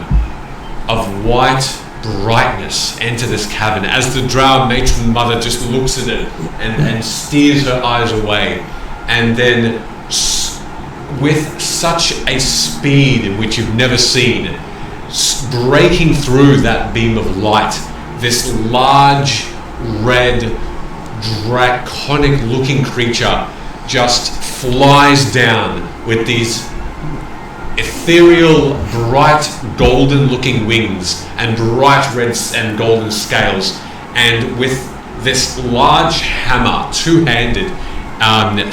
of white brightness enter this cavern as the drow Matron Mother just looks at it and steers her eyes away, and then with such a speed in which you've never seen, breaking through that beam of light, this large red draconic looking creature just flies down with these ethereal, bright, golden-looking wings and bright red and golden scales, and with this large hammer, two-handed,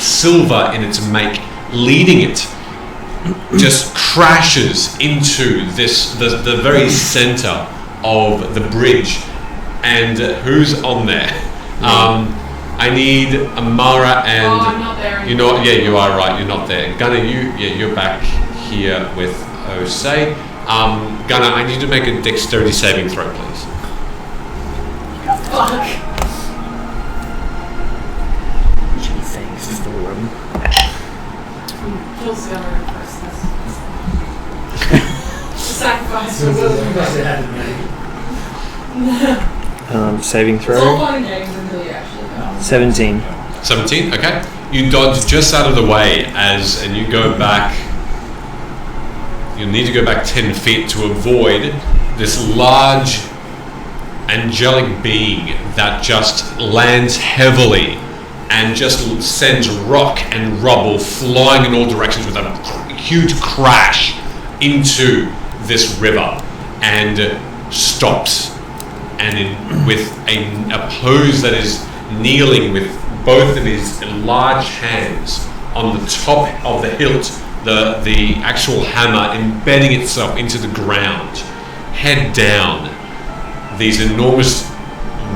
silver in its make, leading it, just crashes into the very center of the bridge. And who's on there? I need Amara and...
Oh, I'm not there
You're not, yeah, you are right, you're not there. Gunnar, you're back here with Osei. Gunnar, I need you to make a dexterity saving throw, please.
Fuck.
Thanks, Thorum.
Feel Will's gonna reverse this. Sacrifice for Will.
Saving
It's all
throw.
fun and games until you actually know.
17.
17. Okay. You dodge just out of the way and you go back. You'll need to go back 10 feet to avoid this large angelic being that just lands heavily and just sends rock and rubble flying in all directions with a huge crash into this river and stops, and with a pose that is kneeling with both of his large hands on the top of the hilt, the actual hammer embedding itself into the ground, head down, these enormous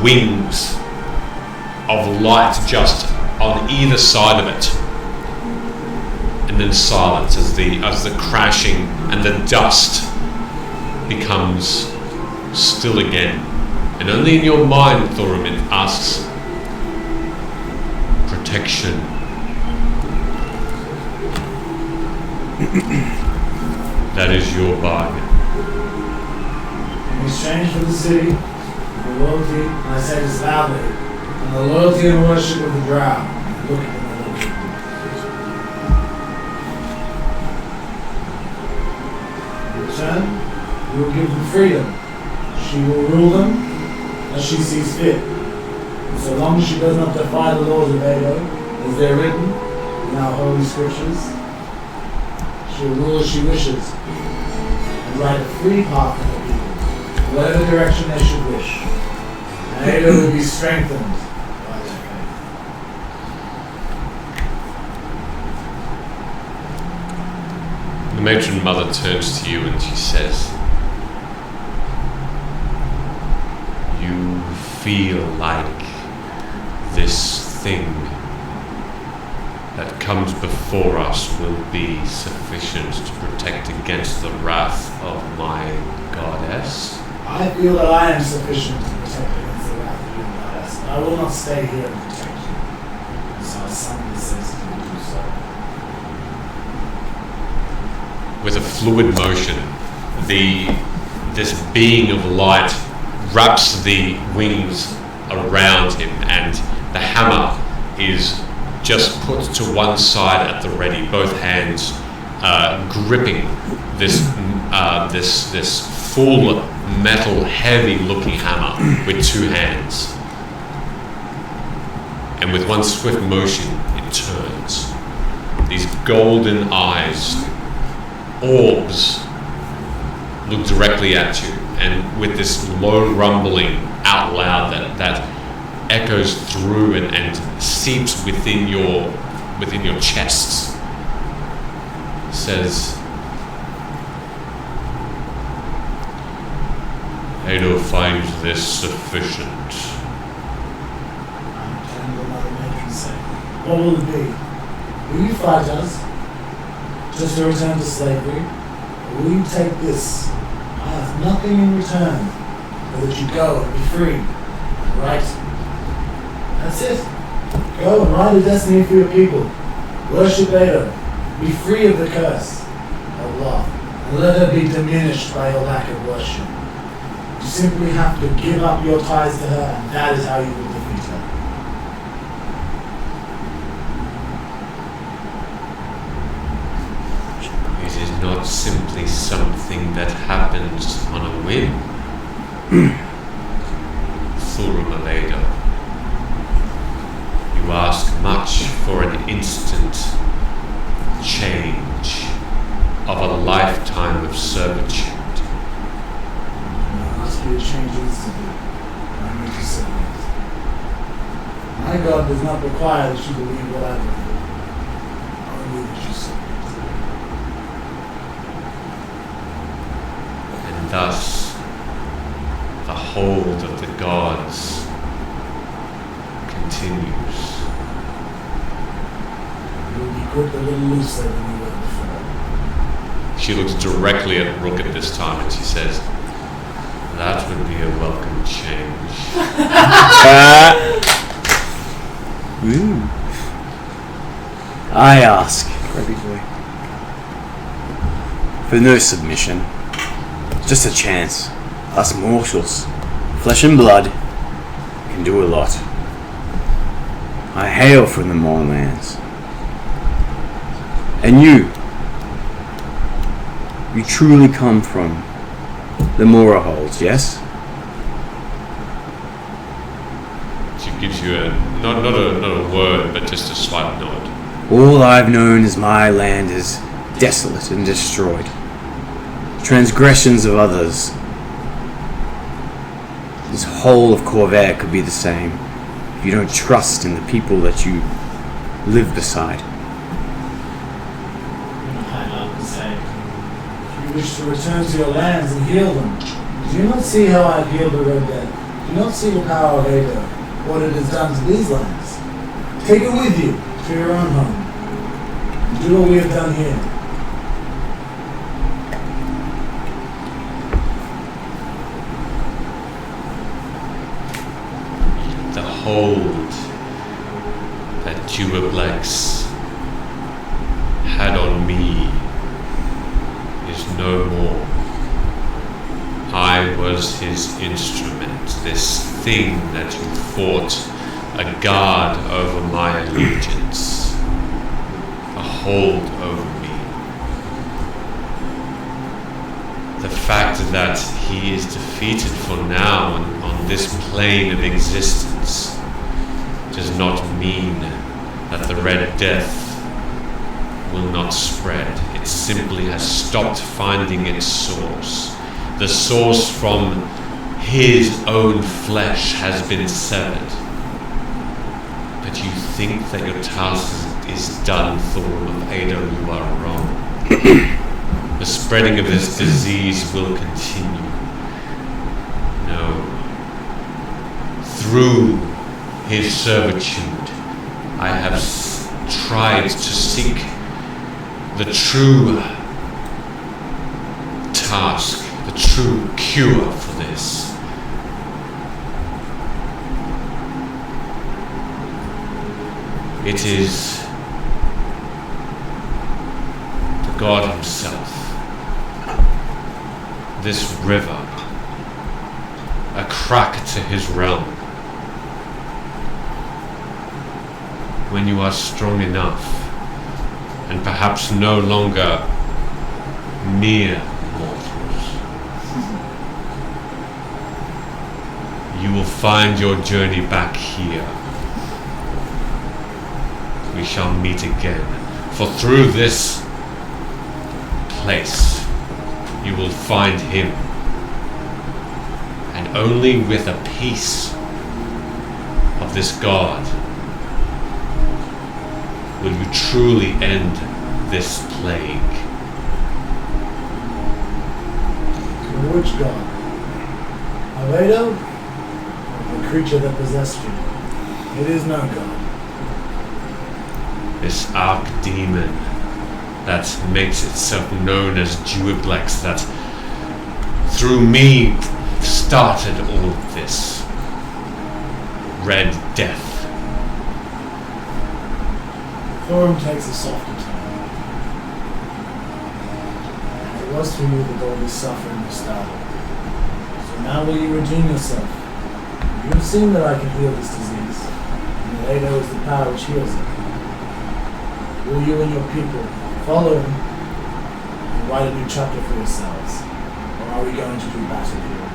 wings of light just on either side of it, and then silence as the crashing and the dust becomes still again, and only in your mind, Thorum, it asks, protection. That is your bargain.
In exchange for the city, the loyalty, and I say this loudly, and the loyalty and worship of the drow. Look at them. In return, we will give them freedom. She will rule them as she sees fit. And so long as she does not defy the laws of Edo, as they are written in our holy scriptures, she will rule as she wishes, and write a free path for her people, whatever direction they should wish. And Edo will be strengthened by their faith.
The Matron Mother turns to you and she says, you feel like this thing that comes before us will be sufficient to protect against the wrath of my goddess?
I feel that I am sufficient to protect against the wrath of your goddess. I will not stay here and protect you. So I summon the sensitive to do so.
With a fluid motion, this being of light wraps the wings around him, and the hammer is just put to one side at the ready, both hands gripping this full metal, heavy-looking hammer with two hands. And with one swift motion, it turns. These golden eyes, orbs, look directly at you, and with this low rumbling out loud that echoes through and seeps within your chests, says, Edo finds this sufficient.
And another matron say, what will it be? Will you fight us just to return to slavery? Or will you take this? I have nothing in return but that you go and be free. Right? That's it. Go and write a destiny for your people. Worship Edo. Be free of the curse of Lolth. And let her be diminished by your lack of worship. You simply have to give up your ties to her, and that is how you will defeat her.
It is not simply something that happens on a whim. Thurum of Edo. You ask much for an instant change of a lifetime of servitude.
I'll ask you to change instantly. I need to submit. My God does not require that you believe what I believe. Only that you submit.
And thus, the hold of the gods continues.
You will be gripped a little looser than you were before.
She looks directly at Rook at this time and she says, that would be a welcome change.
I ask.
Grubby boy.
for no submission. Just a chance. Us mortals, flesh and blood, can do a lot. I hail from the Moorlands. And you truly come from the Mror Holds, yes?
She gives you not a word, but just a slight nod.
All I've known is my land is desolate and destroyed. Transgressions of others. This whole of Corvair could be the same if you don't trust in the people that you live beside.
Hang up and say,
If you wish to return to your lands and heal them, do you not see how I've healed the Red Dead? Do you not see the power of Ada, what it has done to these lands? Take it with you to your own home. And do what we have done here.
The hold that Duoblex had on me is no more. I was his instrument, this thing that you fought a guard over my allegiance, a hold over me. The fact that he is defeated for now on this plane of existence does not mean that the Red Death will not spread. It simply has stopped finding its source. The source from his own flesh has been severed. But you think that your task is done, Thorn of Ada, you are wrong. The spreading of this disease will continue. No. Through his servitude, I have tried to seek the true task, the true cure for this. It is the God himself, this river, a crack to his realm. When you are strong enough, and perhaps no longer mere mortals, you will find your journey back here. We shall meet again, for through this place you will find him, and only with a piece of this God will you truly end this plague.
To which god? Aledo? Or the creature that possessed you? It is no god.
This archdemon that makes itself known as Duoblex, that through me started all of this. Red Death.
Thorum takes a softer tone. It was for you that all this suffering was started. So now will you redeem yourself? You have seen that I can heal this disease, and that Ada is the power which heals it. Will you and your people follow him and write a new chapter for yourselves? Or are we going to do battle here?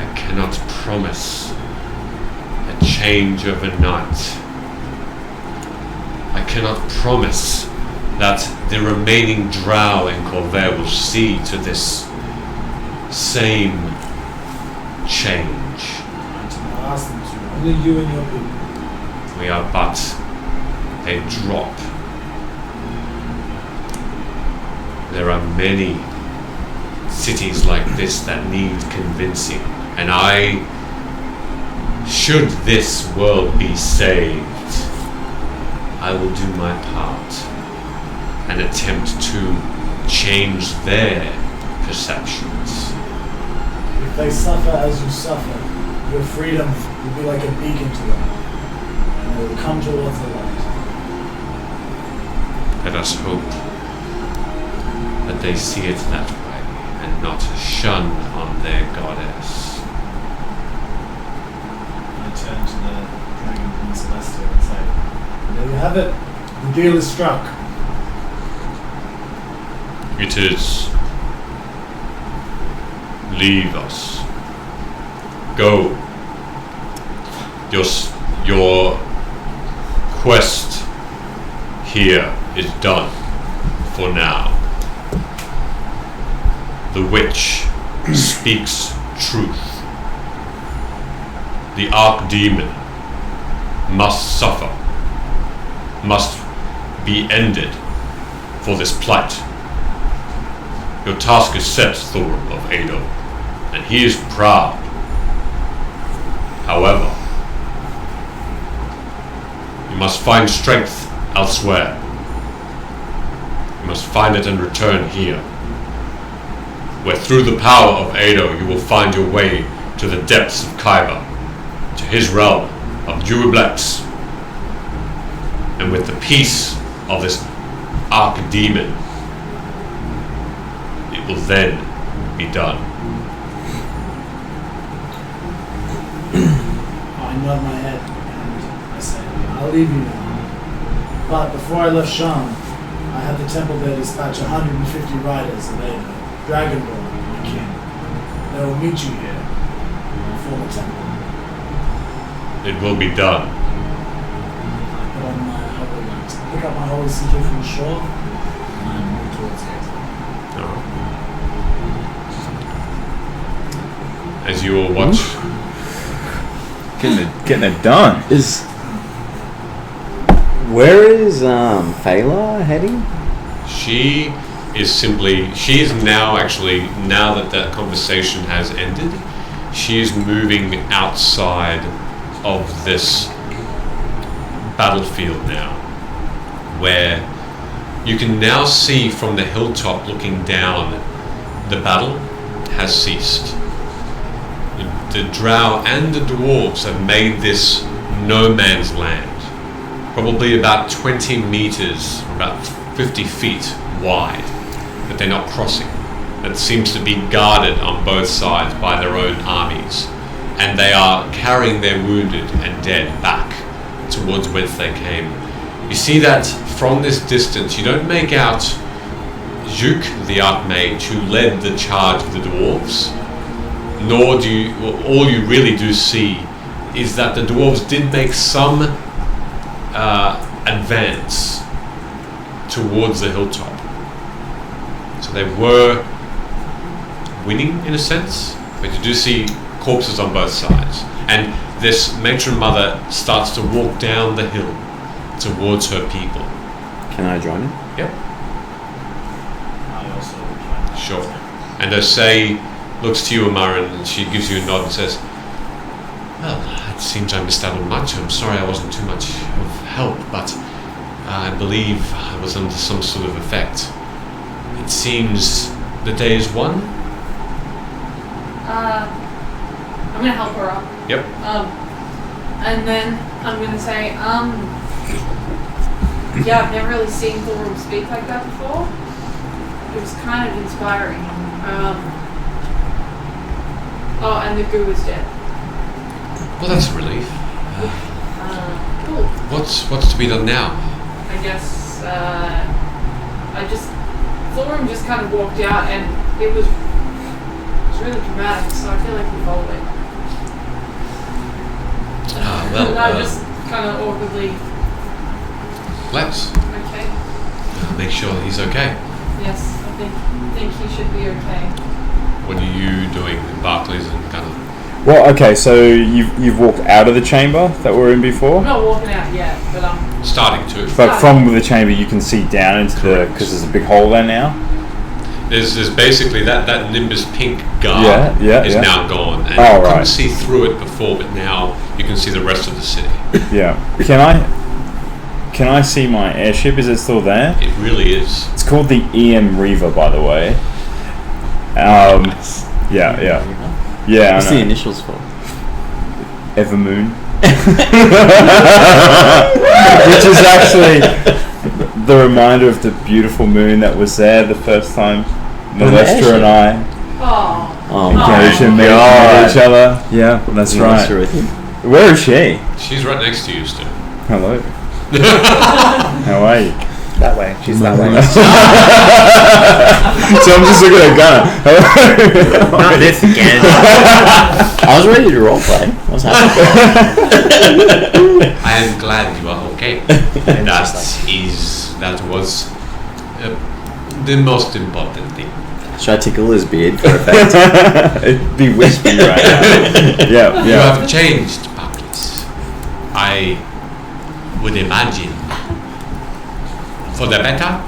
I cannot promise a change overnight. I cannot promise that the remaining drow in Corvair will see to this same change.
I'll ask them to. Only you and your people.
We are but a drop. There are many cities like this that need convincing, and should this world be saved, I will do my part and attempt to change their perceptions.
If they suffer as you suffer, your freedom will be like a beacon to them, and they will come towards the light.
Let us hope that they see it that way and not shun on their goddess.
I turn to the Dragon Queen Celestia and say, there you have it. The deal is struck.
It is. Leave us. Go. Your quest here is done for now. The witch speaks truth. The archdemon must suffer, must be ended for this plight. Your task is set, Thorum of Ado, and he is proud. However, you must find strength elsewhere. You must find it and return here, where through the power of Ado you will find your way to the depths of Kaiba, to his realm of Duoblex, and with the peace of this archdemon, it will then be done.
I nod my head and I say, I'll leave you now. But before I left Sham, I had the temple there dispatch 150 riders of Ado, Dragonborn, my king. They will meet you here before the temple.
It will be done.
I put on my holy lights, pick up my holy sigil from the shore, and I move towards it.
As you all watch,
Getting it done.
Where is Fela heading?
she is now actually, now that that conversation has ended, she is moving outside of this battlefield now, where you can now see from the hilltop looking down, the battle has ceased. The drow and the dwarves have made this no man's land, probably about 20 meters, about 50 feet wide, that they're not crossing. That seems to be guarded on both sides by their own armies, and they are carrying their wounded and dead back towards whence they came. You see that from this distance. You don't make out Juk, the Archmage, who led the charge of the dwarves, nor do you, well, all you really do see is that the dwarves did make some advance towards the hilltop. So they were winning in a sense, but you do see corpses on both sides. And this Matron Mother starts to walk down the hill towards her people.
Can I join him?
Yep.
I also try.
Sure. And Osei looks to you, Amaran, and she gives you a nod and says, well, it seems I missed out on much. I'm sorry I wasn't too much of help, but I believe I was under some sort of effect. It seems the day is won.
I'm gonna help her up.
Yep.
And then I'm gonna say, yeah, I've never really seen Thorum speak like that before. It was kind of inspiring. Oh, and the goo is dead.
Well, that's a relief.
Cool.
What's to be done now?
I guess, Thorum just kind of walked out and it was really dramatic, so I feel like we followed it. And I just kind of awkwardly,
Let's
okay,
make sure he's okay.
yes, I think he should be okay.
What are you doing in Barclays and Gunner?
Well, okay, so you've walked out of the chamber that we're in before,
I'm not walking out yet, but
Starting to.
but from the chamber you can see down into
Correct.
because there's a big hole there now.
There's basically that Nimbus pink guard is
Yeah.
now gone, and
Oh,
you couldn't
right.
see through it before, but now you can see the rest of the city.
Yeah. Can I see my airship? Is it still there?
It really is.
It's called the EM Reaver, by the way. Yeah.
What's
I
the
know.
initials for?
Evermoon. Which is actually the reminder of the beautiful moon that was there the first time Molester and I
Oh.
engaged and met each other. Yeah, that's right. Where is she?
She's right next to you, Stu.
Hello. How are you?
That way. She's that way.
So I'm just looking at Gunnar.
Not this again.
I was ready to roleplay. What's happening?
I am glad you are okay. That was the most important thing.
Should I tickle his beard for effect?
It'd be wispy right now. Yeah.
You have changed, Barclays. I would imagine. For the better?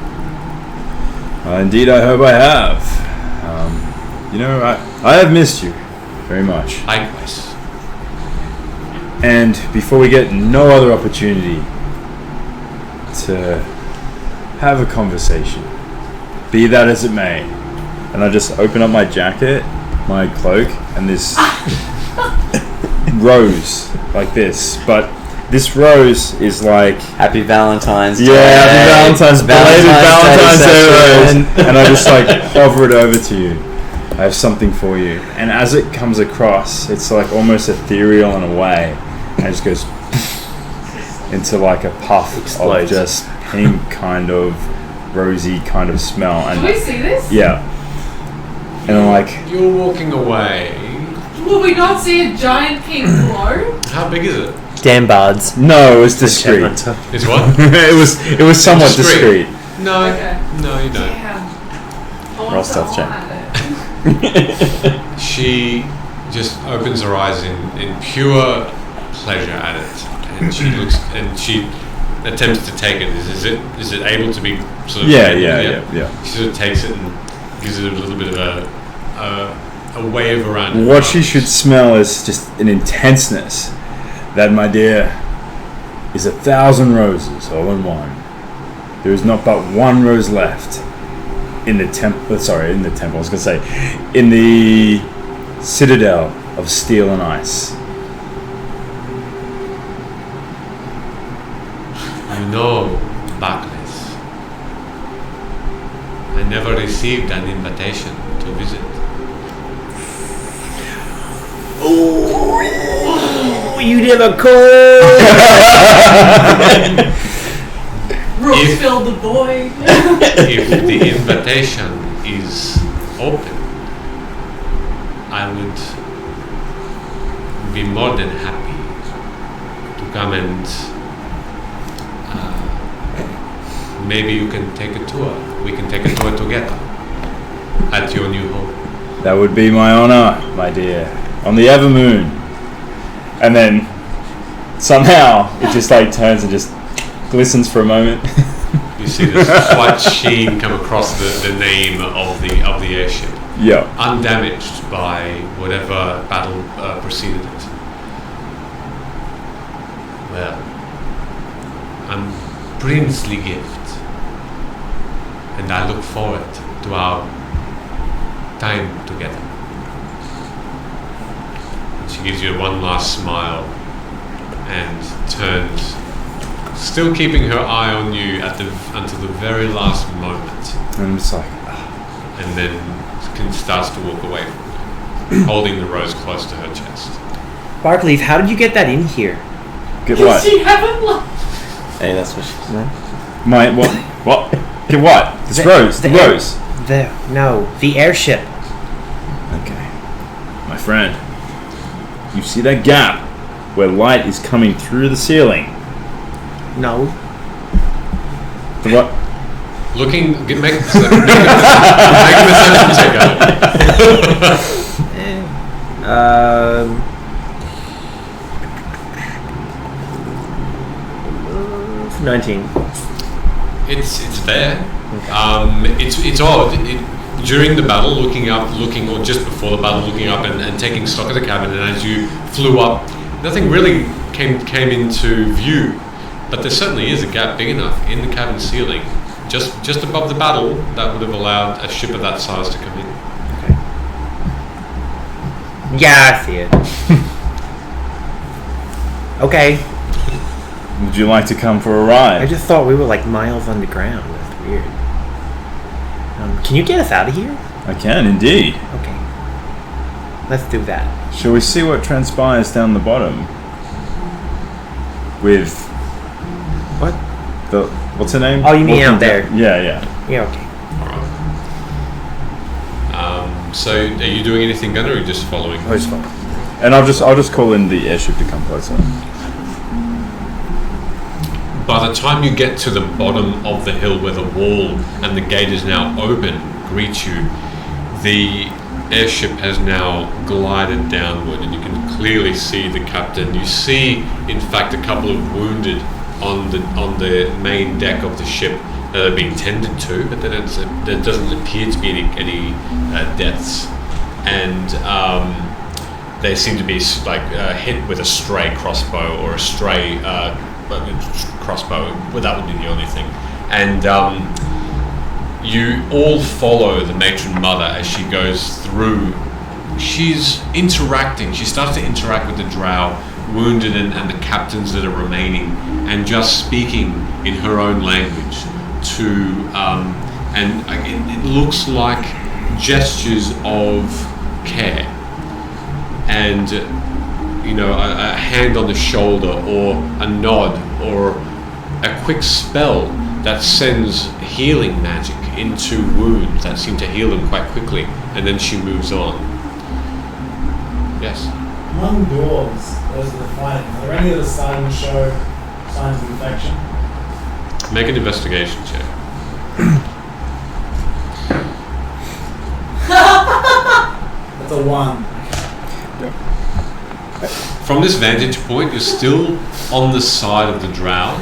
Indeed, I hope I have. I have missed you very much.
Likewise.
And before we get no other opportunity to have a conversation, be that as it may, and I just open up my jacket, my cloak, and this rose like this, but this rose is like
Happy Valentine's Day.
Happy Valentine's Day rose, and I just like hover it over to you. I have something for you, and as it comes across, it's like almost ethereal in a way, and it just goes into like a puff of just pink kind of rosy kind of smell. And
Can we see this?
yeah, and I'm like,
You're walking away.
Will we not see a giant pink glow?
How big is it?
Damn bards.
no, it was discreet.
It's what?
it was somewhat discreet.
No,
Okay.
no, you don't.
Damn. I want
Roll
to
stealth check.
find it.
She just opens her eyes in pure pleasure at it, and she looks and she attempts to take it. Is it able to be sort of?
Yeah.
She sort of takes it and gives it a little bit of a wave around. her
What she
arms.
should smell is just an intenseness that, my dear, is 1,000 roses all in one. There is not but one rose left in the temple. Sorry, in the temple. I was going to say, in the citadel of steel and ice.
You know, Barclays. I never received an invitation to visit.
Oh, you never called.
Rose filled the void.
If the invitation is open, I would be more than happy to come and maybe you can take a tour. We can take a tour together at your new home.
That would be my honor, my dear. On the Evermoon. And then somehow it just like turns and just glistens for a moment.
You see this white sheen come across the name of the airship,
Yeah.
undamaged by whatever battle preceded it. Well, a princely gift, and I look forward to our time together. And she gives you one last smile and turns, still keeping her eye on you until the very last moment,
And it's like,
and then starts to walk away from you, holding the rose close to her chest.
Barclays, how did you get that in here?
get
Does
what?
she have a love?
Hey, that's what she said.
My what? What? Get what? This rose. The
air-
rose.
The airship.
Okay. My friend, you see that gap where light is coming through the ceiling?
No.
The what?
Looking, make a perception check out.
19.
It's there. It's odd. During the battle, looking, or just before the battle, looking up and taking stock of the cabin, and as you flew up, nothing really came into view. But there certainly is a gap big enough in the cabin ceiling, just above the battle, that would have allowed a ship of that size to come in.
Yeah, I see it. Okay.
Would you like to come for a
I
ride?
just thought we were like miles underground. That's weird. Can you get us out of here?
I can indeed.
Okay. Let's do that.
Shall we see what transpires down the bottom? With
What?
what's her name?
Oh, you mean
Walking
out there?
down- Yeah.
Yeah, okay.
So, are you doing anything, Gunnar, or are you just following?
Oh, it's fine.
And I'll just call in the airship to come closer.
By the time you get to the bottom of the hill where the wall and the gate is now open, greet you, the airship has now glided downward, and you can clearly see the captain. You see, in fact, a couple of wounded on the main deck of the ship that are being tended to, but there doesn't appear to be any deaths, and they seem to be hit with a stray crossbow or a stray crossbow. Well, that would be the only thing. And you all follow the Matron Mother as she goes through. She's interacting. She starts to interact with the drow, wounded, and the captains that are remaining, and just speaking in her own language to, and it looks like gestures of care, and a hand on the shoulder, or a nod, or a quick spell that sends healing magic into wounds that seem to heal them quite quickly, and then she moves on. Yes.
Among dwarves, those that are fighting, are there any that are starting to show signs of infection?
Make an investigation check.
That's a 1.
From this vantage point, you're still on the side of the drow,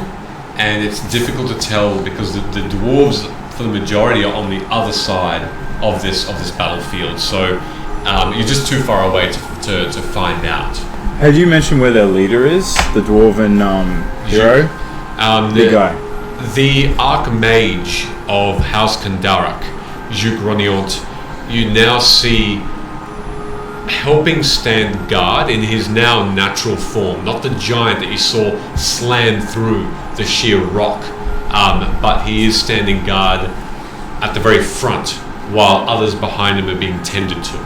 and it's difficult to tell because the dwarves, for the majority, are on the other side of this battlefield. So you're just too far away to find out.
Had you mentioned where their leader is? The dwarven hero? Big guy.
The Archmage of House Kandarak, Juk Roniont, you now see helping stand guard in his now natural form, not the giant that you saw slam through the sheer rock, but he is standing guard at the very front while others behind him are being tended to,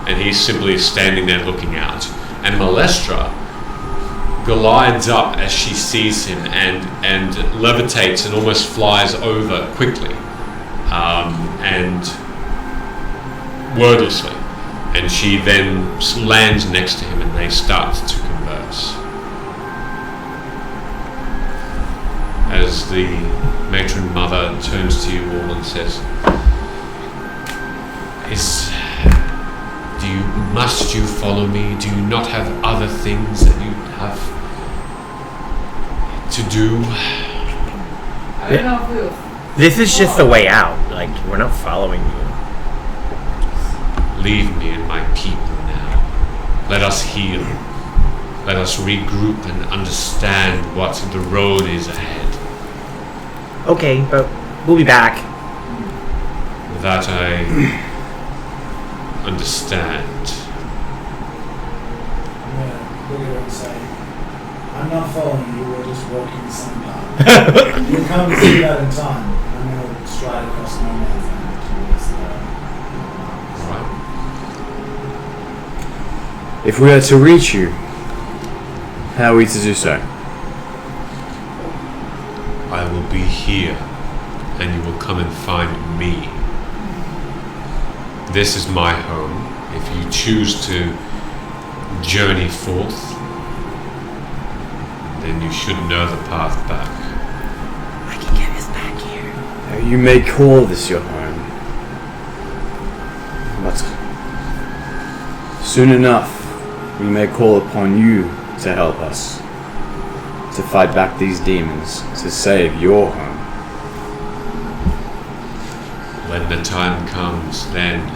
and he's simply standing there looking out. And Malestra glides up as she sees him and levitates and almost flies over quickly, and wordlessly, and she then lands next to him and they start to converse. As the Matron Mother turns to you all and says, must you follow me? Do you not have other things that you have to do?
I don't know if we will.
This is just the way out. Like, we're not following you.
Leave me and my people now. Let us heal. Let us regroup and understand what the road is ahead.
Okay, but we'll be back.
That I understand.
I'm going to look at her and say, I'm not following you, we're just walking the same path. You'll come and see that in time. I'm going to stride across no man's land towards the...
Alright.
If we are to reach you, how are we to do so?
I will be here, and you will come and find me. This is my home. If you choose to journey forth, then you should know the path back.
I can get us back here.
Now, you may call this your home, but soon enough we may call upon you to help us, to fight back these demons, to save your home.
When the time comes, then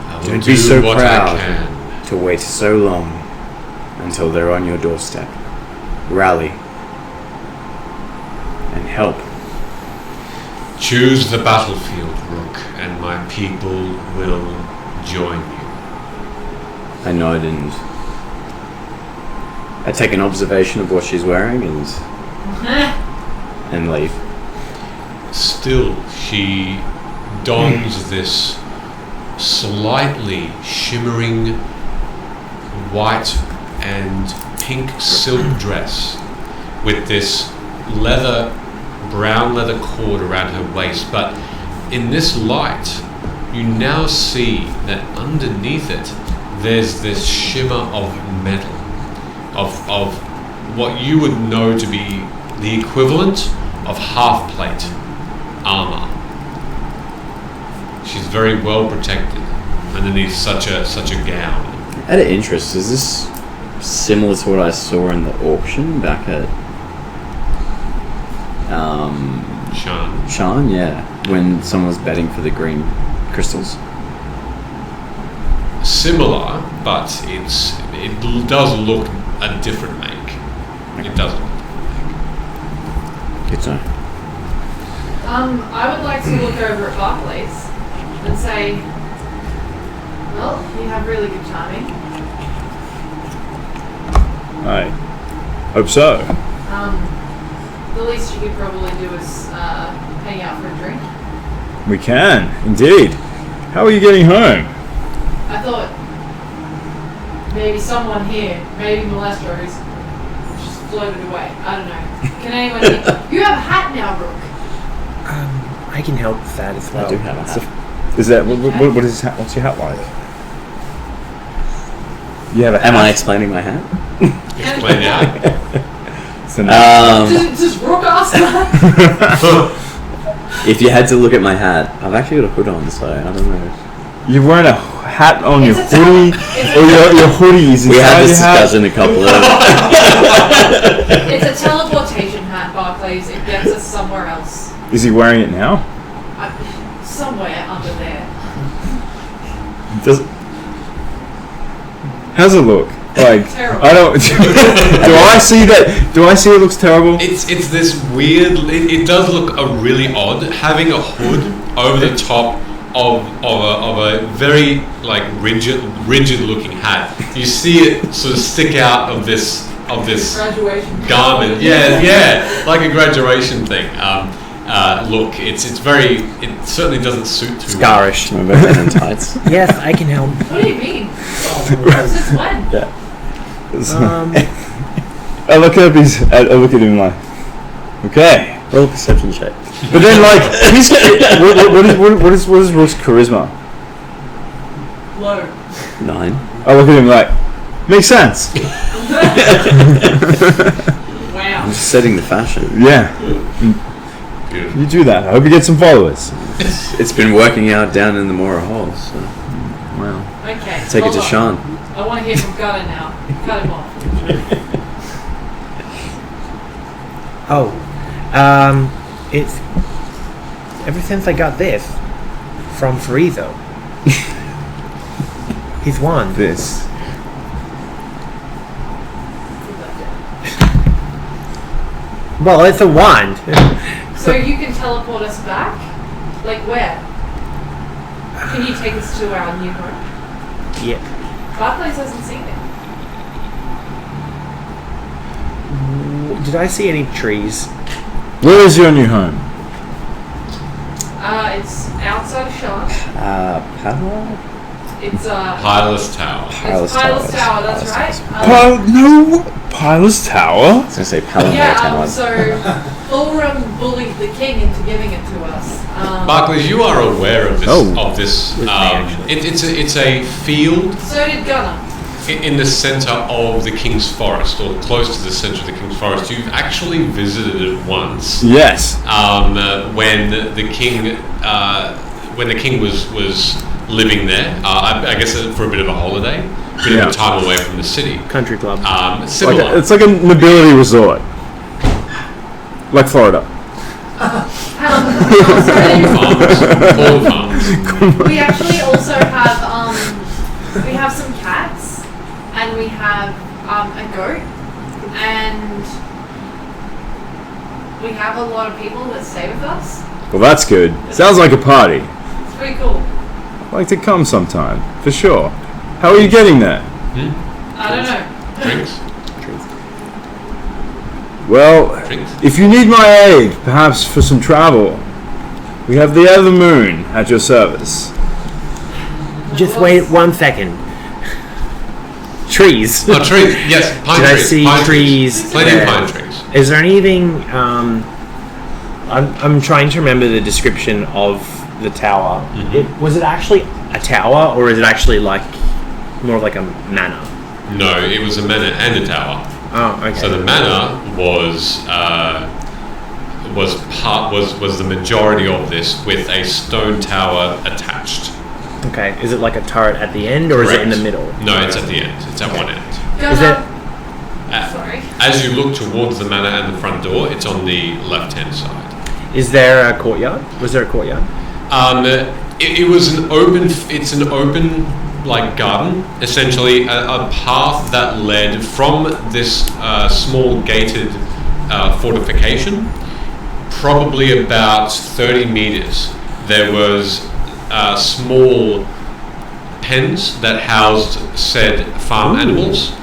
I will
Don't
do
be so
what I
proud
can.
to wait so long until they're on your doorstep. Rally and help.
Choose the battlefield, Rook, and my people will join you.
I nod and I take an observation of what she's wearing and leave.
Still, she dons this slightly shimmering white and pink silk dress with this brown leather cord around her waist. But in this light, you now see that underneath it, there's this shimmer of metal, of what you would know to be the equivalent of half-plate armor. She's very well protected underneath such a gown.
Out of interest, is this similar to what I saw in the auction back at Sean? Yeah, when someone was betting for the green crystals.
Similar, but it does look a different make. It does look.
Good to know.
I would like to look over at Barclays and say, well, you have really good timing.
I hope so.
The least you could probably do is hang out for a drink.
We can, indeed. How are you getting home?
I thought maybe someone here, maybe Molestro's, just floated away. I don't know. Can anyone? You have a hat now, Brooke.
I can help with that as well.
I do have a hat.
Is that what is his hat? What's your hat like? You have a hat.
Am I explaining my hat?
Explain that.
Does Brooke ask that?
If you had to look at my hat, I've actually got a hood on, so I don't know.
You're wearing a hat on your
It's a
hoodie, or your hoodies
We
inside
had this
your hat.
discussion a couple of.
It's a teleportation hat, Barclays. It gets us somewhere else.
Is he wearing it now?
Somewhere under there.
How's it look? Like
Terrible.
I don't. Do I see that? Do I see it looks terrible?
It's this weird. It does look really odd having a hood over the top of a very like rigid looking hat. You see it sort of stick out of this
Graduation.
garment. Yeah, like a graduation thing. Look, it's very. It certainly doesn't suit too well.
Scarish. Remember Men in Tights?
Yes, I can help.
What do you mean? Since when?
Yeah.
I look at him like, okay.
Roll a perception check.
But then like, he's what is Rook's charisma?
Low.
9.
I look at him like, makes sense.
Wow.
I'm just setting the fashion.
Yeah,
Beautiful.
you do that. I hope you get some followers.
It's been working out down in the Mror Holds. So.
Wow.
Okay.
Take it
hold
to
on.
Sean.
I want to hear from Gunner now. Cut him off.
It's ever since I got this from Frizo. His wand.
This.
Well, it's a wand.
So you can teleport us back? Like where? Can you take us to our new home?
Yeah.
Barclays hasn't seen it.
Did I see any trees?
Where is your new home?
It's outside of Sean.
Padua?
It's
Pilot's Tower.
It's Pilot's Tower, that's right.
Pilot's Tower?
I was going to say Palomar
Yeah,
Tower.
so Fulram bullied the king into giving it to us.
Barclays, you are aware of this.
Oh.
Of this.
actually.
It's a field
So did Gunner.
in the center of the King's Forest, or close to the center of the King's Forest. You've actually visited it once.
Yes.
When the king was living there. I guess for a bit of a holiday, bit of a time away from the city.
Country club.
Similar.
It's like a nobility resort, like Florida.
Corn farms.
We actually also have we have some cats, and we have a goat, and we have a lot of people that stay with us.
Well, that's good. Sounds like a party.
It's pretty cool.
I'd like to come sometime, for sure. How are you getting there?
I don't know.
Drinks?
Well,
Drinks?
if you need my aid, perhaps for some travel, we have the Other Moon at your service.
Just wait 1 second. Trees.
Oh, trees. Yes, pine
Did I
trees.
see
Pine
trees
Plenty
there?
of pine trees.
Is there anything? I'm trying to remember the description of the tower. Was it actually a tower, or is it actually like more like a manor?
No, it was a manor and a tower.
Oh, okay.
So the manor was the majority of this, with a stone tower attached.
Okay. Is it like a turret at the end, or is it in the
Correct.
middle?
No, it's at the end. It's at one end.
Is it?
Sorry.
As you look towards the manor and the front door, it's on the left-hand side.
Is there a courtyard? Was there a courtyard?
It was an open. It's an open, like, garden, essentially a path that led from this small gated fortification. Probably about 30 meters. There was small pens that housed said farm animals.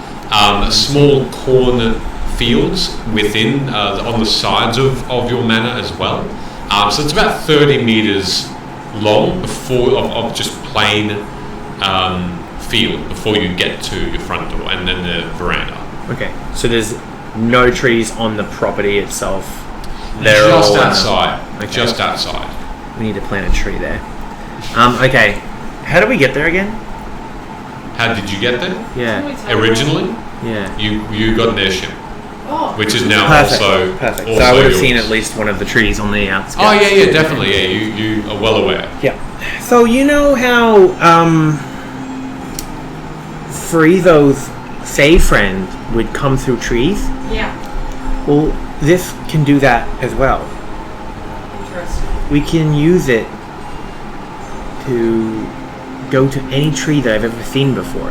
Small corn fields within on the sides of your manor as well. So it's about 30 meters long of just plain field before you get to your front door and then the veranda.
Okay. So there's no trees on the property itself. They're
Just
all,
outside.
okay.
Just outside.
We need to plant a tree there. Okay. How do we get there again?
How did you get there?
Yeah.
Originally,
Yeah.
you got an airship,
Oh.
which is now
Perfect.
also
Perfect.
Also
So I would have
yours.
seen at least one of the trees on the outskirts.
Oh yeah, definitely. Yeah, you are well aware.
Yeah. So you know how Friezo's Fey friend would come through trees?
Yeah.
Well, this can do that as well.
Interesting.
We can use it to go to any tree that I've ever seen before.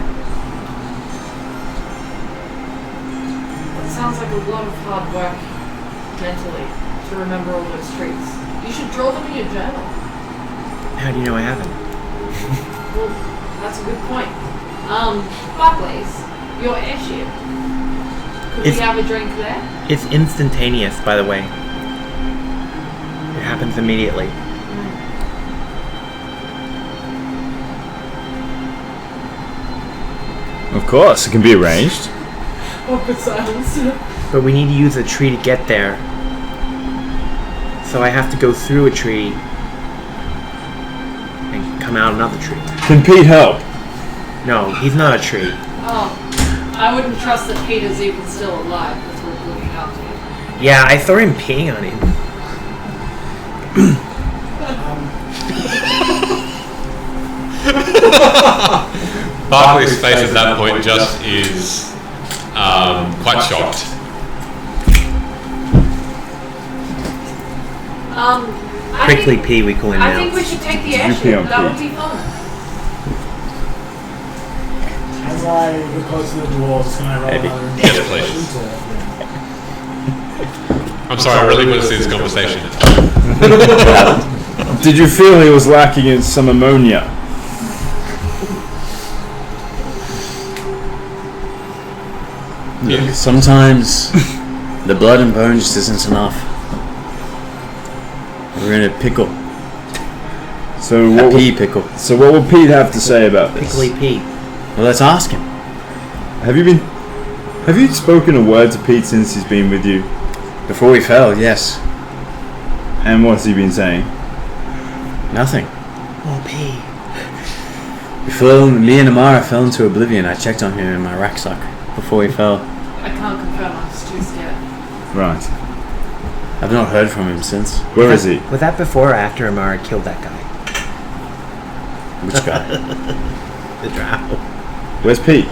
That sounds like a lot of hard work mentally to remember all those trees. You should draw them in your journal.
How do you know I haven't?
Well, that's a good point. Barclays, your airship. Could we
It's-
have a drink there?
It's instantaneous, by the way. It happens immediately.
Of course, it can be arranged.
Awkward silence.
But we need to use a tree to get there. So I have to go through a tree and come out another tree.
Can Pete help?
No, he's not a tree.
Oh, I wouldn't trust that Peter's even still alive if we're looking after him.
Yeah, I saw him peeing on him.
Barclay's face at that point just is quite shocked.
I
Prickly
think,
pee, we call him
I
now.
think we should take the
pee
airship.
on
That
Pete?
would be fun.
As I get close to the dwarves, can I roll
Maybe.
another
Yes,
investigation
I'm sorry, I really want to see this conversation.
Did you feel he was lacking in some ammonia?
Yeah.
Sometimes the blood and bone just isn't enough. We're in a pickle.
So
A
what?
pea pickle.
So what will Pete have to say about this?
Prickly pee.
Well, let's ask him.
Have you spoken a word to Pete since he's been with you?
Before we fell, yes.
And what's he been saying?
Nothing.
Oh, pee.
Me and Amara fell into oblivion. I checked on him in my rucksack before we fell.
I can't confirm. I'm just too scared.
Right.
I've not heard from him since.
Where is he?
Was that before or after Amara killed that guy?
Which guy?
The drow.
Where's Pete?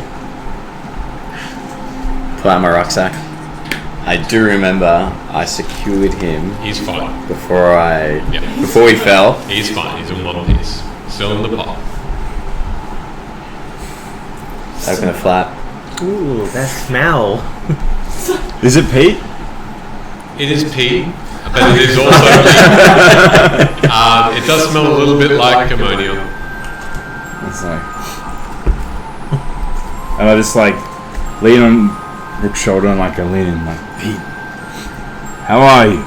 Pull out my rucksack. I do remember I secured him
He's fine.
before
Yeah.
we fell.
He's fine. He's in one piece. Still in the pot.
Open the flap.
Ooh, that smell.
Is it Pete?
It is Pete. but it is also it does smell a little bit like ammonia.
It's like, and I just like lean on Rook's shoulder and like I lean in like, Pete, how are you?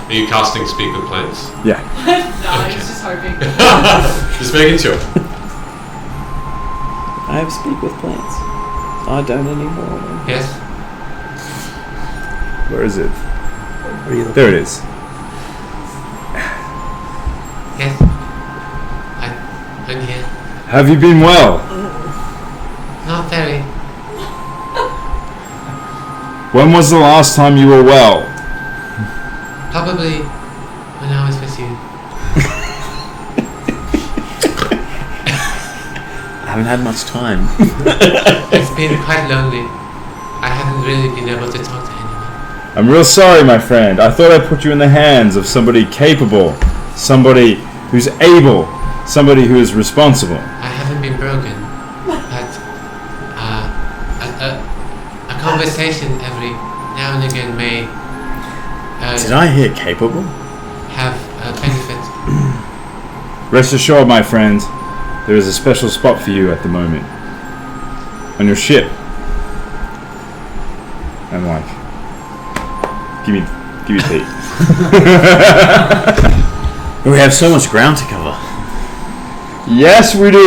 Are you casting Speak with Plants?
Yeah.
No, I was just hoping.
Just making sure.
I have speak with plants. I don't anymore.
Yes.
Where is it? There it is.
Yes. I'm here.
Have you been well?
Not very.
When was the last time you were well?
Probably when I was with you.
I haven't had much time.
It's been quite lonely. I haven't really been able to talk to anyone.
I'm real sorry, my friend. I thought I put you in the hands of somebody capable, somebody who's able, somebody who is responsible.
I haven't been broken, but a conversation every now and again may
Did I hear capable?
have a benefit.
Rest assured, my friend, there is a special spot for you at the moment. On your ship. I'm like, give me tea.
We have so much ground to cover.
Yes, we do.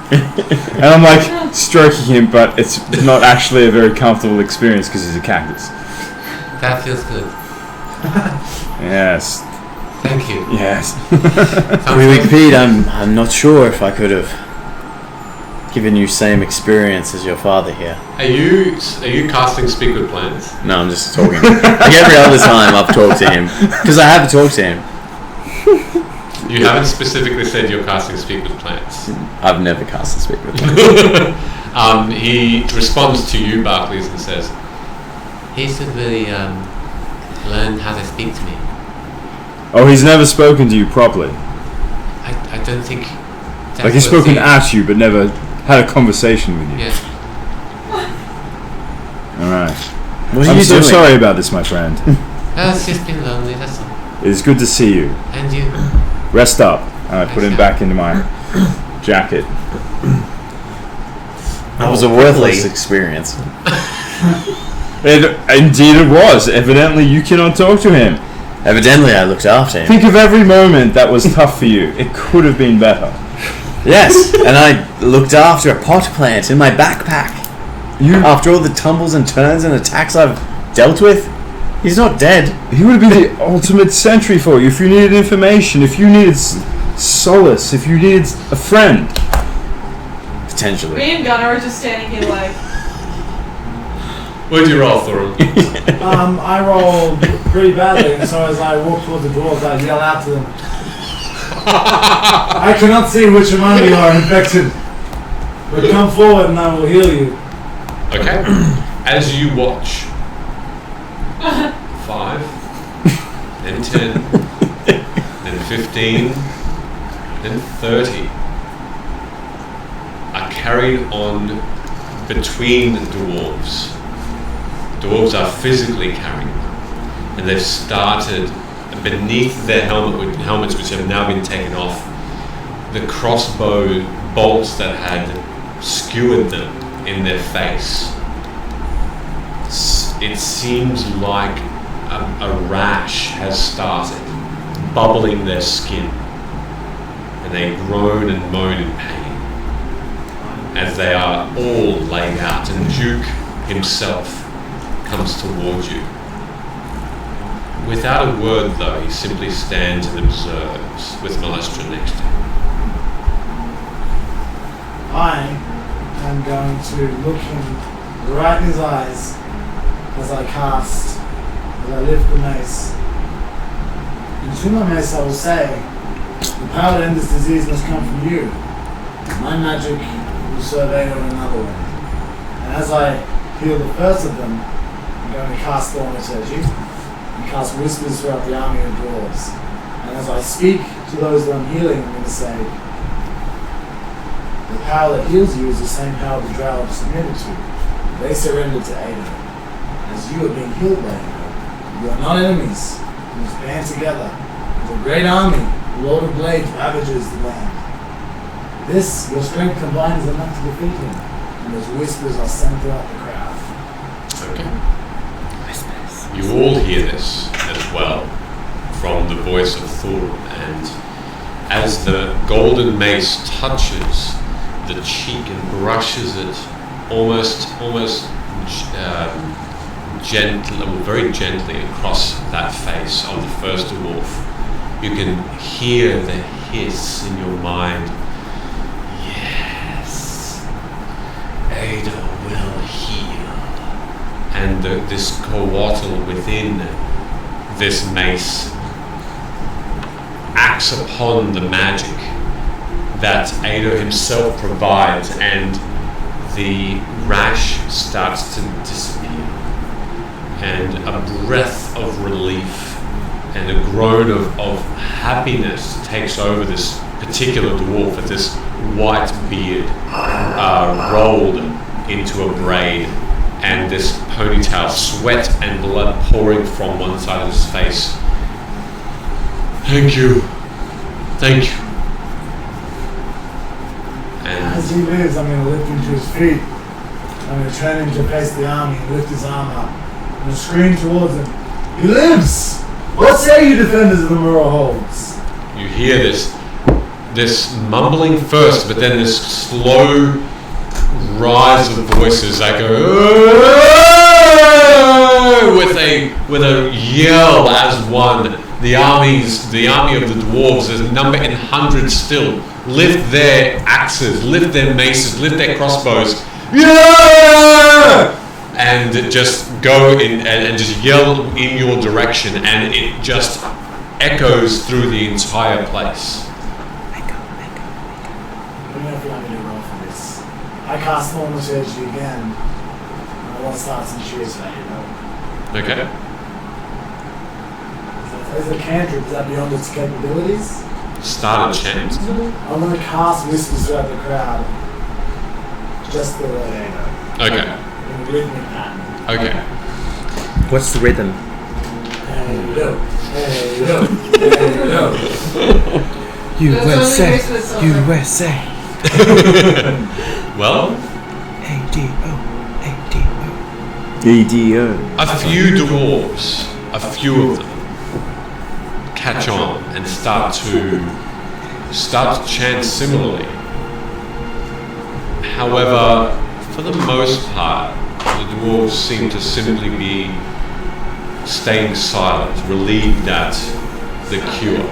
And I'm like stroking him, but it's not actually a very comfortable experience because he's a cactus.
That feels good.
Yes.
Thank you.
Yes.
Really, Pete, I'm not sure if I could have given you same experience as your father here.
Are you casting Speak with Plants?
No, I'm just talking. Like every other time I've talked to him. Because I have talked to him.
You haven't specifically said you're casting Speak with Plants.
I've never cast a speak with him.
He responds to you, Barclays, and says, he should really learn how to speak to me.
Oh, he's never spoken to you properly.
I don't think... that's
Like he's
what
spoken
he-
at you, but never had a conversation with you.
Yes.
All right.
What are
I'm
you
so
doing?
sorry about this, my friend.
It's just been lonely, that's all.
It is good to see you.
And you...
Rest up. And I put him back into my jacket.
That was a worthless experience.
Indeed it was. Evidently you cannot talk to him.
Evidently I looked after him.
Think of every moment that was tough for you. It could have been better.
Yes, and I looked after a pot plant in my backpack. After all the tumbles and turns and attacks I've dealt with, he's not dead.
He would have been the ultimate sentry for you if you needed information, if you needed solace, if you needed a friend.
Potentially.
Me and Gunnar are just standing here like,
What'd you roll for him?
I rolled pretty badly, and so as I walk towards the dwarves, I yell out to them. I cannot see which among you are infected, but come forward and I will heal you.
Okay. As you watch 5, then 10, then 15, then 30 are carried on between dwarves. Dwarves are physically carrying them, and they've started beneath their helmets, which have now been taken off. The crossbow bolts that had skewered them in their face. It seems like a rash has started, bubbling their skin, and they groan and moan in pain as they are all laid out, and Duke himself comes towards you. Without a word, though, he simply stands and observes with Malestra next to him.
I am going to look him right in his eyes as I lift the mace. And to my mace I will say, the power to end this disease must come from you. My magic will survey you in another way. And as I heal the first of them, I'm going to cast Thaumaturgy and cast whispers throughout the army of dwarves. And as I speak to those that I'm healing, I'm going to say, The power that heals you is the same power the Drow have submitted to. They surrendered to Ada. As you are being healed by Ada, you are not enemies. You must band together. As a great army, the Lord of Blades ravages the land. This, your strength combined, is enough to defeat him. And those whispers are sent throughout the crowd.
Okay. You all hear this as well from the voice of Thorum, and as the golden mace touches the cheek and brushes it almost very gently across that face of the first dwarf, you can hear the hiss in your mind. Yes, Ada will heal. And this coatl within this mace acts upon the magic that Ada himself provides, and the rash starts to disappear, and a breath of relief and a groan of happiness takes over this particular dwarf with this white beard rolled into a braid, and this ponytail, sweat and blood pouring from one side of his face. Thank you. Thank you. And
As he lives, I'm going to lift him to his feet. I'm going to turn him to face the army and lift his arm up. I'm going to scream towards him. He lives! What say you, defenders of the Mror Holds?
you hear this mumbling first, but then this slow rise of voices that go with a yell as one. The army of the dwarves, there's a number in hundreds still, lift their axes, lift their maces, lift their crossbows, yeah! And just go in and just yell in your direction, and it just echoes through the entire place.
Let me know if you want me to roll for this. I cast Thornless Energy again. I want to start some cheers for you, though.
Okay.
Is it a cantrip? Is that beyond its capabilities?
Start a chant.
I'm going to cast whispers throughout the crowd. Just the way they know.
Okay.
In a rhythmic pattern.
Okay.
What's the rhythm?
Hey, yo. Hey, yo. Hey, yo.
USA.
USA.
Well,
DDO.
a few dwarves, a few of them, catch on and start to chant similarly. However, for the most part, the dwarves seem to simply be staying silent, relieved at the cure.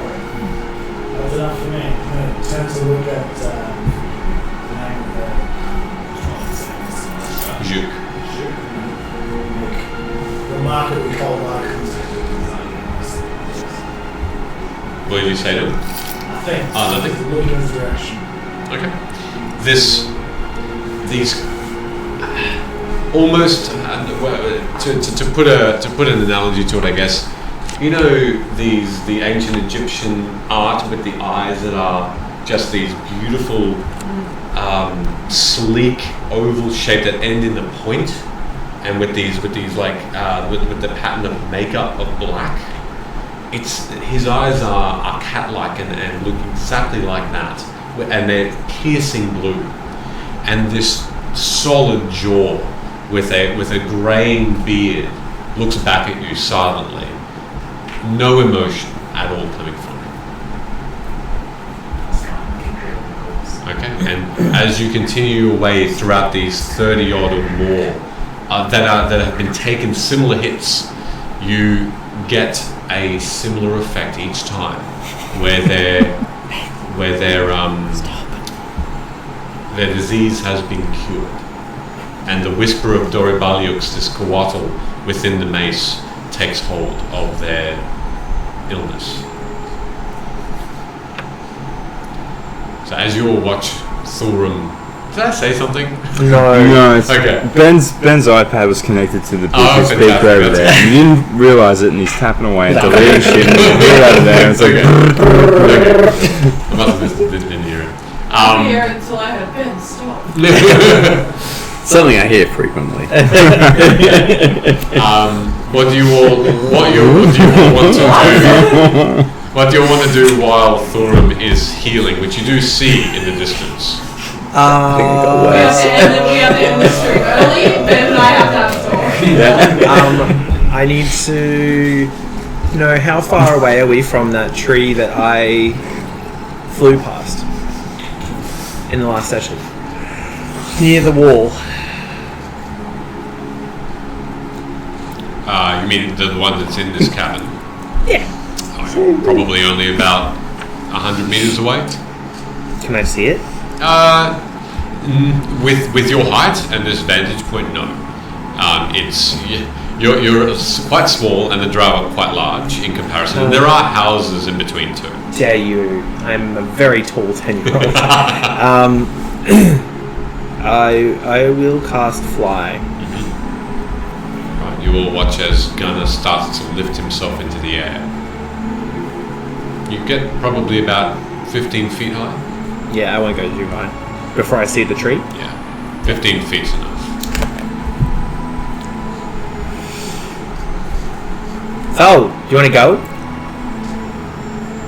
That's enough for me. I'm going to turn to look at the name of the
Juk.
the market we call market.
What did you say to them?
Nothing.
Oh, nothing?
Look in his direction.
Okay. These almost to put an analogy to it, I guess. You know the ancient Egyptian art with the eyes that are just these beautiful, sleek oval shape that end in a point, and with the pattern of makeup of black. His eyes are cat-like and look exactly like that, and they're piercing blue, and this solid jaw with a graying beard looks back at you silently, no emotion at all coming from him. Okay, and as you continue your way throughout these 30 odd or more that have been taken similar hits, you get a similar effect each time, where their disease has been cured, and the whisper of Doribaliux, this coatl within the mace, takes hold of their illness. So as you all watch Thorum, did I say something?
No, it's
Okay.
Ben's iPad was connected to the Bluetooth speaker
fantastic,
over there. And he didn't realise it, and he's tapping away and deleting shit, and he's out of there, and it's like...
Okay. I must have didn't hear it.
I'm here until I have been stopped.
Something I hear frequently.
What do you all want to do? What do you want to do while Thorum is healing, which you do see in the distance?
And then we have to end the stream early, Ben and I have to have a talk.
I need to know how far away are we from that tree that I flew past in the last session? Near the wall.
You mean the one that's in this cabin?
Yeah.
Probably only about 100 meters away.
Can I see it?
With your height and this vantage point, no. You're quite small and the drow are quite large in comparison. And there are houses in between too.
Dare you? I'm a very tall 10-year-old. I will cast Fly.
Right, you will watch as Gunnar starts to lift himself into the air. You get probably about 15 feet high.
Yeah, I won't go too high. Before I see the tree?
Yeah, 15 feet's enough.
So, do you want to go?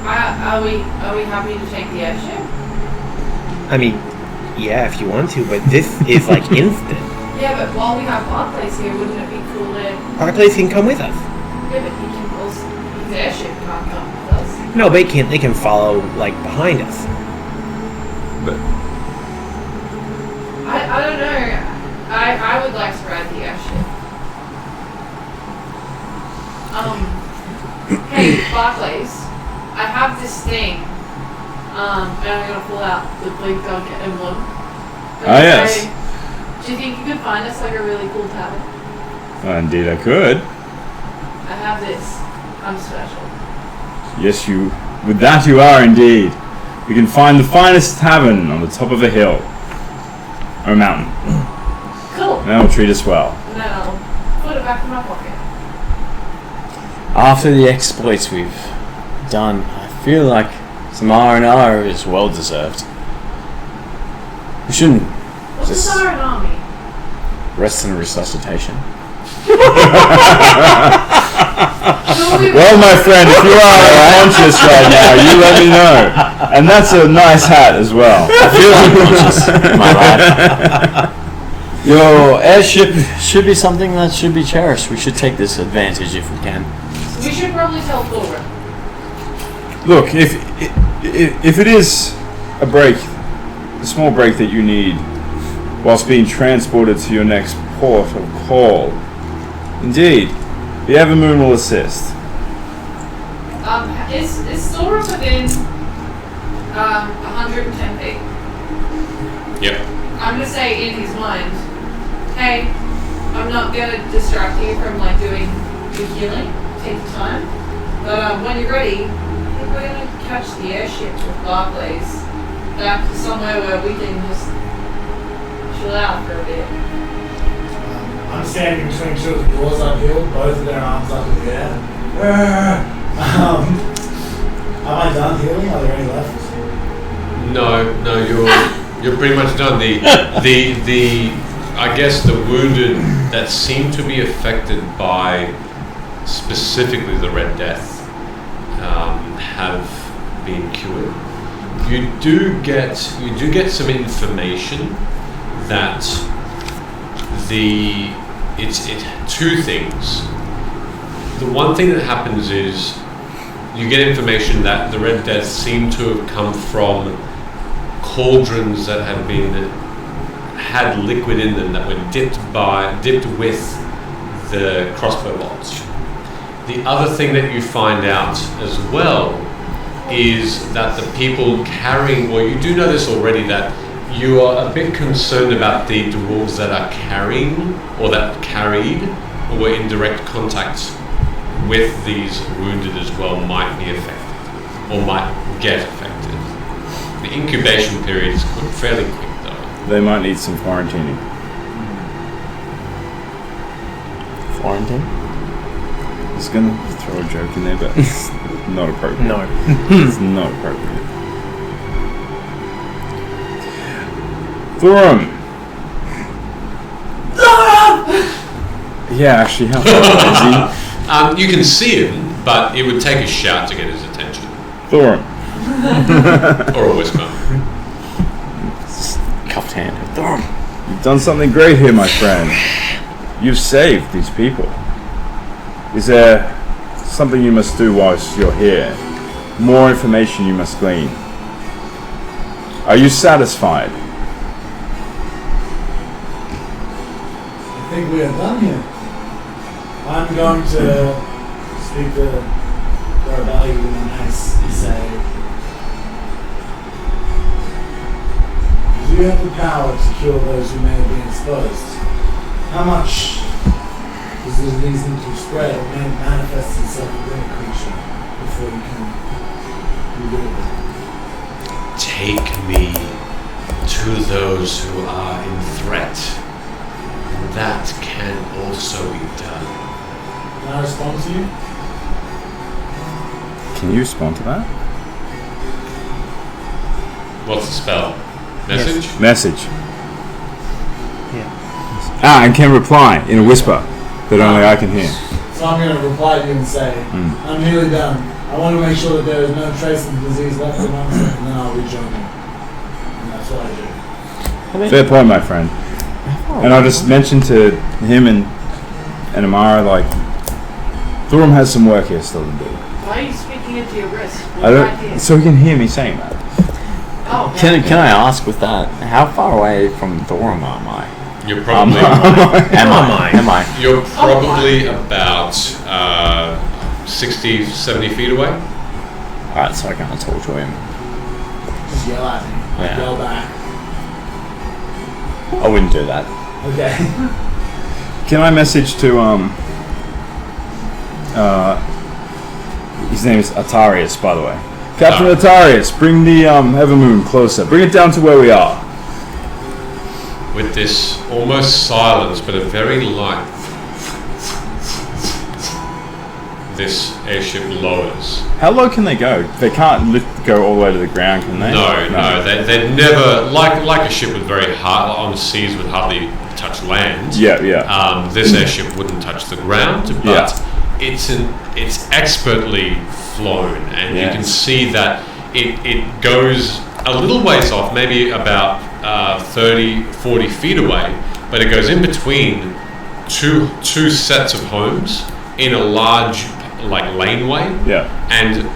Are we happy to take the airship?
I mean, yeah, if you want to, but this is like instant.
Yeah, but while we have Barclays here, wouldn't it be cool to...
Barclays can come with us.
Yeah, but he can also... His airship can't come with us.
No, they can follow, like, behind us.
But
I don't know. I would like to ride the airship. Hey, Barclays. I have this thing. And I'm gonna pull out the Blink Dog emblem.
yes.
Do you think you could find us like a really cool tavern?
Indeed I could.
I have this. I'm special.
Yes, with that you are indeed. We can find the finest tavern on the top of a hill. Or a mountain.
Cool.
And that will treat us well.
And then I'll put it back in my pocket.
After the exploits we've done, I feel like some R&R is well deserved. We shouldn't
What's
just
the Siren Army?
rest in resuscitation.
Well, my friend, if you are unconscious right now, you let me know. And that's a nice hat as well.
I feel unconscious, my lad. Your airship should be something that should be cherished. We should take this advantage if we can.
We should probably tell Thorin.
Look, if it is a small break that you need whilst being transported to your next port of call, indeed, the Evermoon will assist.
Is Thorin within 110 feet?
Yep.
I'm gonna say in his mind, hey, I'm not gonna distract you from like doing your healing. Take your time. But when you're ready, I think we're gonna catch the airship with Barclays back to somewhere where we can just chill out for a bit.
I'm standing between two of the dwarves I've healed, both of their arms up in the air. Am I done healing? Are there any left?
No, you're pretty much done. The I guess the wounded that seem to be affected by specifically the Red Death have been cured. You do get some information that it's two things. The one thing that happens is you get information that the Red Death seem to have come from cauldrons that had liquid in them that were dipped with the crossbow bolts. The other thing that you find out as well is that the people carrying, well, you do know this already, that you are a bit concerned about the dwarves that are carrying or that carried or were in direct contact with these wounded as well might be affected or might get affected. The incubation period is fairly quick though.
They might need some quarantining.
Quarantine?
I was gonna throw a joke in there, but it's not appropriate.
No.
It's not appropriate. Thorum! Yeah, actually, how far is
You can see him, but it would take a shout to get his attention.
he? Thorum.
Or a whisper.
Cuffed hand. Thorum.
You've done something great here, my friend. You've saved these people. Is there something you must do whilst you're here? More information you must glean. Are you satisfied?
I think we are done here. I'm going to speak to Garabelli with a nice and say, do you have the power to cure those who may have been exposed? How much does the disease need to spread or may manifest itself within a creature before you can rid of it?
Take me to those who are in threat. And that can also be done.
Can I respond to you?
Can you respond to that?
What's the spell? Message?
Message.
Yeah.
And can reply in a whisper that only I can hear.
So I'm going to reply to you and say, I'm nearly done. I want to make sure that there is no trace of the disease left amongst it, and then I'll rejoin you. And that's what I do.
Fair point, my friend. And I'll just mention to him and Amara, like, Thorum has some work here still to do.
Why are you speaking into your wrist?
I don't, so he can hear me saying that.
Oh,
Can I ask with that? How far away from Thorum am I?
You're probably
Am I?
you're probably about 60, 70 feet away.
Alright, so I can't talk to him.
Just yell at me.
Yeah.
Yell back.
I wouldn't do that.
Okay.
Can I message to his name is Atarius, by the way. Captain Atarius, bring the Evermoon closer. Bring it down to where we are.
With this almost silence, but a very light, this airship lowers.
How low can they go? They can't go all the way to the ground, can they?
No, they're never like a ship with very hard on the seas would hardly touch land.
Yeah.
This airship wouldn't touch the ground, but it's expertly flown, and you can see that it goes a little ways off, maybe about 30, 40 feet away, but it goes in between two sets of homes in a large laneway, and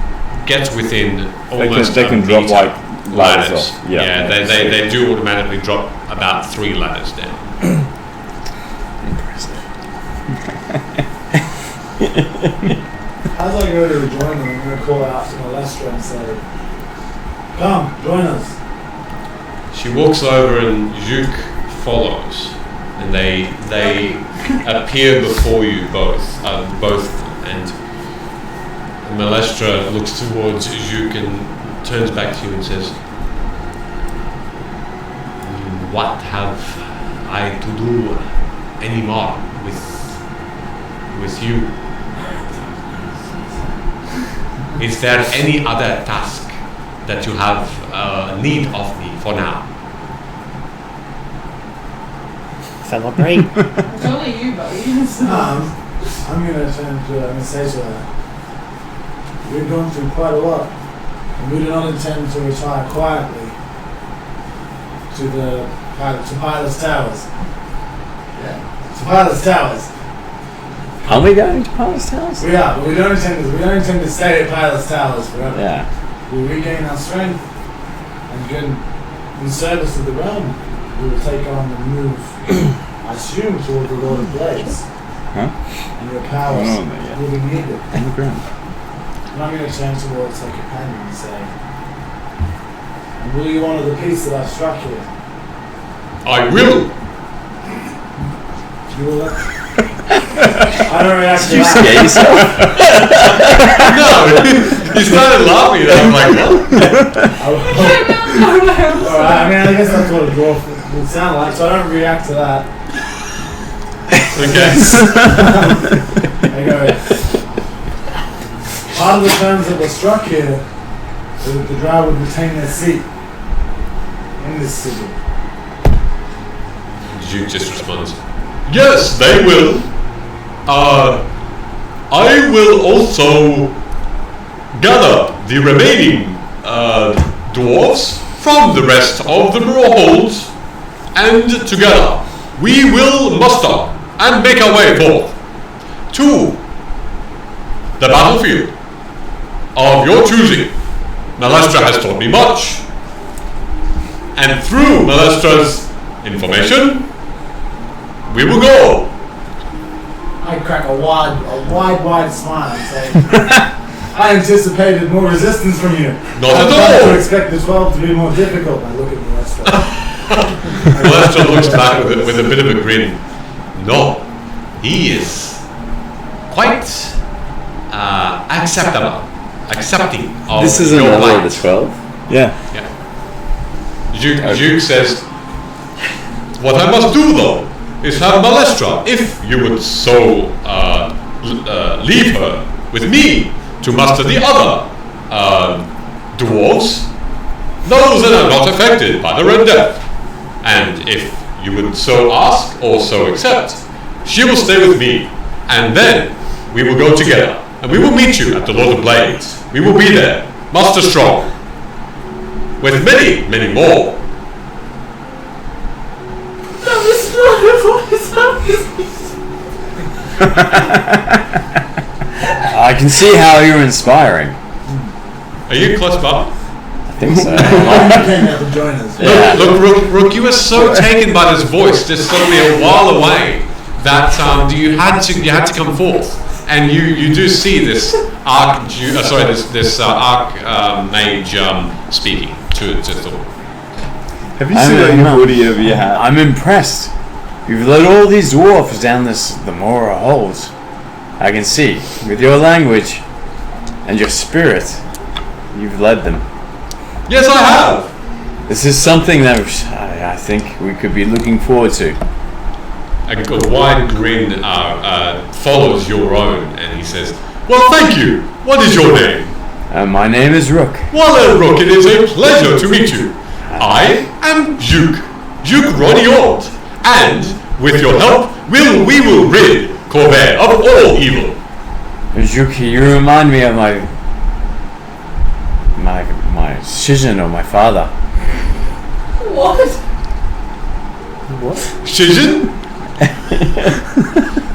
gets within almost
they can drop
meter
ladders off.
They do automatically drop about 3 ladders down.
As I go to rejoin them, I'm going to call out to Malestra and say, come, join us.
She walks over and Juk follows, and they appear before you both, and Malestra looks towards Juk and turns back to you and says, "What have I to do anymore with you? Is there any other task that you have need of me for now?"
Celebrate.
It's only you, buddy.
I'm going to turn to her and say to her, we've gone through quite a lot, and we do not intend to retire quietly to Pilot's Towers. Yeah, to Pilot's Towers.
Are we going to Pilot's Towers?
We are, but we don't intend to stay at Pilot's Towers forever.
Yeah.
We'll regain our strength and get in service of the realm. We will take on the move, I assume, toward the Lord of Blades.
Huh?
And your powers will be needed.
On the ground.
And I'm going to turn towards her companion and say, and will you honour the peace that I've struck here?
I will.
You will let... I don't react to
Did you
that.
scare yourself?
No, you started laughing, and I'm like, what?
Alright, I mean, I guess that's what a dwarf would sound like, so I don't react to that.
Okay.
I go, part of the terms that were struck here was that the drow would retain their seat in this city.
Duke just responds, yes, they will. I will also gather the remaining dwarves from the rest of the Mror Holds, and together we will muster and make our way forth to the battlefield of your choosing. Malestra has taught me much, and through Malestra's information, we will go.
I crack a wide smile and say, I anticipated more resistance from you.
Not
I
at
tried
all.
to expect the 12 to be more difficult. I look at Malestra.
Malestra looks back with a bit of a grin. No, he is quite accepting of
This is
your
another
light.
of the 12.
Yeah.
Yeah. Duke says, what I must do though is have Malestra, if you would so leave her with me to muster the other dwarves, those that are not affected by the Red Death. And if you would so ask or so accept, she will stay with me, and then we will go together, and we will meet you at the Lord of Blades. We will be there, muster strong, with many, many more.
I can see how you're inspiring.
Are you close by?
I think so.
You came out to join us.
Yeah.
Look, Rook, you were so taken by this voice just suddenly a while away that you had to come forth, and you do see this arch mage speaking to Thor.
Have you seen any audio of your hat?
I'm impressed. You've led all these dwarfs down the Mror Holds. I can see, with your language and your spirit, you've led them.
Yes, I have.
This is something that I think we could be looking forward to.
A wide grin follows your own, and he says, well, thank you. What is your name?
My name is Rook.
Well, Rook, it is a pleasure to meet you. I am Duke Roniold, and with your help, we will rid Corvair of all evil.
Juk, you remind me of my Shizhin or my father.
What?
Shijin?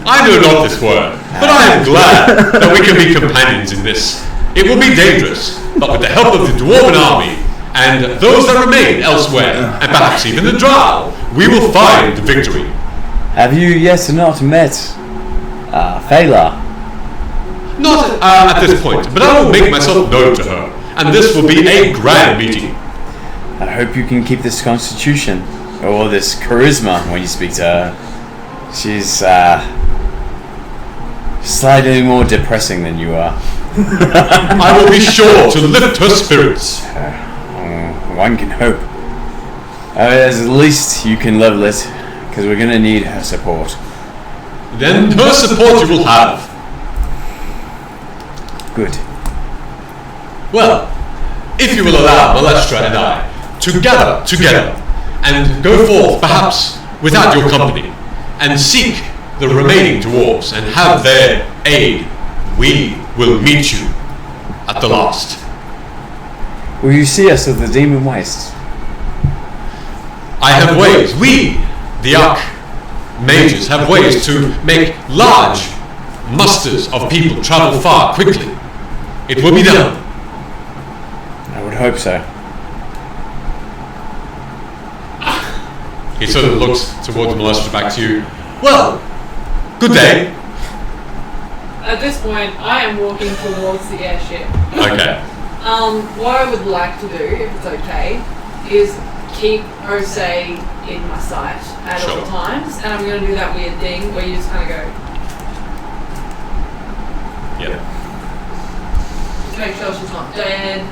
I know not this word, but I am glad that we can be companions in this. It will be dangerous, but with the help of the Dwarven army and those that remain elsewhere, and perhaps even the Drow, we will find the victory.
Have you yet not met Fela?
Not at this point, but I will make myself known to her, and this will be a grand meeting.
I hope you can keep this constitution, or this charisma when you speak to her. She's slightly more depressing than you are.
I will be sure to lift her spirits.
One can hope. At least you can level it, because we're going to need her support.
Then her support you will have.
Good.
Well, if you will allow Malestra and I to gather together and go forth, perhaps without your company, and seek the remaining dwarves and have their aid, we will meet you at the last.
Will you see us at the Demon Waste?
I have ways, we, the Arch mages, have ways to make large musters of people travel far quickly. It will be done.
I would hope so.
He sort of looks towards Malestra, back to you. Well, good day.
At this point, I am walking towards the airship.
Okay.
What I would like to do, if it's okay, is keep Osei in my sight at all times, and I'm going to do that weird thing where you just kind of go.
Yeah.
Just make sure she's not dead.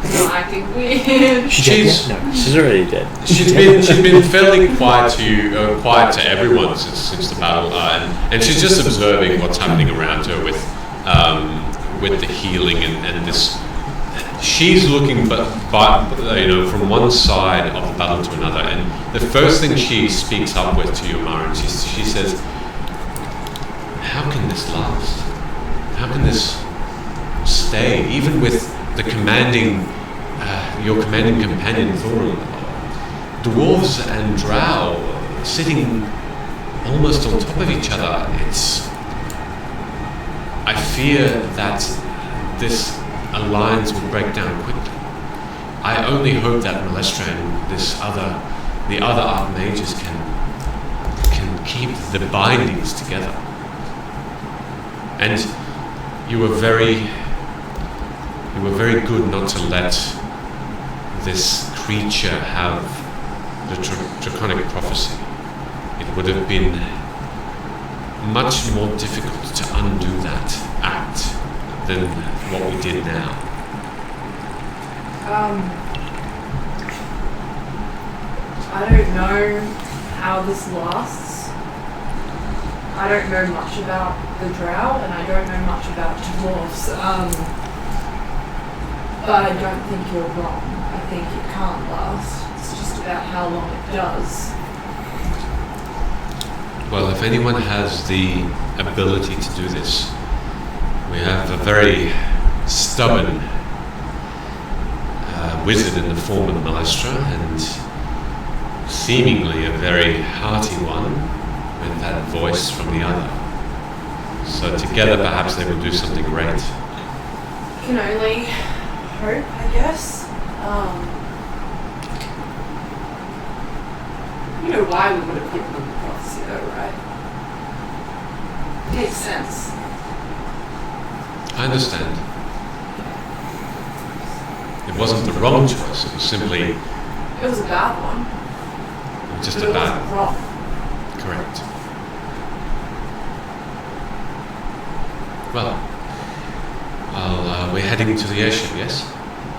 She's not acting weird.
She's
already dead.
she's been fairly quiet to everyone since the battle, and she's just observing what's happening around her with the healing and this. She's looking, but from one side of battle to another. And the first thing she speaks up with to you, Mara, she says, how can this last? How can this stay? Even with the your commanding companion, Thorin, dwarves and drow sitting almost on top of each other. I fear that this alliance will break down quickly. I only hope that Malestra and the other archmages can keep the bindings together. And you were very good not to let this creature have the draconic prophecy. It would have been much more difficult to undo that act than what we did now.
I don't know how this lasts. I don't know much about the drow, and I don't know much about dwarves. But I don't think you're wrong. I think it can't last. It's just about how long it does.
Well, if anyone has the ability to do this, we have a very stubborn wizard in the form of Malestra, and seemingly a very hearty one with that voice from the other. So together perhaps they will do something great.
Can only hope, I guess. You know why we would have given them the prophecy though, right? Makes sense.
I understand. It wasn't the wrong choice, it was simply...
It was a bad one.
Just
but
a bad...
It wasn't wrong.
Correct. Well, we're heading to the airship, yes?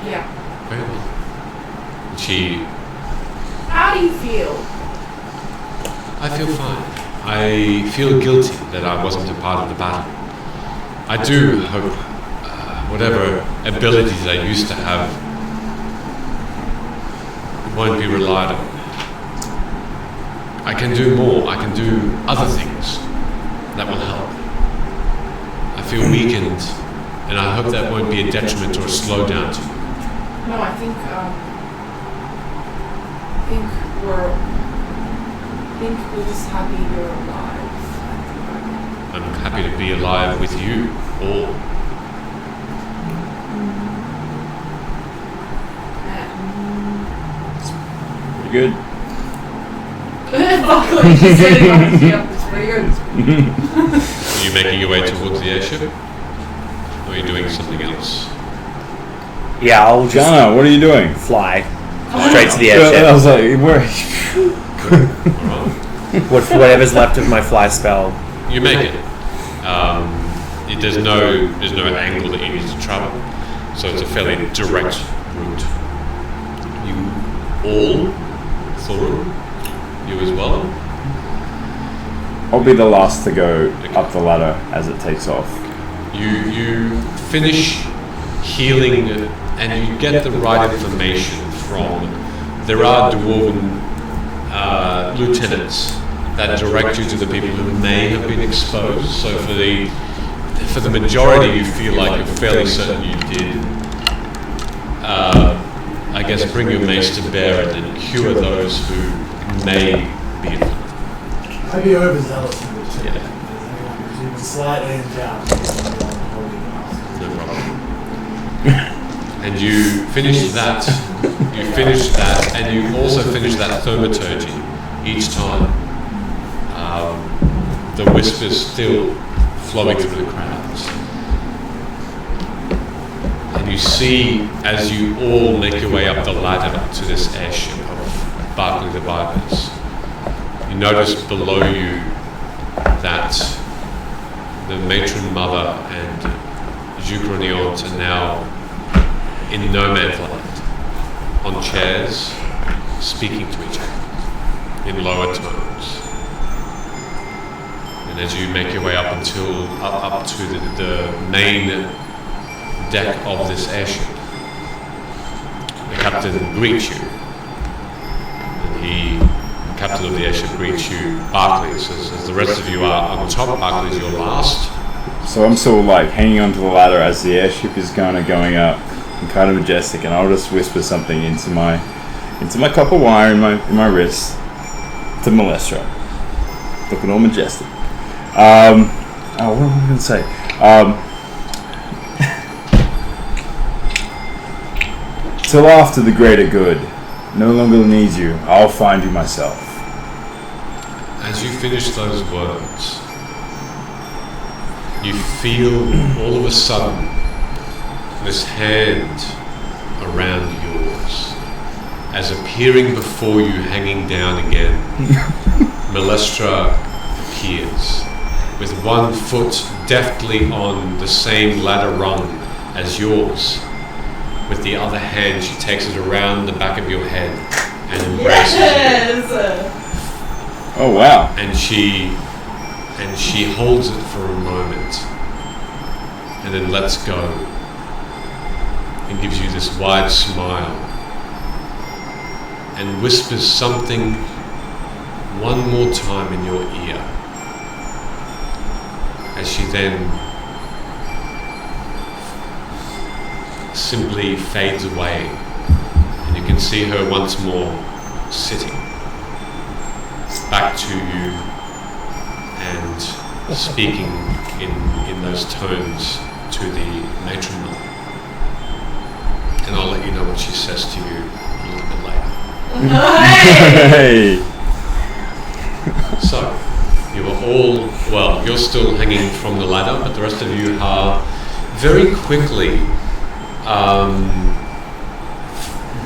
Yeah.
Very well.
How do you feel?
I feel fine. I feel guilty that I wasn't a part of the battle. I do hope whatever abilities I used to have won't be relied on. I can do more. I can do other things that will help. I feel weakened, and I hope that won't be a detriment or a slowdown to you.
No, I think we're just happy you're alive.
I'm happy to be alive with you all.
Pretty good.
Barclays just sitting on his yep, it's pretty good.
Are you making your way towards the airship? Or are you doing something else?
Yeah, I'll just
Jana, what are you doing?
fly straight to the
I
airship.
was like, where?
With whatever's left of my fly spell.
You make it. There's no angle that you need to travel, so it's a fairly direct route. You all, Thorin, you as well.
I'll be the last to go up the ladder as it takes off.
You finish healing, and you get the right information from. There are dwarven lieutenants that direct you to the people who may have been exposed. So for the majority, you feel like you're fairly certain you did. I guess bring your mace to bear and then cure those who may be afflicted.
I'd be overzealous in this shit.
Yeah.
There's anyone who's even slightly in doubt.
No problem. And you finish that, and you also finish that thaumaturgy each time. The whispers still flowing through the crowds. And you see, as you all make your way up the ladder to this airship of Barclays the Vipers, you notice below you that the Matron Mother and Jukroniant are now in no man's land, on chairs, speaking to each other in lower tones. And as you make your way up to the main deck of this airship, the captain greets you. captain of the airship, greets you, Barclays. As the rest of you are on top, Barclays, you're last.
So I'm still like hanging onto the ladder as the airship is going up. I'm kind of majestic, and I'll just whisper something into my copper wire in my wrist to Malestra, looking all majestic. What am I going to say? Till after the greater good, no longer needs you. I'll find you myself.
As you finish those words, you feel all of a sudden this hand around yours, as appearing before you, hanging down again. Malestra appears with one foot deftly on the same ladder rung as yours. With the other hand, she takes it around the back of your head and embraces you.
Oh wow!
And she holds it for a moment, and then lets go, and gives you this wide smile, and whispers something one more time in your ear, as she then simply fades away, and you can see her once more sitting back to you and speaking in those tones to the Matron Mother. And I'll let you know what she says to you a little bit later.
Hey!
So, you are all, well, you're still hanging from the ladder, but the rest of you are very quickly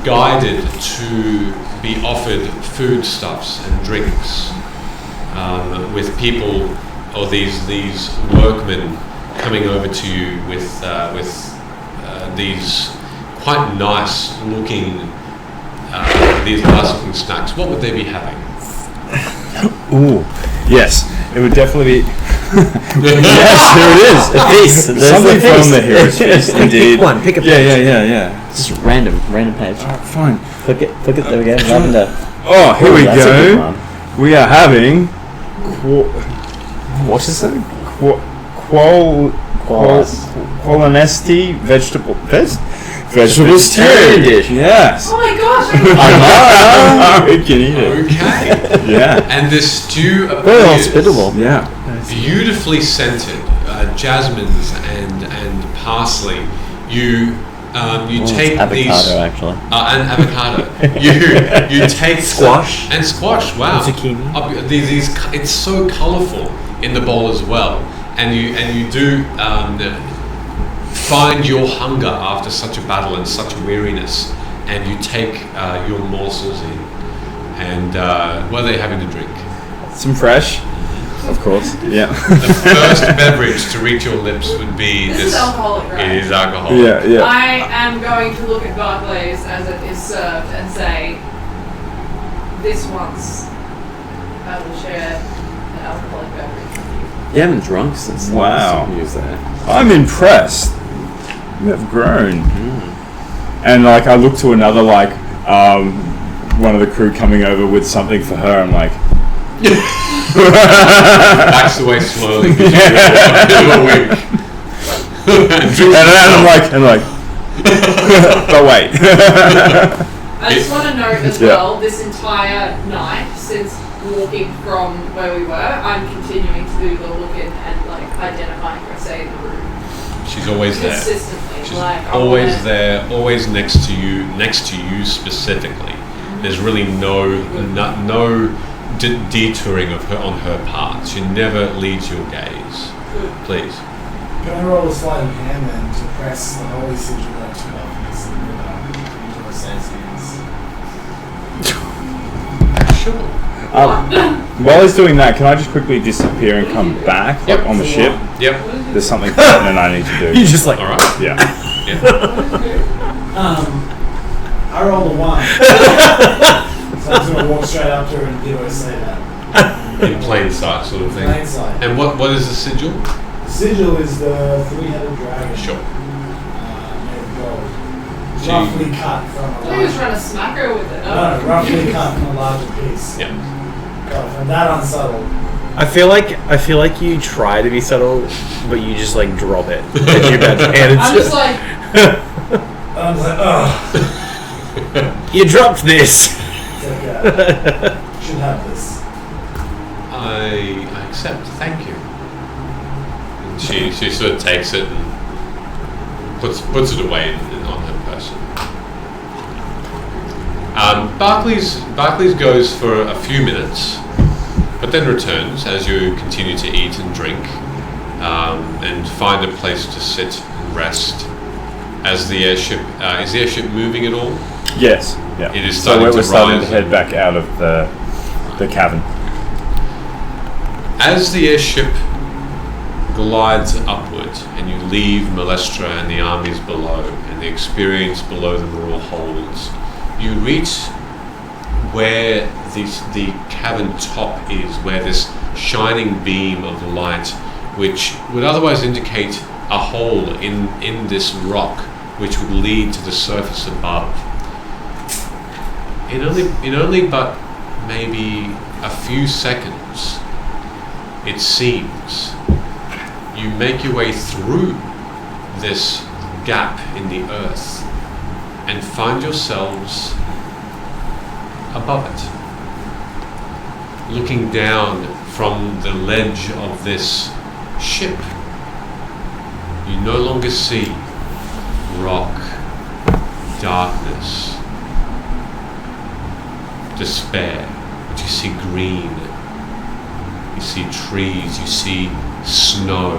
guided to be offered foodstuffs and drinks, with people or these workmen coming over to you with these quite nice looking snacks. What would they be having?
Ooh, yes, it would definitely be.
Yes, there it is. A piece. There's
Something
a piece.
from the Hero's Feast, indeed.
Pick one. Pick a page.
Yeah.
Just random page.
Fine.
Click it. There we go. Lavender.
Oh, here we
That's a good
go.
one.
We are having
What is it?
qualinesti vegetable stew
dish.
Yes.
Oh my gosh!
We can eat it.
Okay.
Yeah.
And this stew
Very
appears
hospitable.
Yeah.
beautifully scented, jasmines and parsley. You take
avocado,
these
actually.
and avocado. you take
Squash.
and squash. Wow,
Zucchini.
These it's so colourful in the bowl as well, and you do find your hunger after such a battle and such weariness, and you take your morsels in. And what are they having to drink?
Some fresh, of course. Yeah.
The first beverage to reach your lips would be
This is alcoholic, right?
It is alcohol.
Yeah.
I am going to look at Barclays as it is served and say, this once I will share an alcoholic beverage with you.
You haven't drunk since the
Wow.
last time you was there.
I'm impressed. You have grown. And like, I look to another one of the crew coming over with something for her. I'm like,
Backs away slowly. Gives you a wink.
and I'm like, but wait.
I just want to note as well, this entire night, since walking from where we were, I'm continuing to do the looking and identifying Grasso in the room
She's always there.
consistently.
She's
I
always
wanna-
there, always next to you specifically. There's really no detouring of her on her part. She never leaves your gaze. Please.
Can I roll a sleight of hand then to press the holy sigil up to Alpha's into her senses?
Sure.
While he's doing that, can I just quickly disappear and come back on the ship?
Yep.
There's something pertinent I need to do.
You just like.
All right.
Yeah.
I rolled a 1. So I'm just going to walk straight up to her and give her a say that.
In plain sight, sort of thing.
Plain sight.
And what is the sigil?
The sigil is the 3-headed dragon.
Sure.
Made of gold.
Gee.
Roughly cut from
I
a
thought he was
larger...
trying to smack her with it.
No, roughly cut from a larger piece.
Yeah.
God, I'm that unsubtle.
I feel like you try to be subtle, but you just like drop it. And
I'm just like,
I'm like, oh.
you dropped this.
It's like, yeah. Should have this.
I accept. Thank you. And she sort of takes it and puts it away on her person. Barclays goes for a few minutes, but then returns as you continue to eat and drink, and find a place to sit and rest. As the airship is the airship moving at all?
Yes. Yeah.
It is
So
starting
we're
to
starting to
rise
head
and-
back out of the cavern.
As the airship glides upward and you leave Malestra and the armies below and the experience below the Mror Holds, you reach where the cavern top is, where this shining beam of light, which would otherwise indicate a hole in this rock, which would lead to the surface above. In only but maybe a few seconds, it seems, you make your way through this gap in the earth and find yourselves above it, looking down from the ledge of this ship. You no longer see rock, darkness, despair, but you see green, you see trees, you see snow.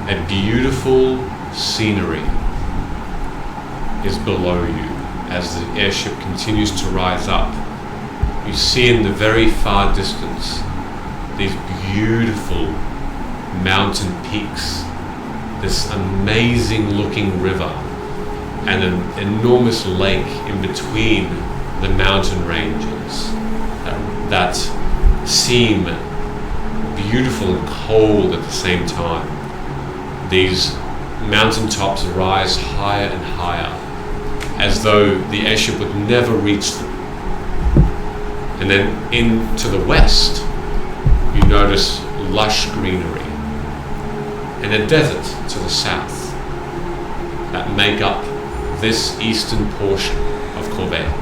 A beautiful scenery is below you as the airship continues to rise up. You see in the very far distance these beautiful mountain peaks, this amazing looking river, and an enormous lake in between the mountain ranges that seem beautiful and cold at the same time. These mountaintops rise higher and higher, as though the airship would never reach them. And then into the west, you notice lush greenery and a desert to the south that make up this eastern portion of Corvair.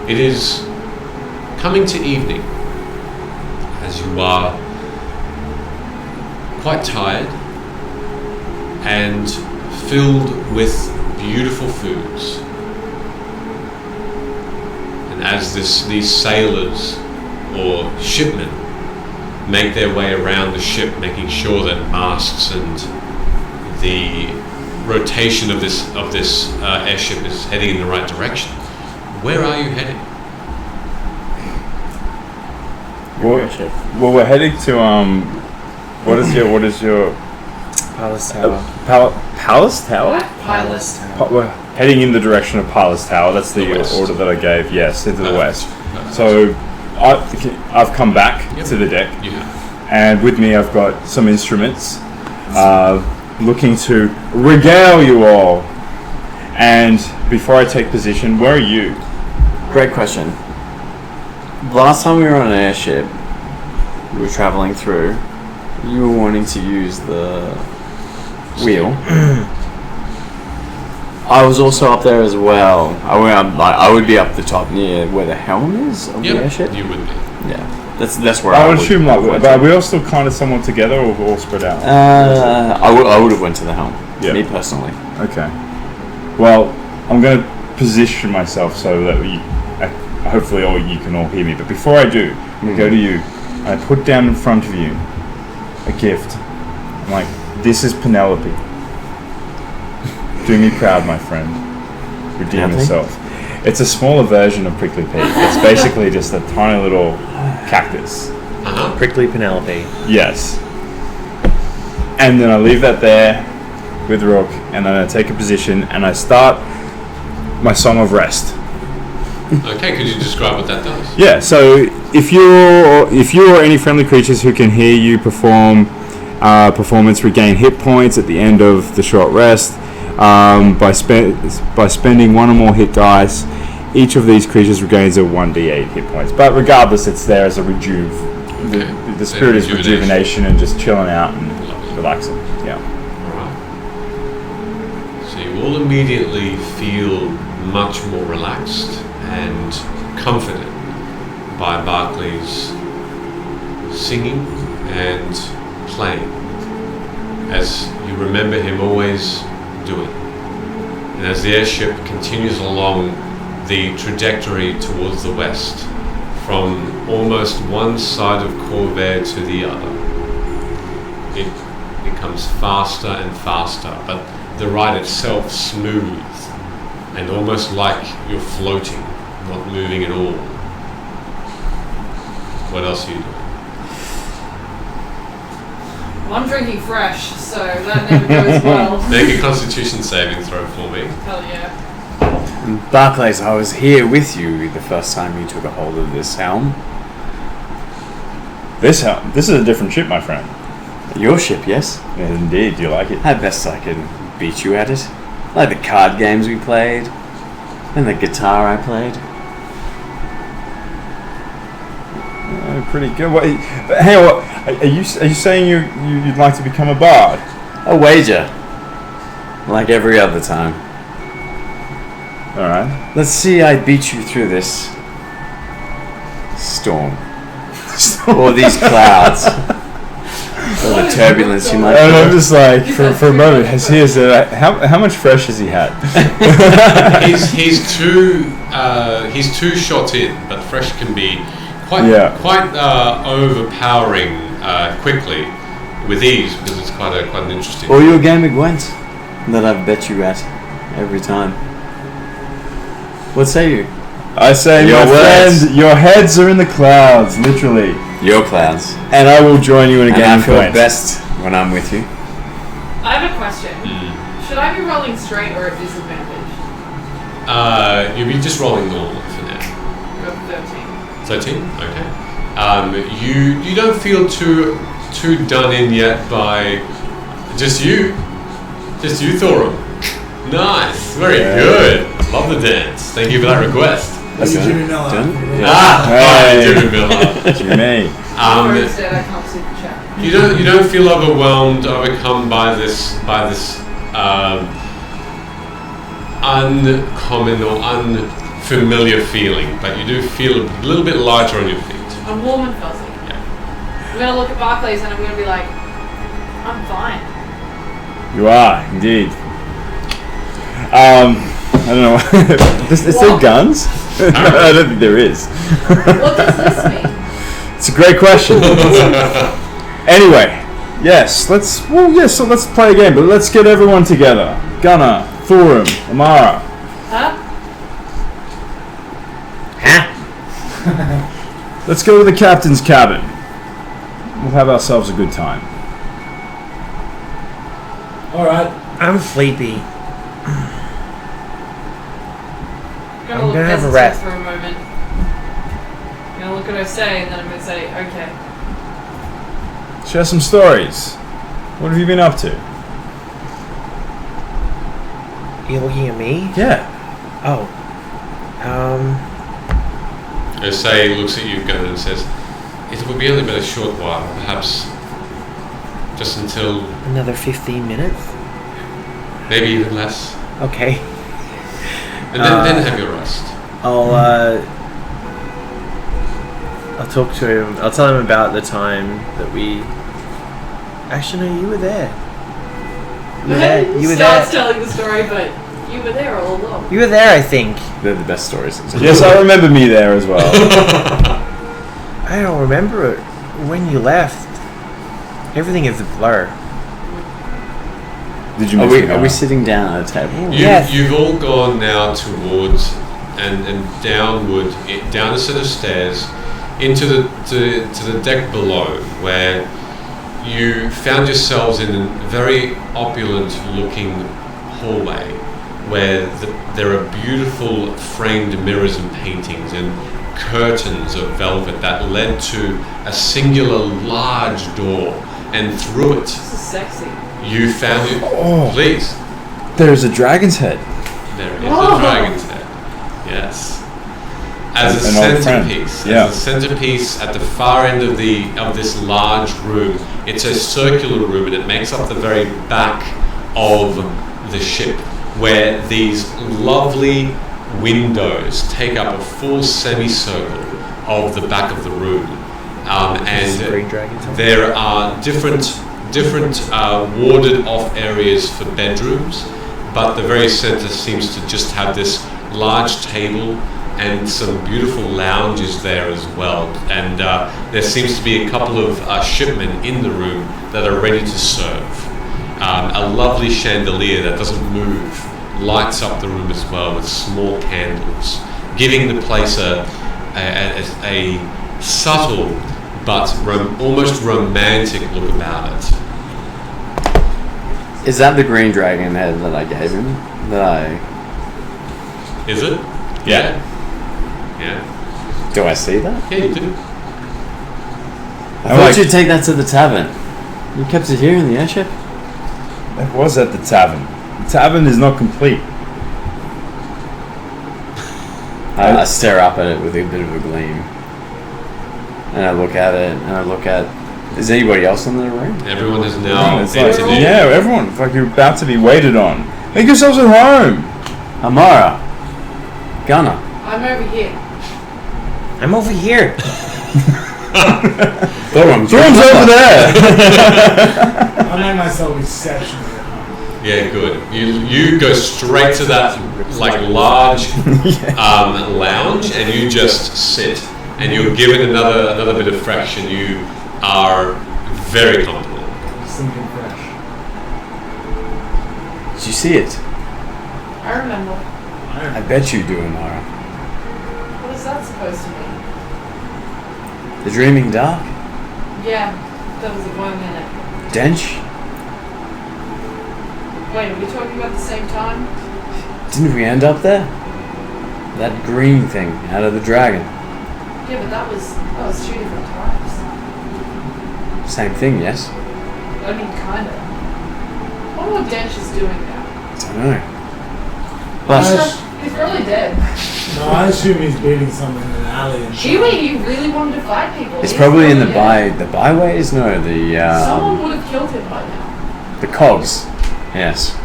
It is coming to evening as you are quite tired and filled with beautiful foods. And as these sailors or shipmen make their way around the ship, making sure that masts and the rotation of this airship is heading in the right direction, where are you heading?
Well, we're heading to what is your
Palace Tower.
Palace Tower?
Pilot.
We're heading in the direction of Palace Tower. That's the
west.
order that I gave. Yes, into the
Perfect.
west.
Perfect.
So I've come back
Yep.
to the deck,
You have.
and with me I've got some instruments, looking to regale you all. And before I take position, where are you?
Great question. Last time we were on an airship, we were traveling through, you were wanting to use the wheel. I was also up there as well. I would be up the top near where the helm is of the airship.
You would be.
Yeah, that's where
I
I
would assume
went
but are we all still kind of somewhat together, or all spread out?
I would have went to the helm.
Yeah.
Me personally.
Okay. Well, I'm going to position myself so that hopefully you can all hear me. But before I do, I go to you and I put down in front of you a gift. I'm like, this is Penelope. Do me proud, my friend. Redeem
Penelope?
yourself. It's a smaller version of Prickly Pete. It's basically just a tiny little cactus.
Uh-huh.
Prickly Penelope.
Yes. And then I leave that there with Rook, and then I take a position and I start my song of rest.
Okay, could you describe what that does?
Yeah, so if you or any friendly creatures who can hear you perform performance regain hit points at the end of the short rest by spending one or more hit dice. each of these creatures regains a 1d8 hit points. But regardless, it's there as a rejuve. The spirit is rejuvenation and just chilling out and relaxing. Yeah.
Alright. So you all immediately feel much more relaxed and comforted by Barclays singing and playing, as you remember him always doing. And as the airship continues along the trajectory towards the west, from almost one side of Corvair to the other, it becomes faster and faster, but the ride itself smooth and almost like you're floating, not moving at all. What else are you doing?
Well, I'm drinking fresh, so that never goes well.
Make a constitution saving throw for me.
Hell yeah.
Barclays, I was here with you the first time you took a hold of this helm.
This is a different ship, my friend.
Your ship, yes?
Indeed, do you like it?
I best I can beat you at it. Like the card games we played, and the guitar I played.
Pretty good. Wait, hang on, are you saying you'd like to become a bard?
A wager. Like every other time.
Alright.
Let's see I beat you through this storm. Or these clouds. Or the turbulence you might
I'm just like, for a moment, how much fresh has he had?
he's two shots in, but fresh can be quite overpowering quickly with ease, because it's quite an interesting.
Or your game of Gwent that I've bet you at every time. What say you?
I say, my friend, your heads are in the clouds, literally.
Your clouds.
And I will join you in a game of
feel
Gwent.
best when I'm with you.
I have a question. Should I be rolling straight or at disadvantage?
You'll be just rolling normal for now.
Got 13.
13? Okay. You don't feel too done in yet by just you Thorum. Nice, very good. Love the dance. Thank you for that request.
That's Jimmy Miller.
Jimmy Miller.
Jimmy.
Or instead, I can't super chat.
You don't feel overcome by this uncommon or unfamiliar feeling, but you do feel a little bit lighter on your feet.
I'm warm and fuzzy.
Yeah.
I'm gonna look at Barclays and I'm gonna be like, I'm fine.
You are, indeed. I don't know. Is there guns? No, I don't think there is.
What does this mean?
It's a great question. Anyway, so let's play a game, but let's get everyone together. Gunnar, Thorum, Amara.
Huh?
Let's go to the captain's cabin. We'll have ourselves a good time.
Alright.
I'm sleepy.
I'm
gonna have a rest
for a moment. I'm gonna look at her say, and then I'm gonna say, okay.
Share some stories. What have you been up to?
You looking at me?
Yeah.
Oh.
Osei looks at you, Gunnar, and says, "It will be only been a short while, perhaps just until
Another 15 minutes?
maybe even less,
Okay.
and then have your rest."
I'll talk to him. I'll tell him about the time that we... Actually, no, you were there. You were there.
Telling the story, but you were there all along.
You were there, I think.
They're the best stories.
Yes, I remember me there as well.
I don't remember it. When you left, everything is a blur.
Did you?
Are we sitting down at a table?
Yes.
You've all gone now towards and downward, down a set of stairs into the deck below, where you found yourselves in a very opulent looking hallway where there are beautiful framed mirrors and paintings and curtains of velvet that led to a singular large door, and through it
This is sexy.
you found it.
Oh.
Please.
There's a dragon's head.
There is a dragon's head. Yes. as a
an old friend.
centerpiece.
Yeah.
As a centerpiece at the far end of this large room. It's a circular room, and it makes up the very back of the ship, where these lovely windows take up a full semicircle of the back of the room, and
Green dragons.
there are different warded off areas for bedrooms, but the very center seems to just have this large table and some beautiful lounges there as well. And there seems to be a couple of shipmen in the room that are ready to serve. A lovely chandelier that doesn't move lights up the room as well with small candles, giving the place a subtle but almost romantic look about it.
Is that the green dragon head that I gave him?
Is it? Yeah. Yeah.
Do I see that?
Yeah, you do.
I thought you'd take that to the tavern. You kept it here in the airship?
That was at the tavern. The tavern is not complete.
I stare up at it with a bit of a gleam. And I look at it, and I look at... Is anybody else in the room?
Everyone is now
It's like,
entered in.
yeah, everyone. It's like you're about to be waited on. Make yourselves at home.
Amara. Gunnar.
I'm over here.
I'm over here.
Thorum's over there.
I made myself exceptionally at home.
Yeah, good. You go straight to that like large lounge, and you just sit, and you're given another bit of fraction. You are very comfortable.
Something fresh.
Did you see it?
I remember.
I bet you do, Amara.
What is that supposed to mean?
The Dreaming Dark?
Yeah, that was a 1 minute.
Dench?
Wait, are we talking about the same time?
Didn't we end up there? That green thing out of the dragon.
Yeah, but that was 2 different times.
Same thing, yes?
I mean, kinda. I wonder what Dench is doing now.
Don't know. But
He's probably dead.
No, I assume he's beating someone in an alley and
You really wanted to fight people.
it's
He's
probably in the
dead.
byways? No,
Someone would have killed him by now.
the cogs. Yes.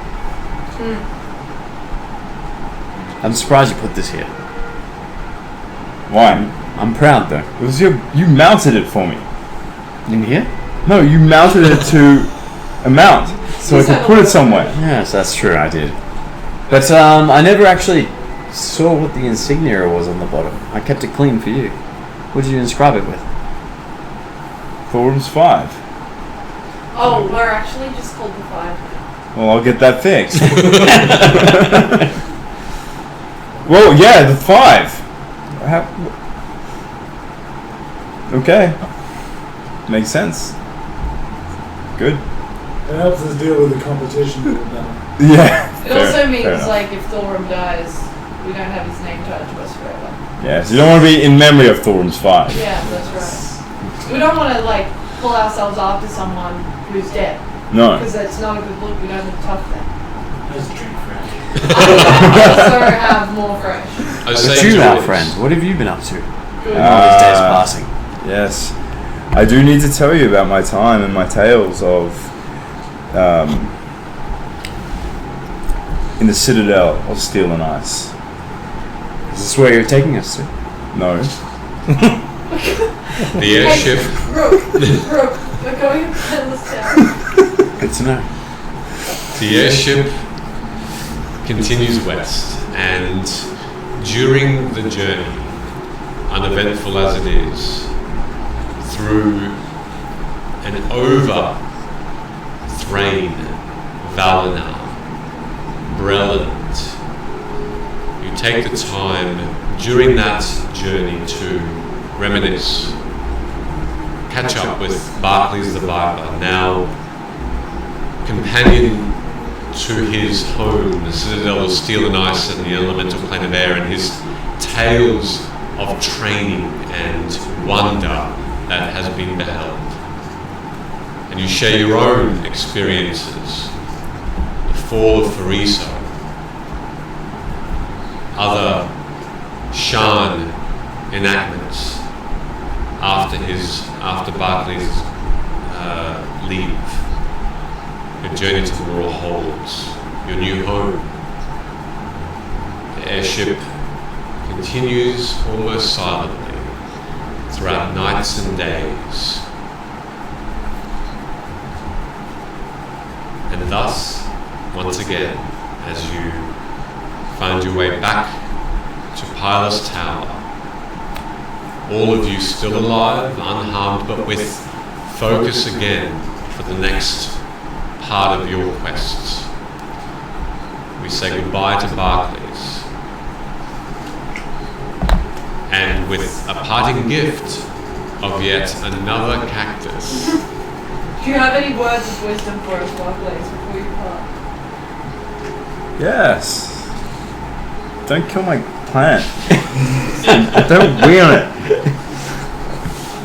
I'm surprised you put this here.
Why?
I'm proud though.
It was you mounted it for me.
In here?
No, you mounted it to a mount, so I could put it somewhere.
Yes, that's true, I did. But I never actually saw what the insignia was on the bottom. I kept it clean for you. What did you inscribe it with?
Thorum's 5.
Oh, we're actually just called the 5.
Well, I'll get that fixed. Well, yeah, the 5. Okay. Makes sense. Good.
it helps us deal with the competition a little better.
Yeah.
It also
fair
means,
enough.
like, if Thorum dies, we don't have his name tied to us forever.
Yeah, so you don't want to be in memory of Thorum's 5.
Yeah, that's right. We don't want to, like, pull ourselves after someone who's dead.
No.
Because that's not a good look. We don't look tough then.
Let's drink fresh.
I also have more fresh.
I was
But
saying
you,
to
our
it-
friend, what have you been up to?
Good.
All these days passing.
Yes. I do need to tell you about my time and my tales of in the Citadel of Steel and Ice.
Is this where you're taking us to?
No.
The airship.
Rook, we're going to this town.
Good to know.
The airship continues west, and during the journey, uneventful as it is, through and over Thrain, Valinor, Breland, you take the time during that journey to reminisce, catch up with Barclays the Viper, now companion to his home, the Citadel of Steel and Ice and the elemental plane of air, and his tales of training and wonder that has been beheld. And you share your own experiences, the fall of Fariso, other Shan enactments after Barclays leave. Your journey to Mror Holds, your new home. The airship continues almost silently throughout nights and days. And thus, once again, as you find your way back to Pilot's Tower, all of you still alive, unharmed, but with focus again for the next part of your quests. We say goodbye to Barclays, and with a parting gift of yet another cactus.
Do you have any words of wisdom for us, Barclays, before you part?
Yes. Don't kill my plant. Don't wee on it.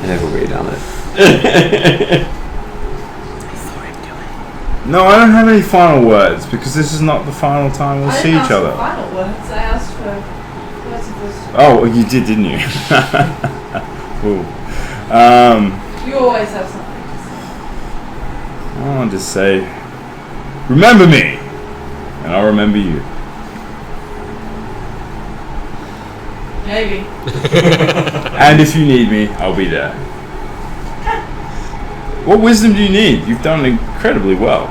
I never read on it.
No, I don't have any final words because this is not the final time we'll see each other.
Final words. I asked for words of wisdom.
Oh, you did, didn't you? Cool.
You always have something to say.
I wanted to say, remember me, and I'll remember you.
Maybe.
And if you need me, I'll be there. What wisdom do you need? You've done incredibly well.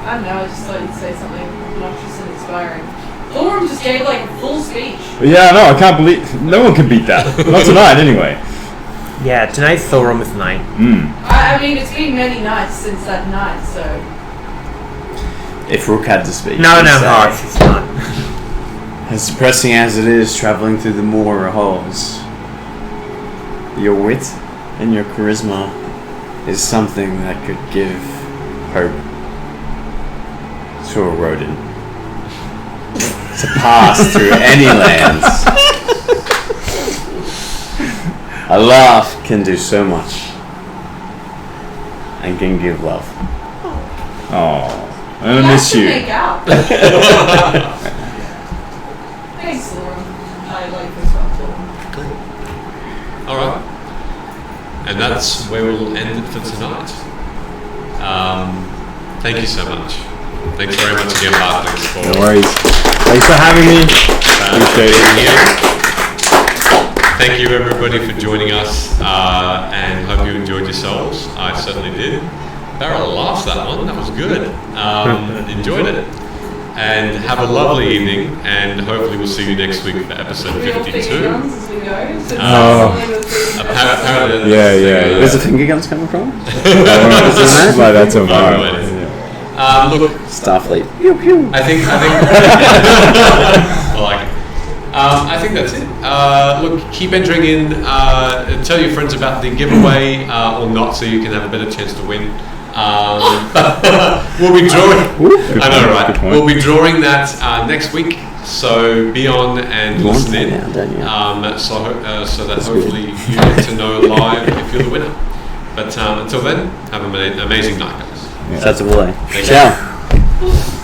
I don't know, I just thought you'd say something obnoxious and inspiring. Thorm just gave like a full speech.
Yeah, no, I can't believe no one can beat that. Not tonight, anyway.
Yeah, tonight's Thoromith night.
I mean, it's been many nights since that night, so.
If Rook had to speak.
No,
he'd say,
Hearth, it's not.
As depressing as it is traveling through the Mror Holds, your wit and your charisma is something that could give hope to a rodent to pass through any lands. A laugh can do so much and can give love.
Oh, I'm gonna miss you.
Make out. Thanks, Thorm. I like this one, Thorm.
Alright. And that's where we'll end it for tonight. Thank you so much. Thanks very much again, Barclays, for
No worries. Thanks for having me.
being here. Thank you everybody for joining us, and hope you enjoyed yourselves. I certainly did. Barrel laughs that one, that was good. Enjoyed it. And have a lovely evening, and hopefully we'll see you next week for episode
We all
52.
finger guns as we go. So
Apparently,
Yeah.
Where's the finger guns coming from?
Well, that's a vibe.
look,
Starfleet. Pew pew.
I think I like it. I think that's it. Look, keep entering in. Tell your friends about the giveaway or not, so you can have a better chance to win. We'll be drawing. I know, right?
Good point.
We'll be drawing that next week. So be on and
You want
listen
that
in.
now, don't you?
So that hopefully you get to know live if you're the winner. But until then, have an amazing night, guys.
That's a boy.
Thank you.
Ciao.